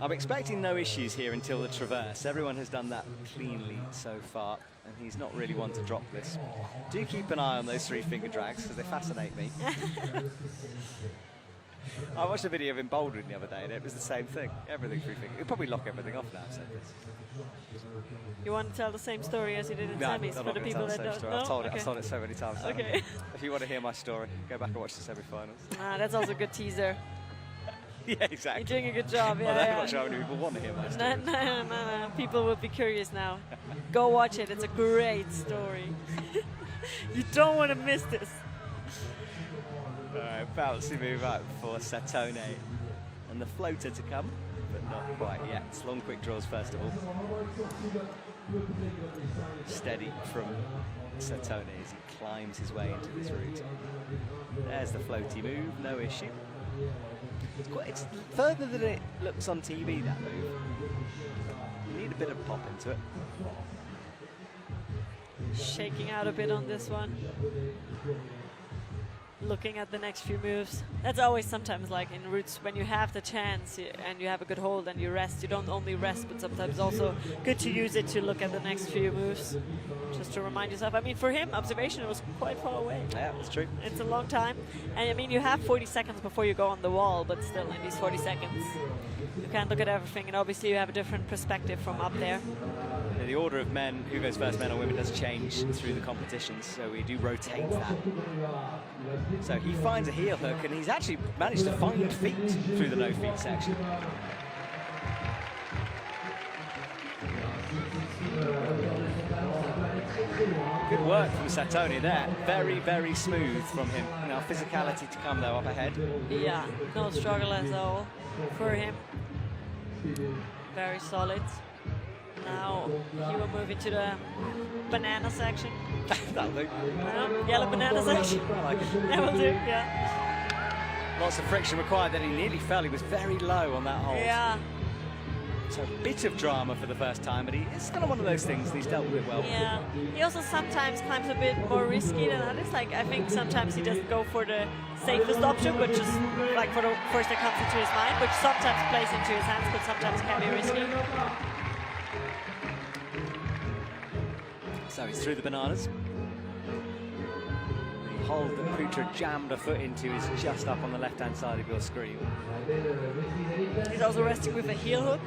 I'm expecting no issues here until the traverse. Everyone has done that cleanly so far, and he's not really one to drop this. Do keep an eye on those three-finger drags, because they fascinate me. I watched a video of him bouldering the other day, and it was the same thing. Everything three-finger. He'll probably lock everything off now. So. You want to tell the same story as you did in No, semis for the people that don't know? I've told it so many times. Okay. If you want to hear my story, go back and watch the semi-finals. That's also a good teaser. Yeah, exactly. You're doing a good job. Well, Yeah, I'm not sure how many people want to hear my story. No. People will be curious now. Go watch it. It's a great story. You don't want to miss this. All right, bouncy move out for Satone. And the floater to come, but not quite yet. It's long quick draws first of all. Steady from Satone as he climbs his way into this route. There's the floaty move, no issue. It's further than it looks on TV, that move. You need a bit of pop into it. Shaking out a bit on this one. Looking at the next few moves. That's always sometimes like in routes when you have the chance and you have a good hold and you rest. You don't only rest, but sometimes also good to use it to look at the next few moves. Just to remind yourself. I mean, for him, observation was quite far away. Yeah, that's true. It's a long time. And I mean, you have 40 seconds before you go on the wall, but still in these 40 seconds, you can't look at everything. And obviously you have a different perspective from up there. The order of men, who goes first, men or women, does change through the competitions, so we do rotate that. So he finds a heel hook, and he's actually managed to find feet through the no feet section. Good work from Satone there. Very, very smooth from him. Now physicality to come though up ahead. Yeah, no struggle at all for him. Very solid. Now he will move into the banana section. That'll do. Yellow banana section. I like it. That will do, yeah. Lots of friction required, then he nearly fell. He was very low on that hold. Yeah. So a bit of drama for the first time, but it's kind of one of those things, and he's dealt with it well. Yeah. He also sometimes climbs a bit more risky than others. Like, I think sometimes he doesn't go for the safest option, which is like for the first that comes into his mind, which sometimes plays into his hands, but sometimes can be risky. So he's through the bananas. The hold that Putra jammed a foot into is just up on the left-hand side of your screen. He's also resting with a heel hook.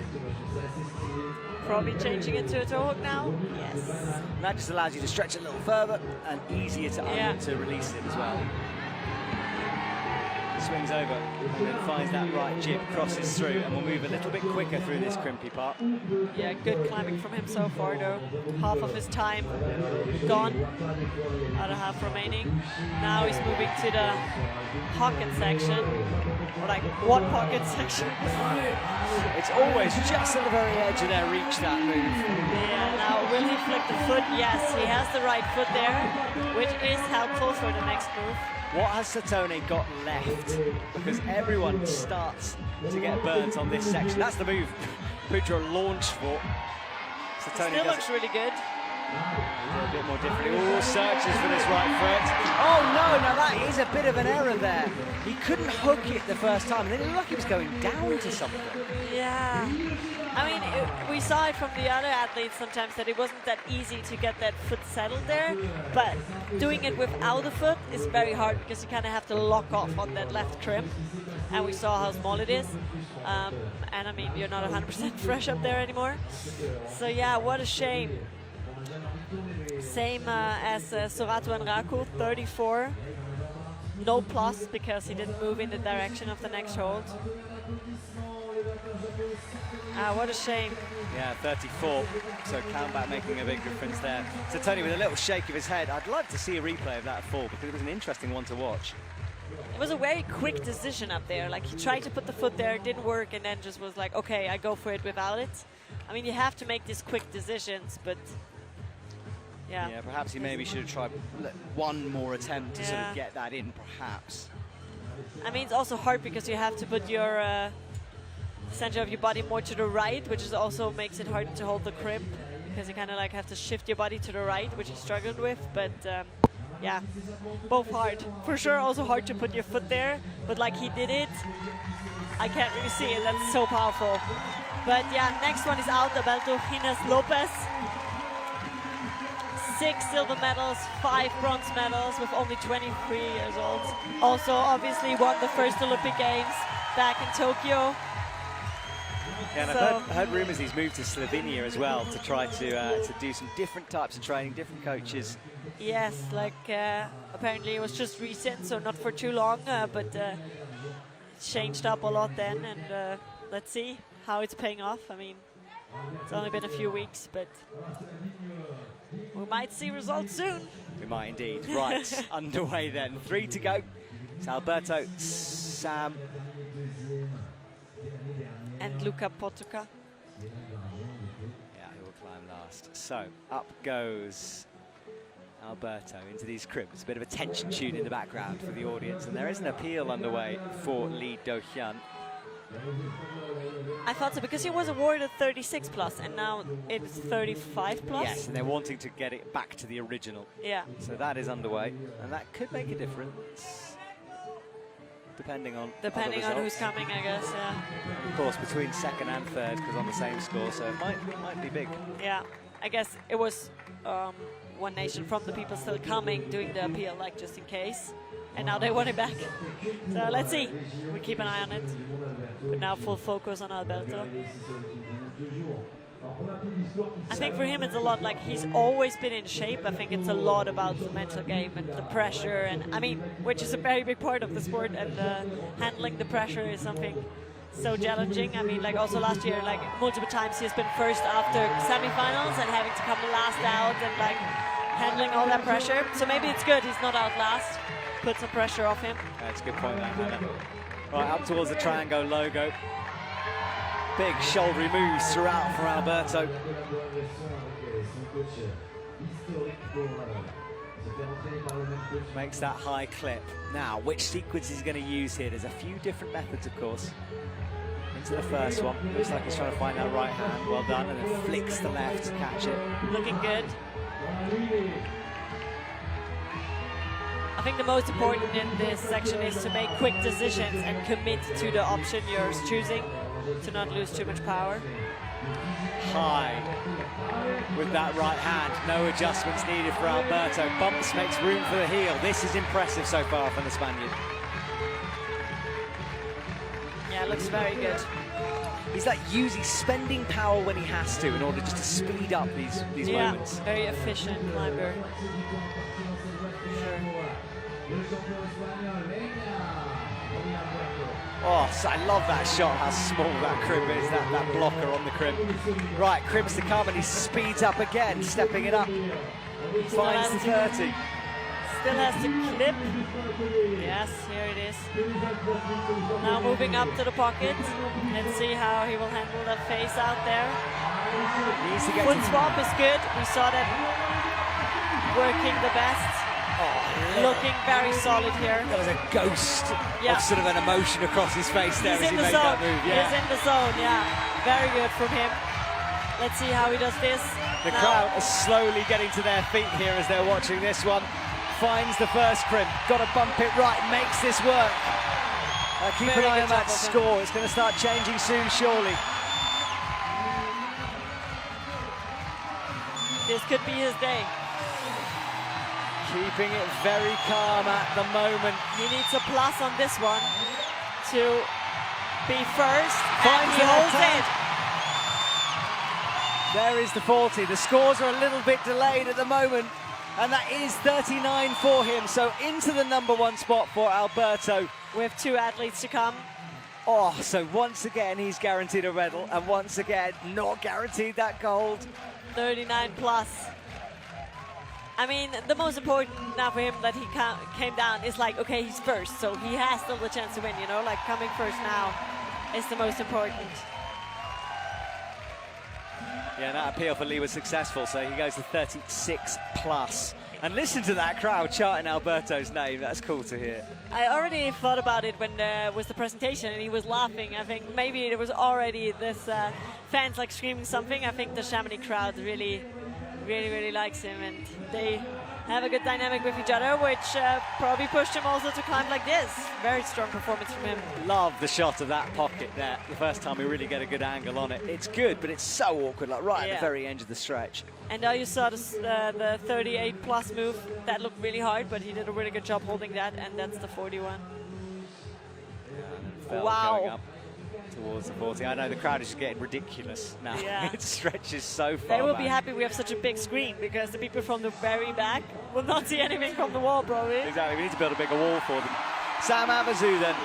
Probably changing it to a toe hook now. Yes. And that just allows you to stretch a little further and easier to release it as well. Swings over and then finds that right jib, crosses through, and will move a little bit quicker through this crimpy part. Yeah, good climbing from him so far though. Half of his time gone, other half remaining. Now he's moving to the pocket section, or like one pocket section. It's always just at the very edge of their reach, that move. Yeah, now will he flick the foot? Yes, he has the right foot there, which is helpful for the next move. What has Satone got left? Because everyone starts to get burnt on this section. That's the move Putra launched for. Satone Still looks really good. A bit more differently. Oh, searches for this right foot. Oh no, now that is a bit of an error there. He couldn't hook it the first time, and then it looked like he was going down to something. Yeah. I mean, we saw it from the other athletes sometimes that it wasn't that easy to get that foot settled there, but doing it without a foot is very hard because you kind of have to lock off on that left crimp, and we saw how small it is. And I mean, you're not 100% fresh up there anymore. So yeah, what a shame. Same as Sorato and Raku, 34. no plus because he didn't move in the direction of the next hold. What a shame. Yeah, 34. So comeback making a big difference there. So Tony, with a little shake of his head, I'd love to see a replay of that fall because it was an interesting one to watch. It was a very quick decision up there. Like, he tried to put the foot there, it didn't work, and then just was like, okay, I go for it without it. I mean, you have to make these quick decisions, but yeah. Yeah, perhaps he maybe should have tried one more attempt to sort of get that in, perhaps. I mean, it's also hard because you have to put your center of your body more to the right, which is also makes it hard to hold the crimp because you kind of like have to shift your body to the right, which he struggled with. But yeah, both hard. For sure, also hard to put your foot there, but like he did it, I can't really see it. That's so powerful. But yeah, next one is Alberto Gines Lopez. 6 silver medals, 5 bronze medals with only 23 years old. Also, obviously, won the first Olympic Games back in Tokyo. Yeah, and I've heard rumours he's moved to Slovenia as well to try to do some different types of training, different coaches. Yes, like apparently it was just recent, so not for too long, but changed up a lot then, and let's see how it's paying off. I mean, it's only been a few weeks, but we might see results soon. We might indeed. Right, underway then. 3 to go. It's Alberto, Sam, and Luka Potuka. Yeah, who will climb last. So, up goes Alberto into these cribs. A bit of a tension tune in the background for the audience, and there is an appeal underway for Lee Do-hyun. I thought so, because he was awarded 36 plus, and now it's 35 plus. Yes, and they're wanting to get it back to the original. Yeah. So that is underway, and that could make a difference, depending on who's coming, I guess. Yeah. Of course, between second and third, because on the same score, so it might be big. Yeah, I guess it was one nation from the people still coming doing the appeal, like just in case. And now they want it back. So let's see. We keep an eye on it. But now full focus on Alberto. I think for him it's a lot like he's always been in shape. I think it's a lot about the mental game and the pressure, and I mean, which is a very big part of the sport, and handling the pressure is something so challenging. I mean, like also last year, like multiple times he's been first after semifinals and having to come last out and like handling all that pressure. So maybe it's good he's not out last. Put some pressure off him. That's a good point there, Hannah. Right, up towards the Triangle logo. Big shouldery moves throughout for Alberto. Makes that high clip. Now, which sequence is he going to use here? There's a few different methods, of course. Into the first one. Looks like he's trying to find that right hand. Well done. And then flicks the left to catch it. Looking good. I think the most important in this section is to make quick decisions and commit to the option you're choosing, to not lose too much power. High with that right hand. No adjustments needed for Alberto. Bumps makes room for the heel. This is impressive so far from the Spaniard. Yeah, looks very good. He's like spending power when he has to in order just to speed up these moments. Yeah, very efficient climber. Oh, so I love that shot, how small that crib is, that blocker on the crib. Right, cribs to come, and he speeds up again, stepping it up. Finds the 30. Still has to clip. Yes, here it is. Now moving up to the pocket. Let's see how he will handle that face out there. Needs to get Foot swap is good. We saw that working the best. Oh, looking very solid here. There was a ghost of sort of an emotion across his face there as he made that move. Yeah. He's in the zone, yeah. Very good from him. Let's see how he does this. The crowd is slowly getting to their feet here as they're watching this one. Finds the first crimp, got to bump it right, makes this work. Keep an eye on that score, it's going to start changing soon, surely. This could be his day. Keeping it very calm at the moment. He needs a plus on this one to be first, and he holds it. There is the 40. The scores are a little bit delayed at the moment. And that is 39 for him. So into the #1 spot for Alberto. We have 2 athletes to come. Oh, so once again, he's guaranteed a medal. And once again, not guaranteed that gold. 39 plus. I mean, the most important now for him that he came down is like, okay, he's first, so he has still the chance to win, you know, like coming first now is the most important. Yeah, and that appeal for Lee was successful, so he goes to 36 plus. And listen to that crowd chanting Alberto's name. That's cool to hear. I already thought about it when there was the presentation and he was laughing. I think maybe it was already this fans like screaming something. I think the Chamonix crowd really likes him, and they have a good dynamic with each other, which probably pushed him also to climb like this. Very strong performance from him. Love the shot of that pocket there. The first time we really get a good angle on it. It's good, but it's so awkward, like right at the very end of the stretch. And now you saw this, the 38 plus move. That looked really hard, but he did a really good job holding that, and that's the 41. Wow. Going up towards the 40. I know the crowd is just getting ridiculous now. Yeah. It stretches so far. They will be happy we have such a big screen, because the people from the very back will not see anything from the wall, probably. Exactly, we need to build a bigger wall for them. Sam Avezou then.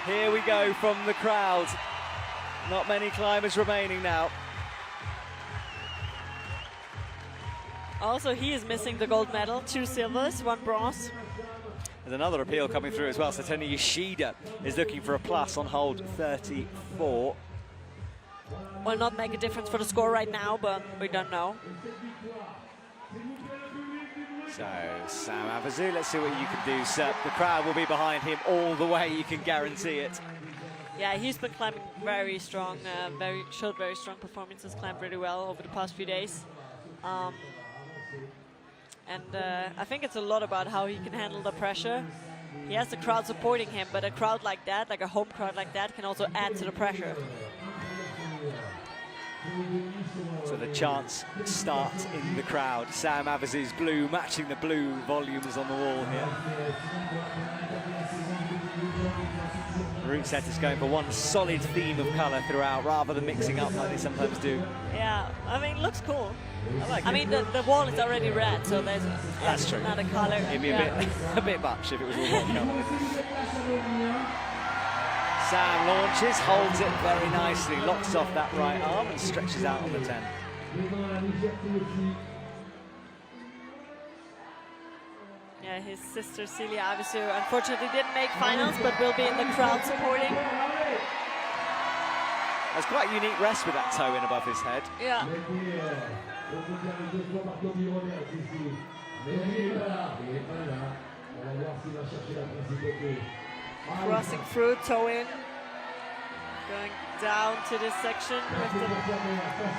Here we go from the crowd. Not many climbers remaining now. Also, he is missing the gold medal. 2 silvers, 1 bronze. There's another appeal coming through as well. Satoshi Yoshida is looking for a plus on hold 34. Will not make a difference for the score right now, but we don't know. So, Sam Avezou, let's see what you can do, sir. The crowd will be behind him all the way, you can guarantee it. Yeah, he's been climbing very strong, showed very strong performances, climbed really well over the past few days. I think it's a lot about how he can handle the pressure. He has the crowd supporting him, but a crowd like that, like a home crowd like that, can also add to the pressure. So the chants start in the crowd. Sam Avezou's blue matching the blue volumes on the wall here. The route set is going for one solid theme of colour throughout, rather than mixing up like they sometimes do. Yeah, I mean, it looks cool. I mean, the wall is already red, so there's That's true. Not a colour. It'd be a bit much if it was all one colour. Sam launches, holds it very nicely, locks off that right arm and stretches out on the 10. Yeah, his sister Celia Avezou unfortunately didn't make finals, but will be in the crowd supporting. That's quite a unique rest with that toe in above his head. Yeah. Crossing through, toe in. Going down to this section with the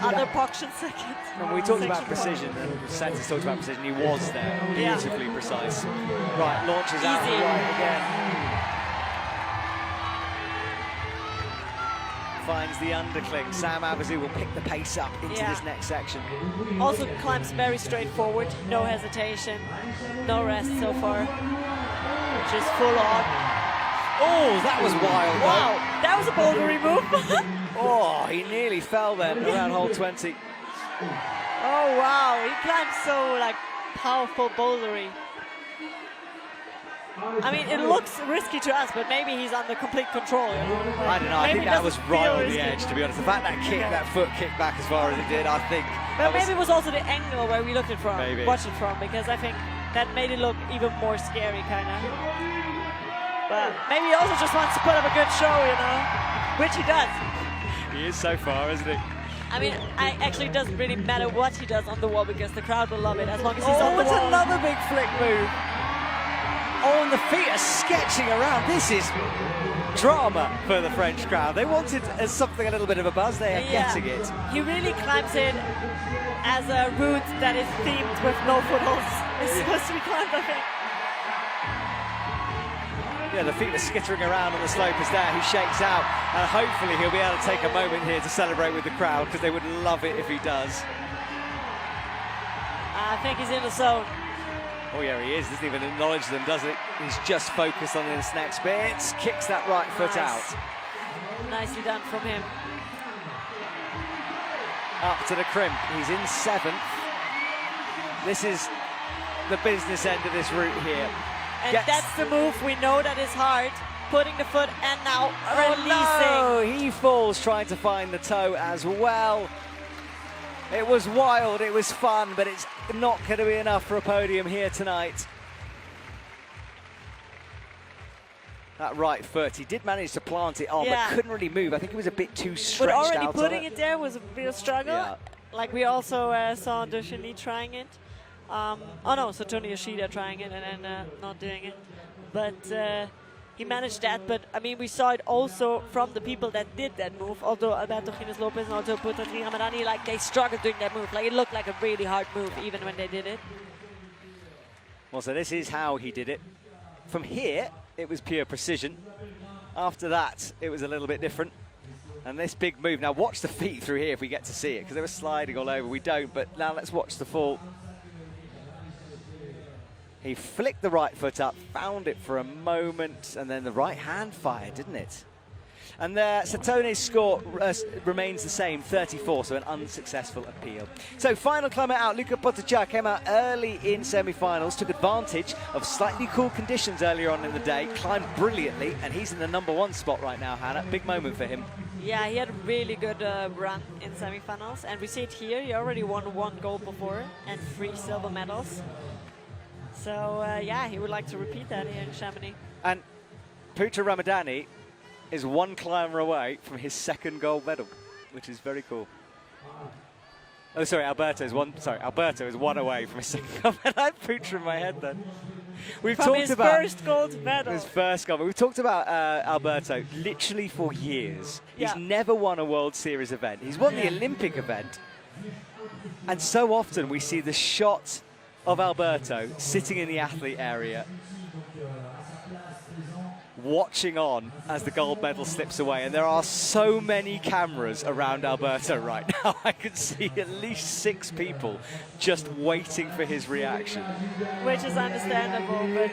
other Pokshan second. And we talked about precision, and Santos talked about precision. He was there, beautifully precise. Right, launches out Easy. right again. Finds the undercling. Sam Avezou will pick the pace up into this next section. Also climbs very straightforward, no hesitation, no rest so far. Just full on. Oh, that was wild. Wow, that was a bouldery move. Oh, he nearly fell then around hole 20. Oh wow, he climbs so like powerful bouldery. I mean, it looks risky to us, but maybe he's under complete control. I don't know, I think that was right on the edge, to be honest. The fact that kick, that foot kicked back as far as it did, I think. But maybe it was also the angle where we looked it from, maybe. watched it from, because I think that made it look even more scary, kind of. But maybe he also just wants to put up a good show, you know, which he does. He is so far, isn't he? I mean, it doesn't really matter what he does on the wall, because the crowd will love it as long as he's on the it's wall. another big flick move. Oh, and the feet are sketching around. This is drama for the French crowd. They wanted something a little bit of a buzz. They are getting it. He really climbs it as a route that is themed with no footholds. It's supposed to be climbed, I think. Yeah, the feet are skittering around on the slope as there. He shakes out, and hopefully he'll be able to take a moment here to celebrate with the crowd, because they would love it if he does. I think he's in the zone. Oh yeah, he is. Doesn't even acknowledge them, does it? He's just focused on this next bit. Kicks that right foot out. Nicely done from him. Up to the crimp. He's in 7th. This is the business end of this route here. And that's the move. We know that is hard. Putting the foot and now releasing. No, he falls trying to find the toe as well. It was wild, it was fun, but it's not going to be enough for a podium here tonight. That right foot, he did manage to plant it on, but couldn't really move. I think it was a bit too stretched out. But already on putting it there was a real struggle. Yeah. Like we also saw Dushani trying it. Oh no, so Tony Yoshida trying it and then not doing it. But he managed that. But I mean, we saw it also from the people that did that move. Although Alberto Gines Lopez and also Putatri Ramadani, like they struggled doing that move. Like it looked like a really hard move even when they did it. Well, so this is how he did it. From here, it was pure precision. After that, it was a little bit different. And this big move. Now watch the feet through here if we get to see it, because they were sliding all over. We don't, but now let's watch the fall. He flicked the right foot up, found it for a moment, and then the right hand fired, didn't it? And there, Satone's score remains the same, 34, so an unsuccessful appeal. So final climber out, Luka Potocka came out early in semi-finals, took advantage of slightly cool conditions earlier on in the day, climbed brilliantly, and he's in the #1 spot right now, Hannah. Big moment for him. Yeah, he had a really good run in semi-finals, and we see it here. He already won 1 gold before and 3 silver medals. So yeah, he would like to repeat that here in Chamonix. And Putra Ramadani is 1 climber away from his 2nd gold medal, which is very cool. Oh, sorry, Alberto is 1 away from his 2nd gold medal. I had Putra in my head then. We've from talked his about first gold medal. His first gold medal. We've talked about Alberto literally for years. He's never won a World Series event. He's won the Olympic event. And so often we see the shot of Alberto sitting in the athlete area, watching on as the gold medal slips away, and there are so many cameras around Alberto right now. I could see at least 6 people just waiting for his reaction. Which is understandable, but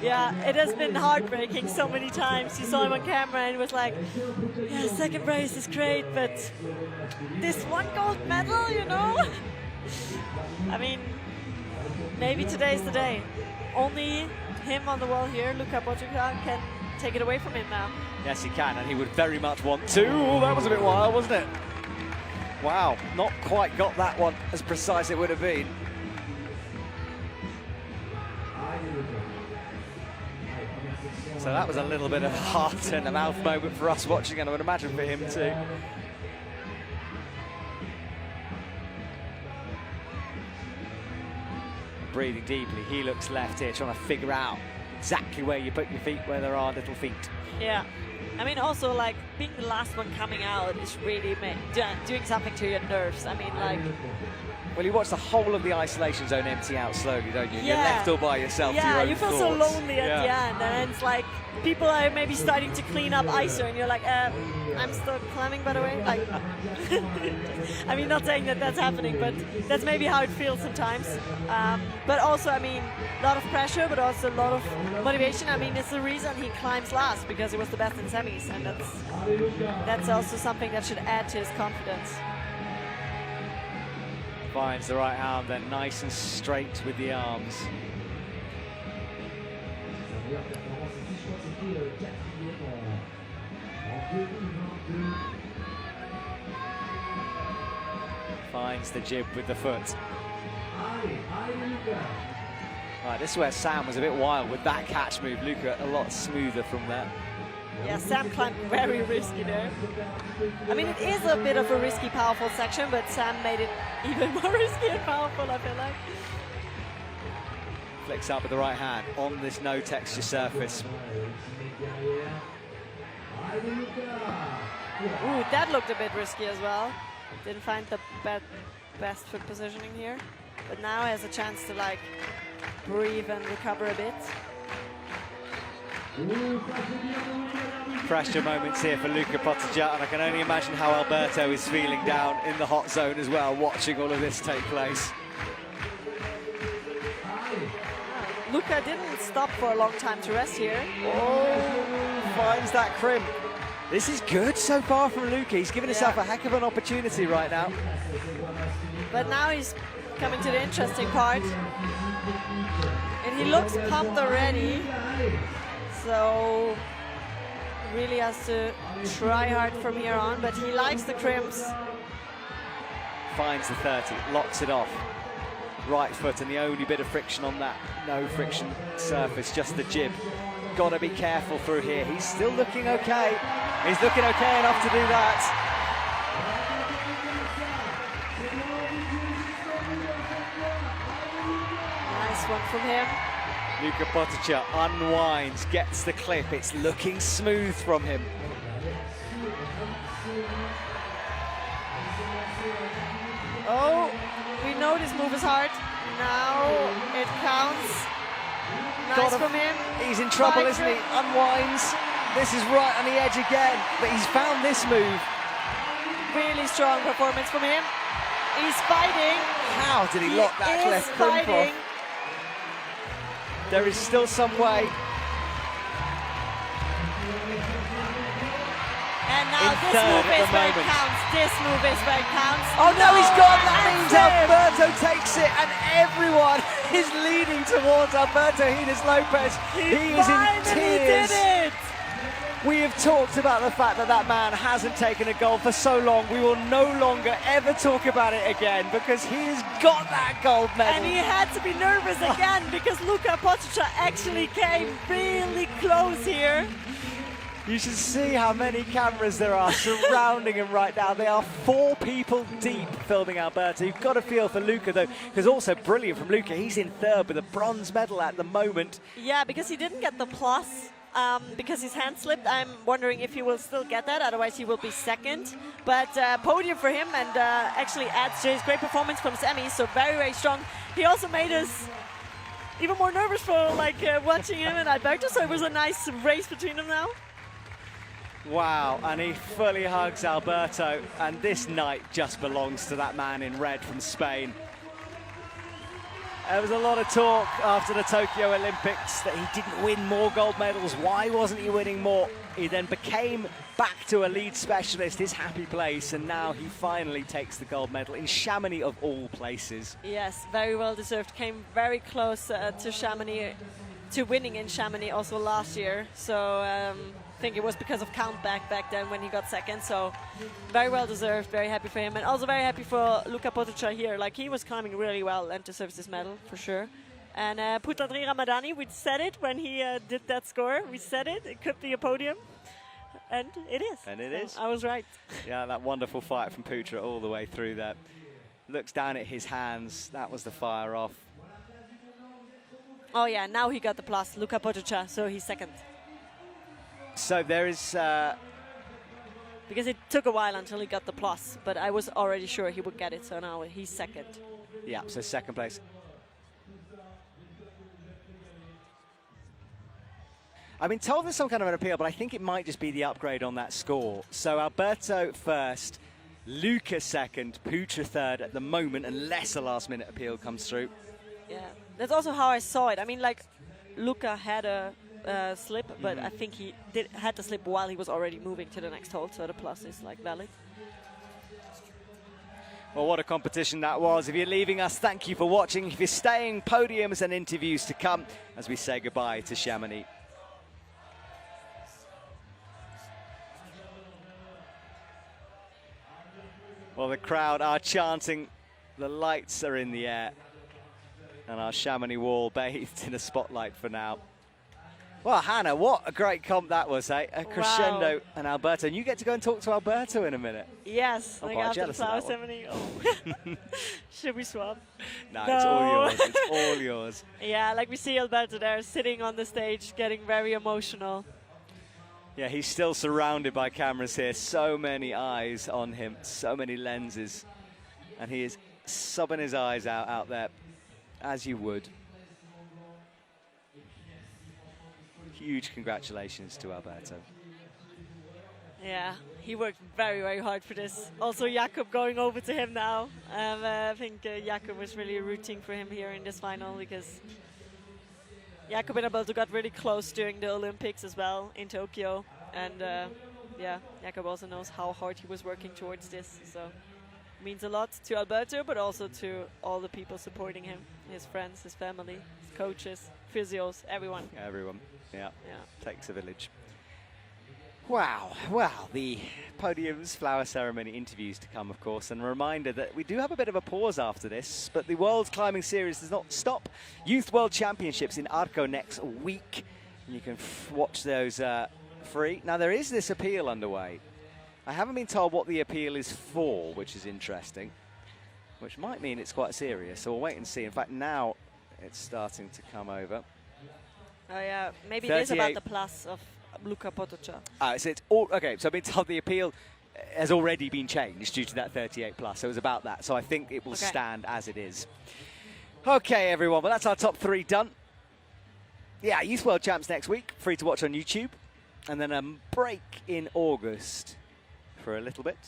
yeah, it has been heartbreaking so many times. You saw him on camera and it was like, yeah, 2nd race is great, but this 1 gold medal, you know? I mean, maybe today's the day. Only him on the wall here, Luka Potocka, can take it away from him now. Yes, he can, and he would very much want to. Ooh, that was a bit wild, wasn't it? Wow, not quite got that one as precise as it would have been. So that was a little bit of a heart and a mouth moment for us watching, and I would imagine for him too. Breathing deeply, he looks left here, trying to figure out exactly where you put your feet, where there are little feet. Yeah. I mean, also, like, being the last one coming out is really doing something to your nerves. I mean, like... Well, you watch the whole of the isolation zone empty out slowly, don't you? Yeah. You're left all by yourself to your Yeah, own you feel thoughts. so lonely at the end, and it's like, people are maybe starting to clean up ISO, and you're like, I'm still climbing, by the way. Like, I mean, not saying that that's happening, but that's maybe how it feels sometimes. But also, I mean, a lot of pressure, but also a lot of motivation. I mean, it's the reason he climbs last, because he was the best in semis, and that's also something that should add to his confidence. Finds the right arm, then nice and straight with the arms. Finds the jib with the foot. Right, this is where Sam was a bit wild with that catch move. Luka a lot smoother from there. Yeah, Sam climbed very risky there. I mean, it is a bit of a risky, powerful section, but Sam made it even more risky and powerful, I feel like. Flicks up with the right hand on this no texture surface. Ooh, that looked a bit risky as well. Didn't find the best foot positioning here. But now has a chance to, like, breathe and recover a bit. Pressure moments here for Luka Potocka, and I can only imagine how Alberto is feeling down in the hot zone as well, watching all of this take place. Luka didn't stop for a long time to rest here. Oh, finds that crimp. This is good so far from Luca. He's given himself a heck of an opportunity right now. But now he's coming to the interesting part. And he looks pumped already. So really has to try hard from here on, but he likes the crimps. Finds the 30, locks it off. Right foot, and the only bit of friction on that no friction surface, just the jib. Got to be careful through here. He's still looking okay. He's looking okay enough to do that. Nice one from him. Luka Potica unwinds, gets the clip. It's looking smooth from him. Oh, we know this move is hard. Now it counts. Nice from him. He's in trouble, isn't he? Unwinds. This is right on the edge again, but he's found this move. Really strong performance from him. He's fighting. How did he lock that left crimp off? There is still some way. And now this move is where it counts. This move is where it counts. Oh no, he's gone. That means Alberto takes it, and everyone is leading towards Alberto Hines Lopez. He is in tears. Did it. We have talked about the fact that that man hasn't taken a gold for so long. We will no longer ever talk about it again because he has got that gold medal. And he had to be nervous again because Luka Potica actually came really close here. You should see how many cameras there are surrounding him right now. They are 4 people deep filming Alberto. You've got to feel for Luka, though, because also brilliant from Luka. He's in third with a bronze medal at the moment. Yeah, because he didn't get the plus because his hand slipped. I'm wondering if he will still get that. Otherwise, he will be second. But podium for him and actually adds to his great performance from semi. So very, very strong. He also made us even more nervous for watching him and Alberto. So it was a nice race between them now. Wow, and he fully hugs Alberto, and this night just belongs to that man in red from Spain. There was a lot of talk after the Tokyo Olympics that he didn't win more gold medals. Why wasn't he winning more? He then became back to a lead specialist, his happy place, and now he finally takes the gold medal in Chamonix of all places. Yes, very well deserved. Came very close to Chamonix, to winning in Chamonix also last year. So I think it was because of countback back then when he got second. So very well deserved, very happy for him. And also very happy for Luka Potica here. Like, he was climbing really well and deserves this medal for sure. And Putandri Ramadani, we said it when he did that score. We said it. It could be a podium. And it is. And it is. I was right. Yeah, that wonderful fight from Putra all the way through there. Looks down at his hands. That was the fire off. Oh yeah, now he got the plus, Luka Potica, so he's second. So there is... because it took a while until he got the plus, but I was already sure he would get it, so now he's second. Yeah, so second place. I've been told there's some kind of an appeal, but I think it might just be the upgrade on that score. So Alberto first, Luca second, Putra third at the moment, unless a last-minute appeal comes through. Yeah, that's also how I saw it. I mean, like, Luca had a slip, but I think he had to slip while he was already moving to the next hold, so the plus is like valid. Well, what a competition that was. If you're leaving us, thank you for watching. If you're staying, podiums and interviews to come as we say goodbye to Chamonix. Well, the crowd are chanting, the lights are in the air, and our Chamonix wall bathed in a spotlight for now. Well, Hannah, what a great comp that was, eh? A crescendo. Wow. And Alberto. And you get to go and talk to Alberto in a minute. Yes. I'm quite jealous of that ceremony. Oh. Should we swap? No, it's all yours. It's all yours. Yeah, like we see Alberto there sitting on the stage, getting very emotional. Yeah, he's still surrounded by cameras here. So many eyes on him, so many lenses. And he is sobbing his eyes out there, as you would. Huge congratulations to Alberto. Yeah, he worked very, very hard for this. Also, Jakob going over to him now. I think Jakob was really rooting for him here in this final because Jakob and Alberto got really close during the Olympics as well in Tokyo. And yeah, Jakob also knows how hard he was working towards this. So means a lot to Alberto, but also to all the people supporting him, his friends, his family, his coaches, physios, everyone. Everyone, yeah. Yeah. Takes a village. Wow, well, the podiums, flower ceremony, interviews to come, of course, and a reminder that we do have a bit of a pause after this, but the World Climbing Series does not stop. Youth World Championships in Arco next week, and you can watch those free. Now, there is this appeal underway. I haven't been told what the appeal is for, which is interesting, which might mean it's quite serious, so we'll wait and see. In fact, now it's starting to come over. Oh yeah, maybe it is about the plus of Luka Potočar. So it's all, okay, so I've been told the appeal has already been changed due to that 38 plus, so it was about that. So I think it will stand as it is. Okay, everyone, well, that's our top 3 done. Yeah, Youth World Champs next week, free to watch on YouTube. And then a break in August for a little bit.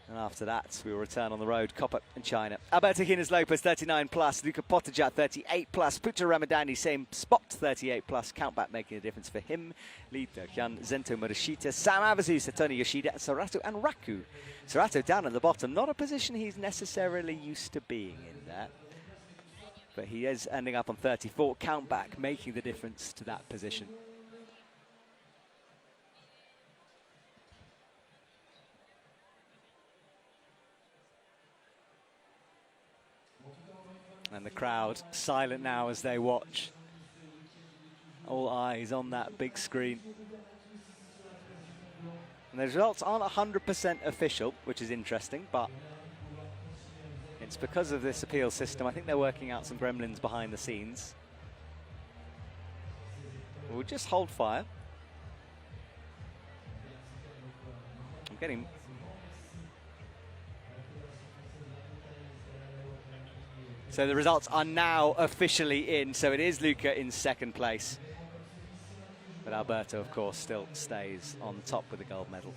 And after that, we will return on the road, Copper and China. Alberto Hines Lopez, 39 plus. Luka Potočar, 38 plus. Putra Ramadani, same spot, 38 plus. Countback making a difference for him. Lee Do-hyun, Zento Murashita, Sam Abazu, Satomi Yoshida, Sarato and Raku. Sarato down at the bottom, not a position he's necessarily used to being in there. But he is ending up on 34. Countback making the difference to that position. And the crowd silent now as they watch. All eyes on that big screen. And the results aren't 100% official, which is interesting, but it's because of this appeal system. I think they're working out some gremlins behind the scenes. We'll just hold fire. I'm getting... So the results are now officially in. So it is Luka in second place. But Alberto, of course, still stays on top with the gold medal.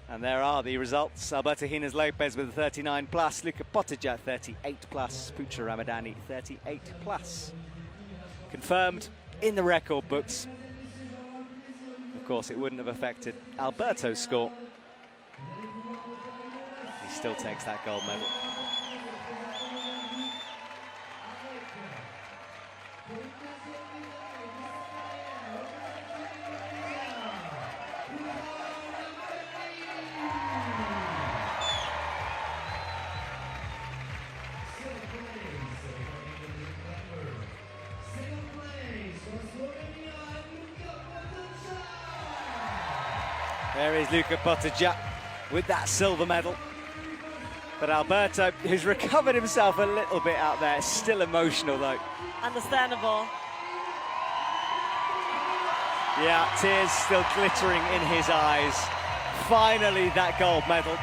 And there are the results. Alberto Hines Lopez with a 39 plus, Luka Potočar 38 plus, Putra Ramadani 38 plus. Confirmed in the record books. Of course, it wouldn't have affected Alberto's score. He still takes that gold medal. There is Luka Potočar with that silver medal. But Alberto, who's recovered himself a little bit out there, still emotional though. Understandable. Yeah, tears still glittering in his eyes. Finally, that gold medal.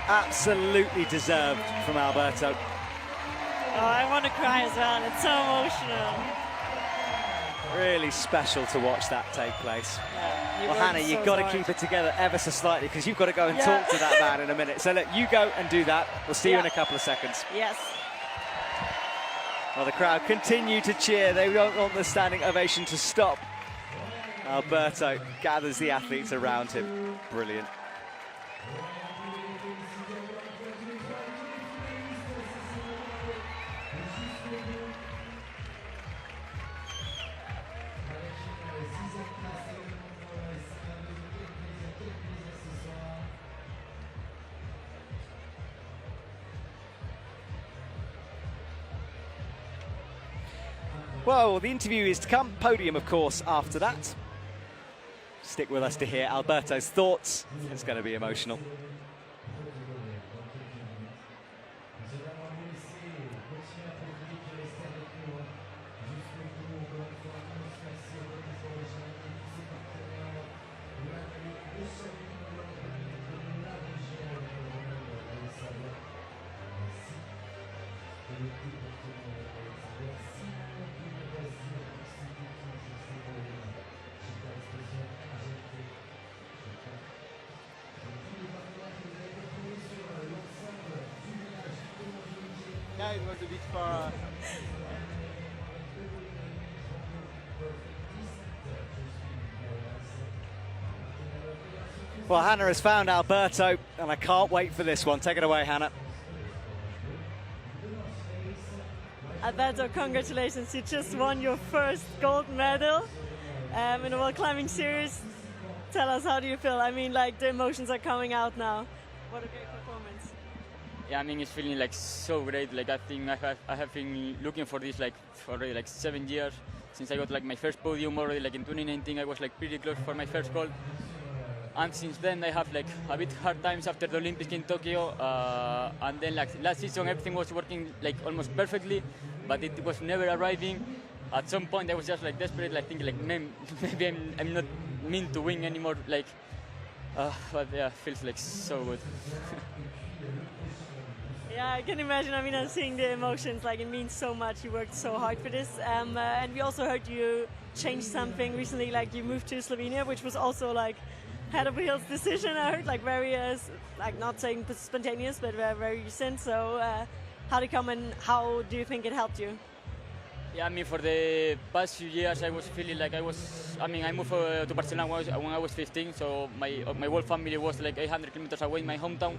Absolutely deserved from Alberto. Oh, I want to cry as well. It's so emotional. Really special to watch that take place. Yeah, well, Hannah, you've got to keep it together ever so slightly because you've got to go and talk to that man in a minute. So look, you go and do that. We'll see you in a couple of seconds. Yes. Well, the crowd continue to cheer. They don't want the standing ovation to stop. Alberto gathers the athletes around him. Brilliant. Well, the interview is to come. Podium, of course, after that. Stick with us to hear Alberto's thoughts. It's going to be emotional. Yeah, it was a bit far. Well, Hannah has found Alberto, and I can't wait for this one. Take it away, Hannah. Alberto, congratulations. You just won your first gold medal in the World Climbing Series. Tell us, how do you feel? I mean, like, the emotions are coming out now. What a great performance. Yeah, I mean, it's feeling like so great. Like, I think I have been looking for this like for already like 7 years since I got like my first podium already. Like in 2019, I was like pretty close for my first gold. And since then, I have like a bit hard times after the Olympics in Tokyo. And then like last season, everything was working like almost perfectly, but it was never arriving. At some point, I was just like desperate, like thinking like maybe I'm not meant to win anymore. Like, but yeah, feels like so good. Yeah, I can imagine. I mean, I'm seeing the emotions. Like, it means so much. You worked so hard for this. And we also heard you change something recently. Like, you moved to Slovenia, which was also like head over heels decision. I heard, like, very like, not saying spontaneous, but very recent. So how did it come, and how do you think it helped you? Yeah, I mean, for the past few years, I was feeling like I moved to Barcelona when I was 15, so my whole family was like 800 kilometers away in my hometown.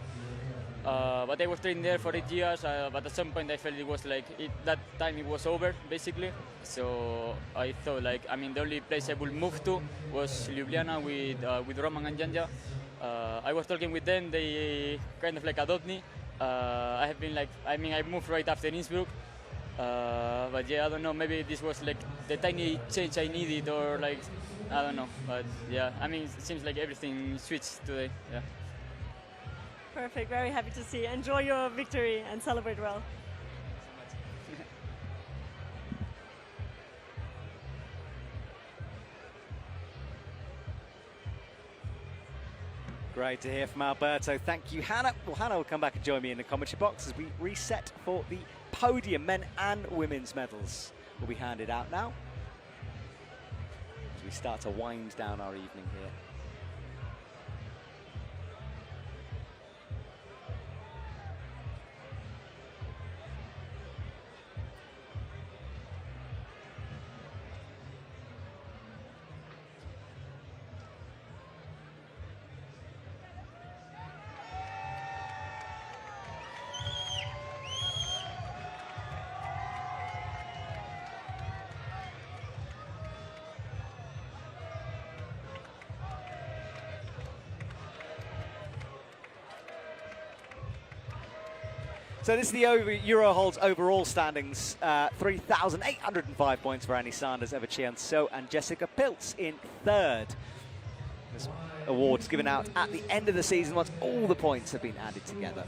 But I was training there for 8 years, but at some point I felt it was like, that time it was over, basically. So I thought, like, I mean, the only place I would move to was Ljubljana with Roman and Janja. I was talking with them, they kind of like adopt me. I have been like, I mean, I moved right after Innsbruck. But yeah, I don't know, maybe this was like the tiny change I needed, or like, I don't know. But yeah, I mean, it seems like everything switched today. Yeah. Perfect. Very happy to see. Enjoy your victory and celebrate well. Great to hear from Alberto. Thank you, Hannah. Well, Hannah will come back and join me in the commentary box as we reset for the podium. Men and women's medals will be handed out now as we start to wind down our evening here. So this is the Euroholds overall standings. 3,805 points for Annie Sanders, Eva Chiang-So and Jessica Pilz in third. This award is given out at the end of the season once all the points have been added together.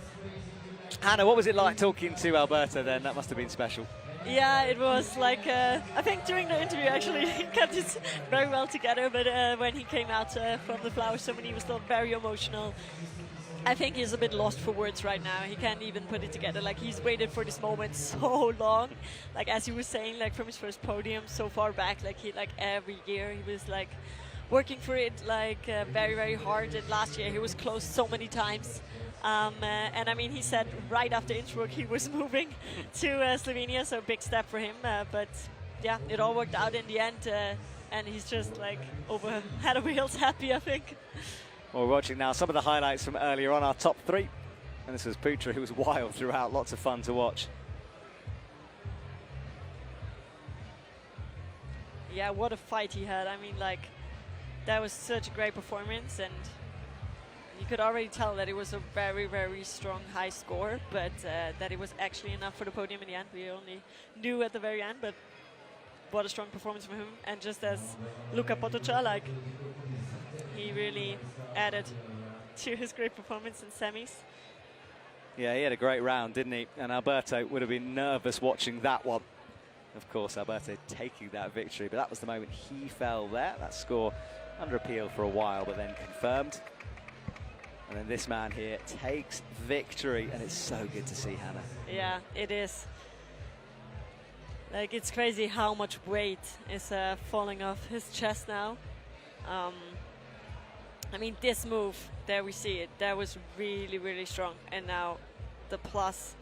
Hannah, what was it like talking to Alberto then? That must have been special. Yeah, it was like, I think during the interview actually he kept it very well together, but when he came out from the flower ceremony he was still very emotional. I think he's a bit lost for words right now. He can't even put it together. Like, he's waited for this moment so long. Like, as he was saying, like, from his first podium so far back, like, every year he was like working for it, like, very, very hard. And last year he was close so many times. And I mean, he said right after Innsbruck he was moving to Slovenia, so big step for him. But yeah, it all worked out in the end, and he's just like head over heels happy, I think. Well, we're watching now some of the highlights from earlier on, our top three. And this was Putra, who was wild throughout, lots of fun to watch. Yeah, what a fight he had. I mean, like, that was such a great performance, and you could already tell that it was a very, very strong high score, but that it was actually enough for the podium in the end. We only knew at the very end, but what a strong performance from him. And just as Luka Potočar, like, he really added to his great performance in semis. Yeah, he had a great round, didn't he? And Alberto would have been nervous watching that one. Of course, Alberto taking that victory, but that was the moment he fell there. That score under appeal for a while, but then confirmed. And then this man here takes victory, and it's so good to see, Hannah. Yeah, it is. Like, it's crazy how much weight is falling off his chest now. I mean, this move, there we see it, that was really, really strong. And now the plus,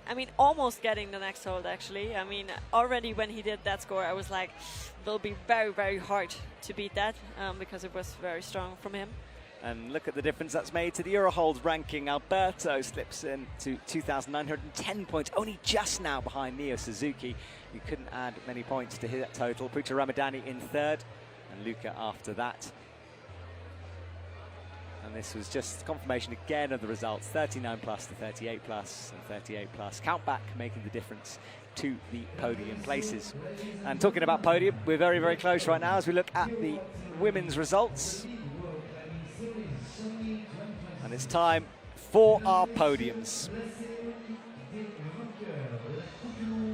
I mean, almost getting the next hold, actually. I mean, already when he did that score, I was like, it'll be very, very hard to beat that because it was very strong from him. And look at the difference that's made to the Eurohold ranking. Alberto slips in to 2,910 points, only just now behind Neo Suzuki, who couldn't add many points to his total. Pucha Ramadani in third, and Luca after that. And this was just confirmation again of the results, 39 plus to 38 plus and 38 plus. Count back making the difference to the podium places. And talking about podium, we're very, very close right now as we look at the women's results. And it's time for our podiums.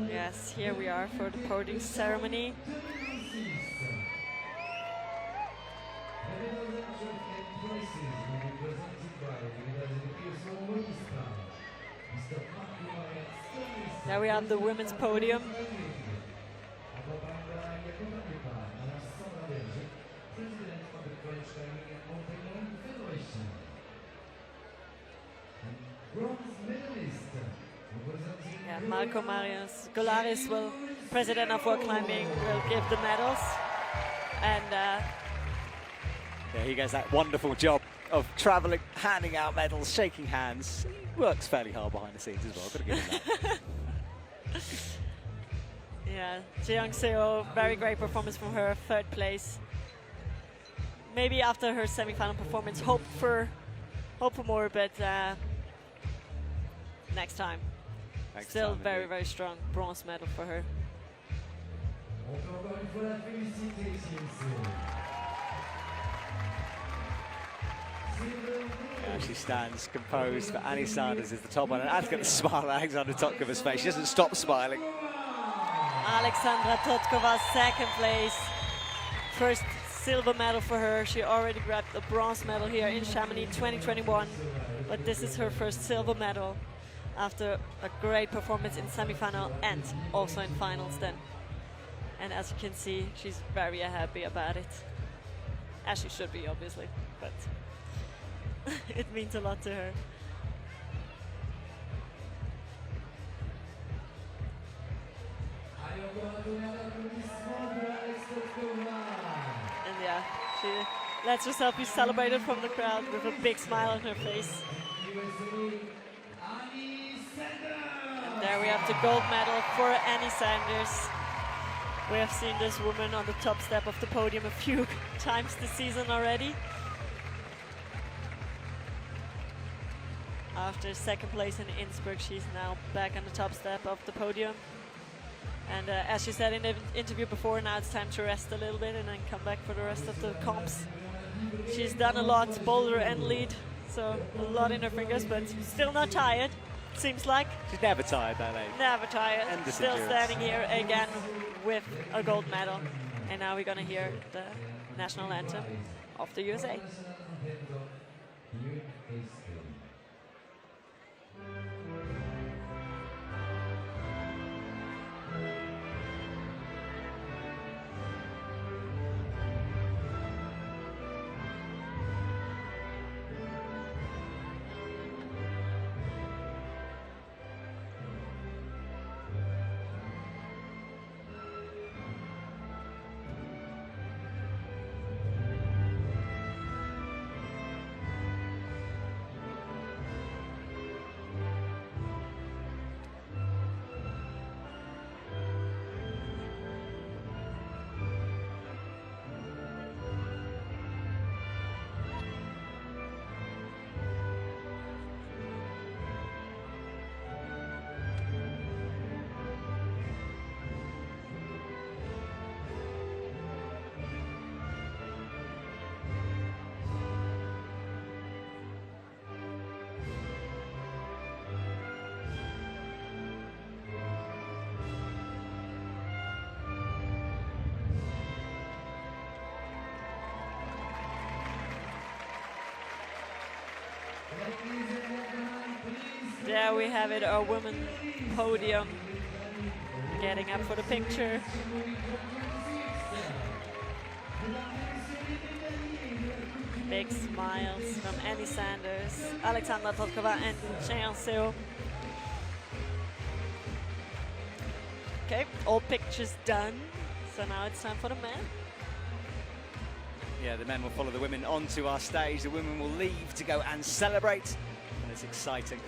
Yes, here we are for the podium ceremony. There we have the women's podium. Yeah, Marco Marius Golaris, president of World Climbing, will give the medals. And there he goes, that wonderful job of traveling, handing out medals, shaking hands. He works fairly hard behind the scenes as well, got to give him that. Yeah, Jeong Seo, very great performance from her, third place. Maybe after her semi-final performance, hope for more, but next time. Still very, very strong. Bronze medal for her. Yeah, she stands composed, but Annie Sanders is the top one. And Anne's got the smile on Alexandra Totkova's face. She doesn't stop smiling. Alexandra Totkova, second place. First silver medal for her. She already grabbed a bronze medal here in Chamonix 2021. But this is her first silver medal after a great performance in semi-final and also in finals then. And as you can see, she's very happy about it. As she should be, obviously, but it means a lot to her. And yeah, she lets herself be celebrated from the crowd with a big smile on her face. And there we have the gold medal for Annie Sanders. We have seen this woman on the top step of the podium a few times this season already. After second place in Innsbruck, she's now back on the top step of the podium. And as she said in the interview before, now it's time to rest a little bit and then come back for the rest of the comps. She's done a lot, boulder and lead, so a lot in her fingers, but still not tired, seems like. She's never tired, that lady. Never tired. Endless Still endurance. standing here again with a gold medal. And now we're gonna hear the national anthem of the USA. There we have it, our women podium getting up for the picture. Big smiles from Annie Sanders, Alexandra Totkova and Jeong Seo. Okay, all pictures done. So now it's time for the men. Yeah, the men will follow the women onto our stage. The women will leave to go and celebrate. And it's exciting.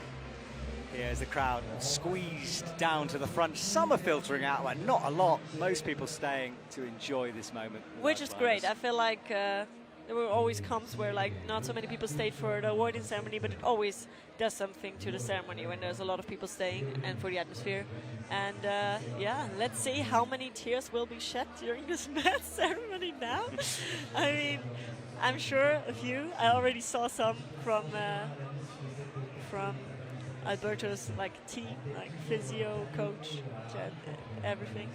Here's the crowd squeezed down to the front. Some are filtering out, but not a lot. Most people staying to enjoy this moment. Which is great. I feel like there will always comes where like not so many people stayed for the awarding ceremony, but it always does something to the ceremony when there's a lot of people staying and for the atmosphere. And yeah, let's see how many tears will be shed during this mass ceremony now. I mean, I'm sure a few. I already saw some from Alberto's like team, like physio, coach, everything.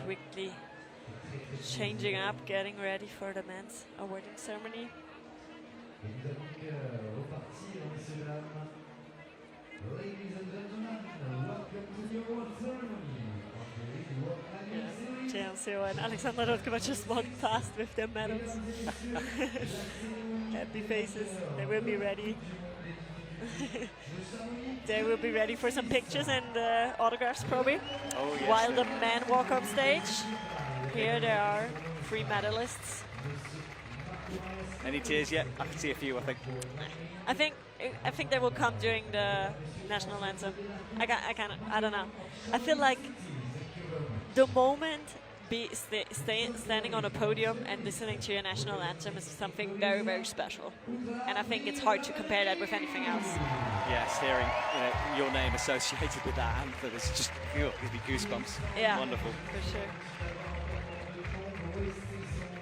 Quickly changing up, getting ready for the men's awarding ceremony. Chamonix and Alexandra Rodkova just walked past with their medals. Happy faces. They will be ready. They will be ready for some pictures and autographs probably. Oh, yes, while the men walk on stage. Here there are 3 medalists. Any tears yet? I can see a few, I think. I think they will come during the national anthem. I don't know. I feel like the moment standing on a podium and listening to your national anthem is something very, very special. And I think it's hard to compare that with anything else. Yes, hearing your name associated with that anthem is just gives me goosebumps. Yeah, wonderful. For sure.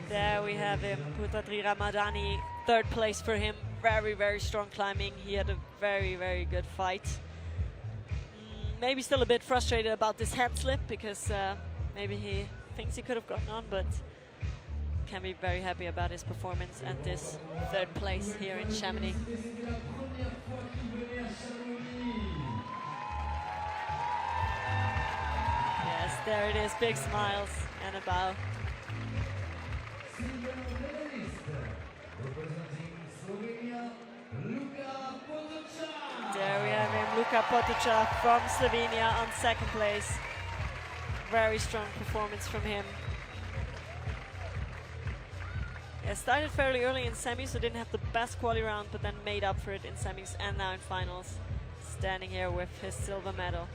There we have him, Putatri Ramadani, 3rd place for him. Very, very strong climbing. He had a very, very good fight. Maybe still a bit frustrated about this head slip because maybe he thinks he could have gotten on, but can be very happy about his performance and this 3rd place here in Chamonix. Yes, there it is, big smiles and a bow. There we have him, Luka Potoča from Slovenia on 2nd place. Very strong performance from him. Yeah, started fairly early in semis, so didn't have the best quali round, but then made up for it in semis and now in finals. Standing here with his silver medal.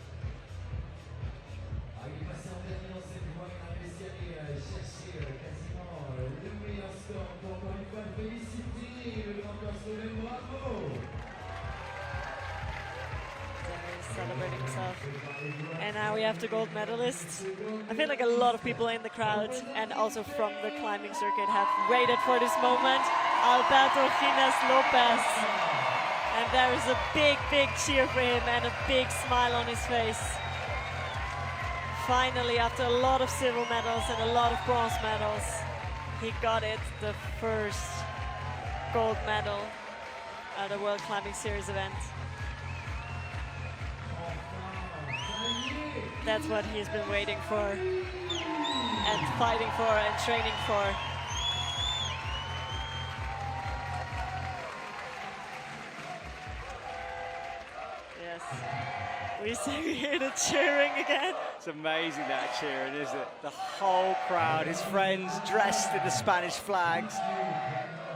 Celebrating himself. And now we have the gold medalists. I feel like a lot of people in the crowd and also from the climbing circuit have waited for this moment. Alberto Gines Lopez. And there is a big, big cheer for him and a big smile on his face. Finally, after a lot of silver medals and a lot of bronze medals, he got it, the first gold medal at the World Climbing Series event. That's what he's been waiting for and fighting for and training for. Yes. We hear the cheering again. It's amazing that cheering, isn't it? The whole crowd, his friends dressed in the Spanish flags,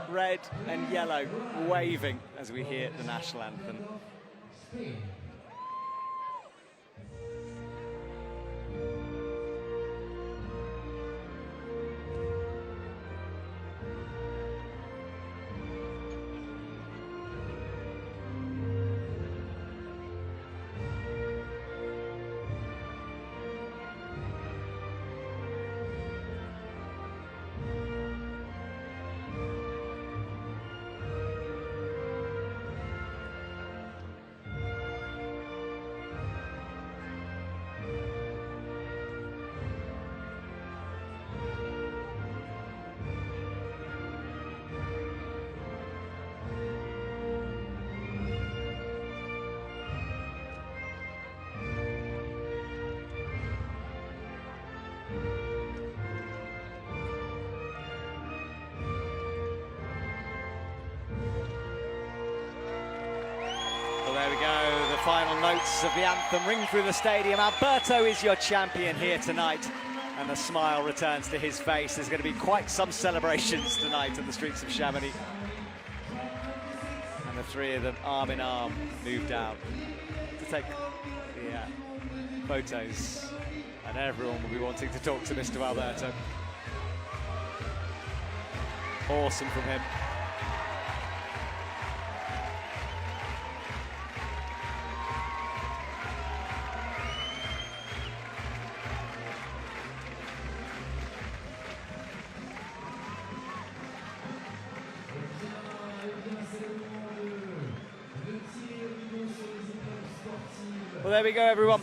red and yellow, waving as we hear the national anthem. final notes of the anthem ring through the stadium. Alberto is your champion here tonight, and a smile returns to his face. There's going to be quite some celebrations tonight on the streets of Chamonix. And the three of them, arm in arm, move down to take the photos. And everyone will be wanting to talk to Mr. Alberto. Awesome from him. Well, there we go, everyone.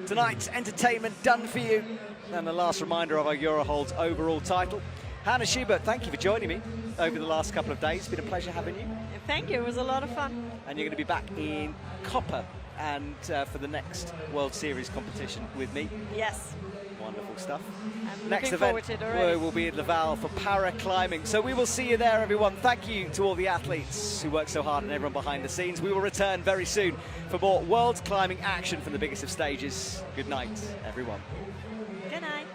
Tonight's entertainment done for you. And the last reminder of our Eurohold's overall title. Hannah Schubert, thank you for joining me over the last couple of days. It's been a pleasure having you. Thank you, it was a lot of fun. And you're going to be back in Copper and for the next World Series competition with me. Yes. Wonderful stuff. I'm Next looking event forward to it already. will be in Laval for para-climbing. So we will see you there, everyone. Thank you to all the athletes who work so hard and everyone behind the scenes. We will return very soon for more world climbing action from the biggest of stages. Good night, everyone. Good night.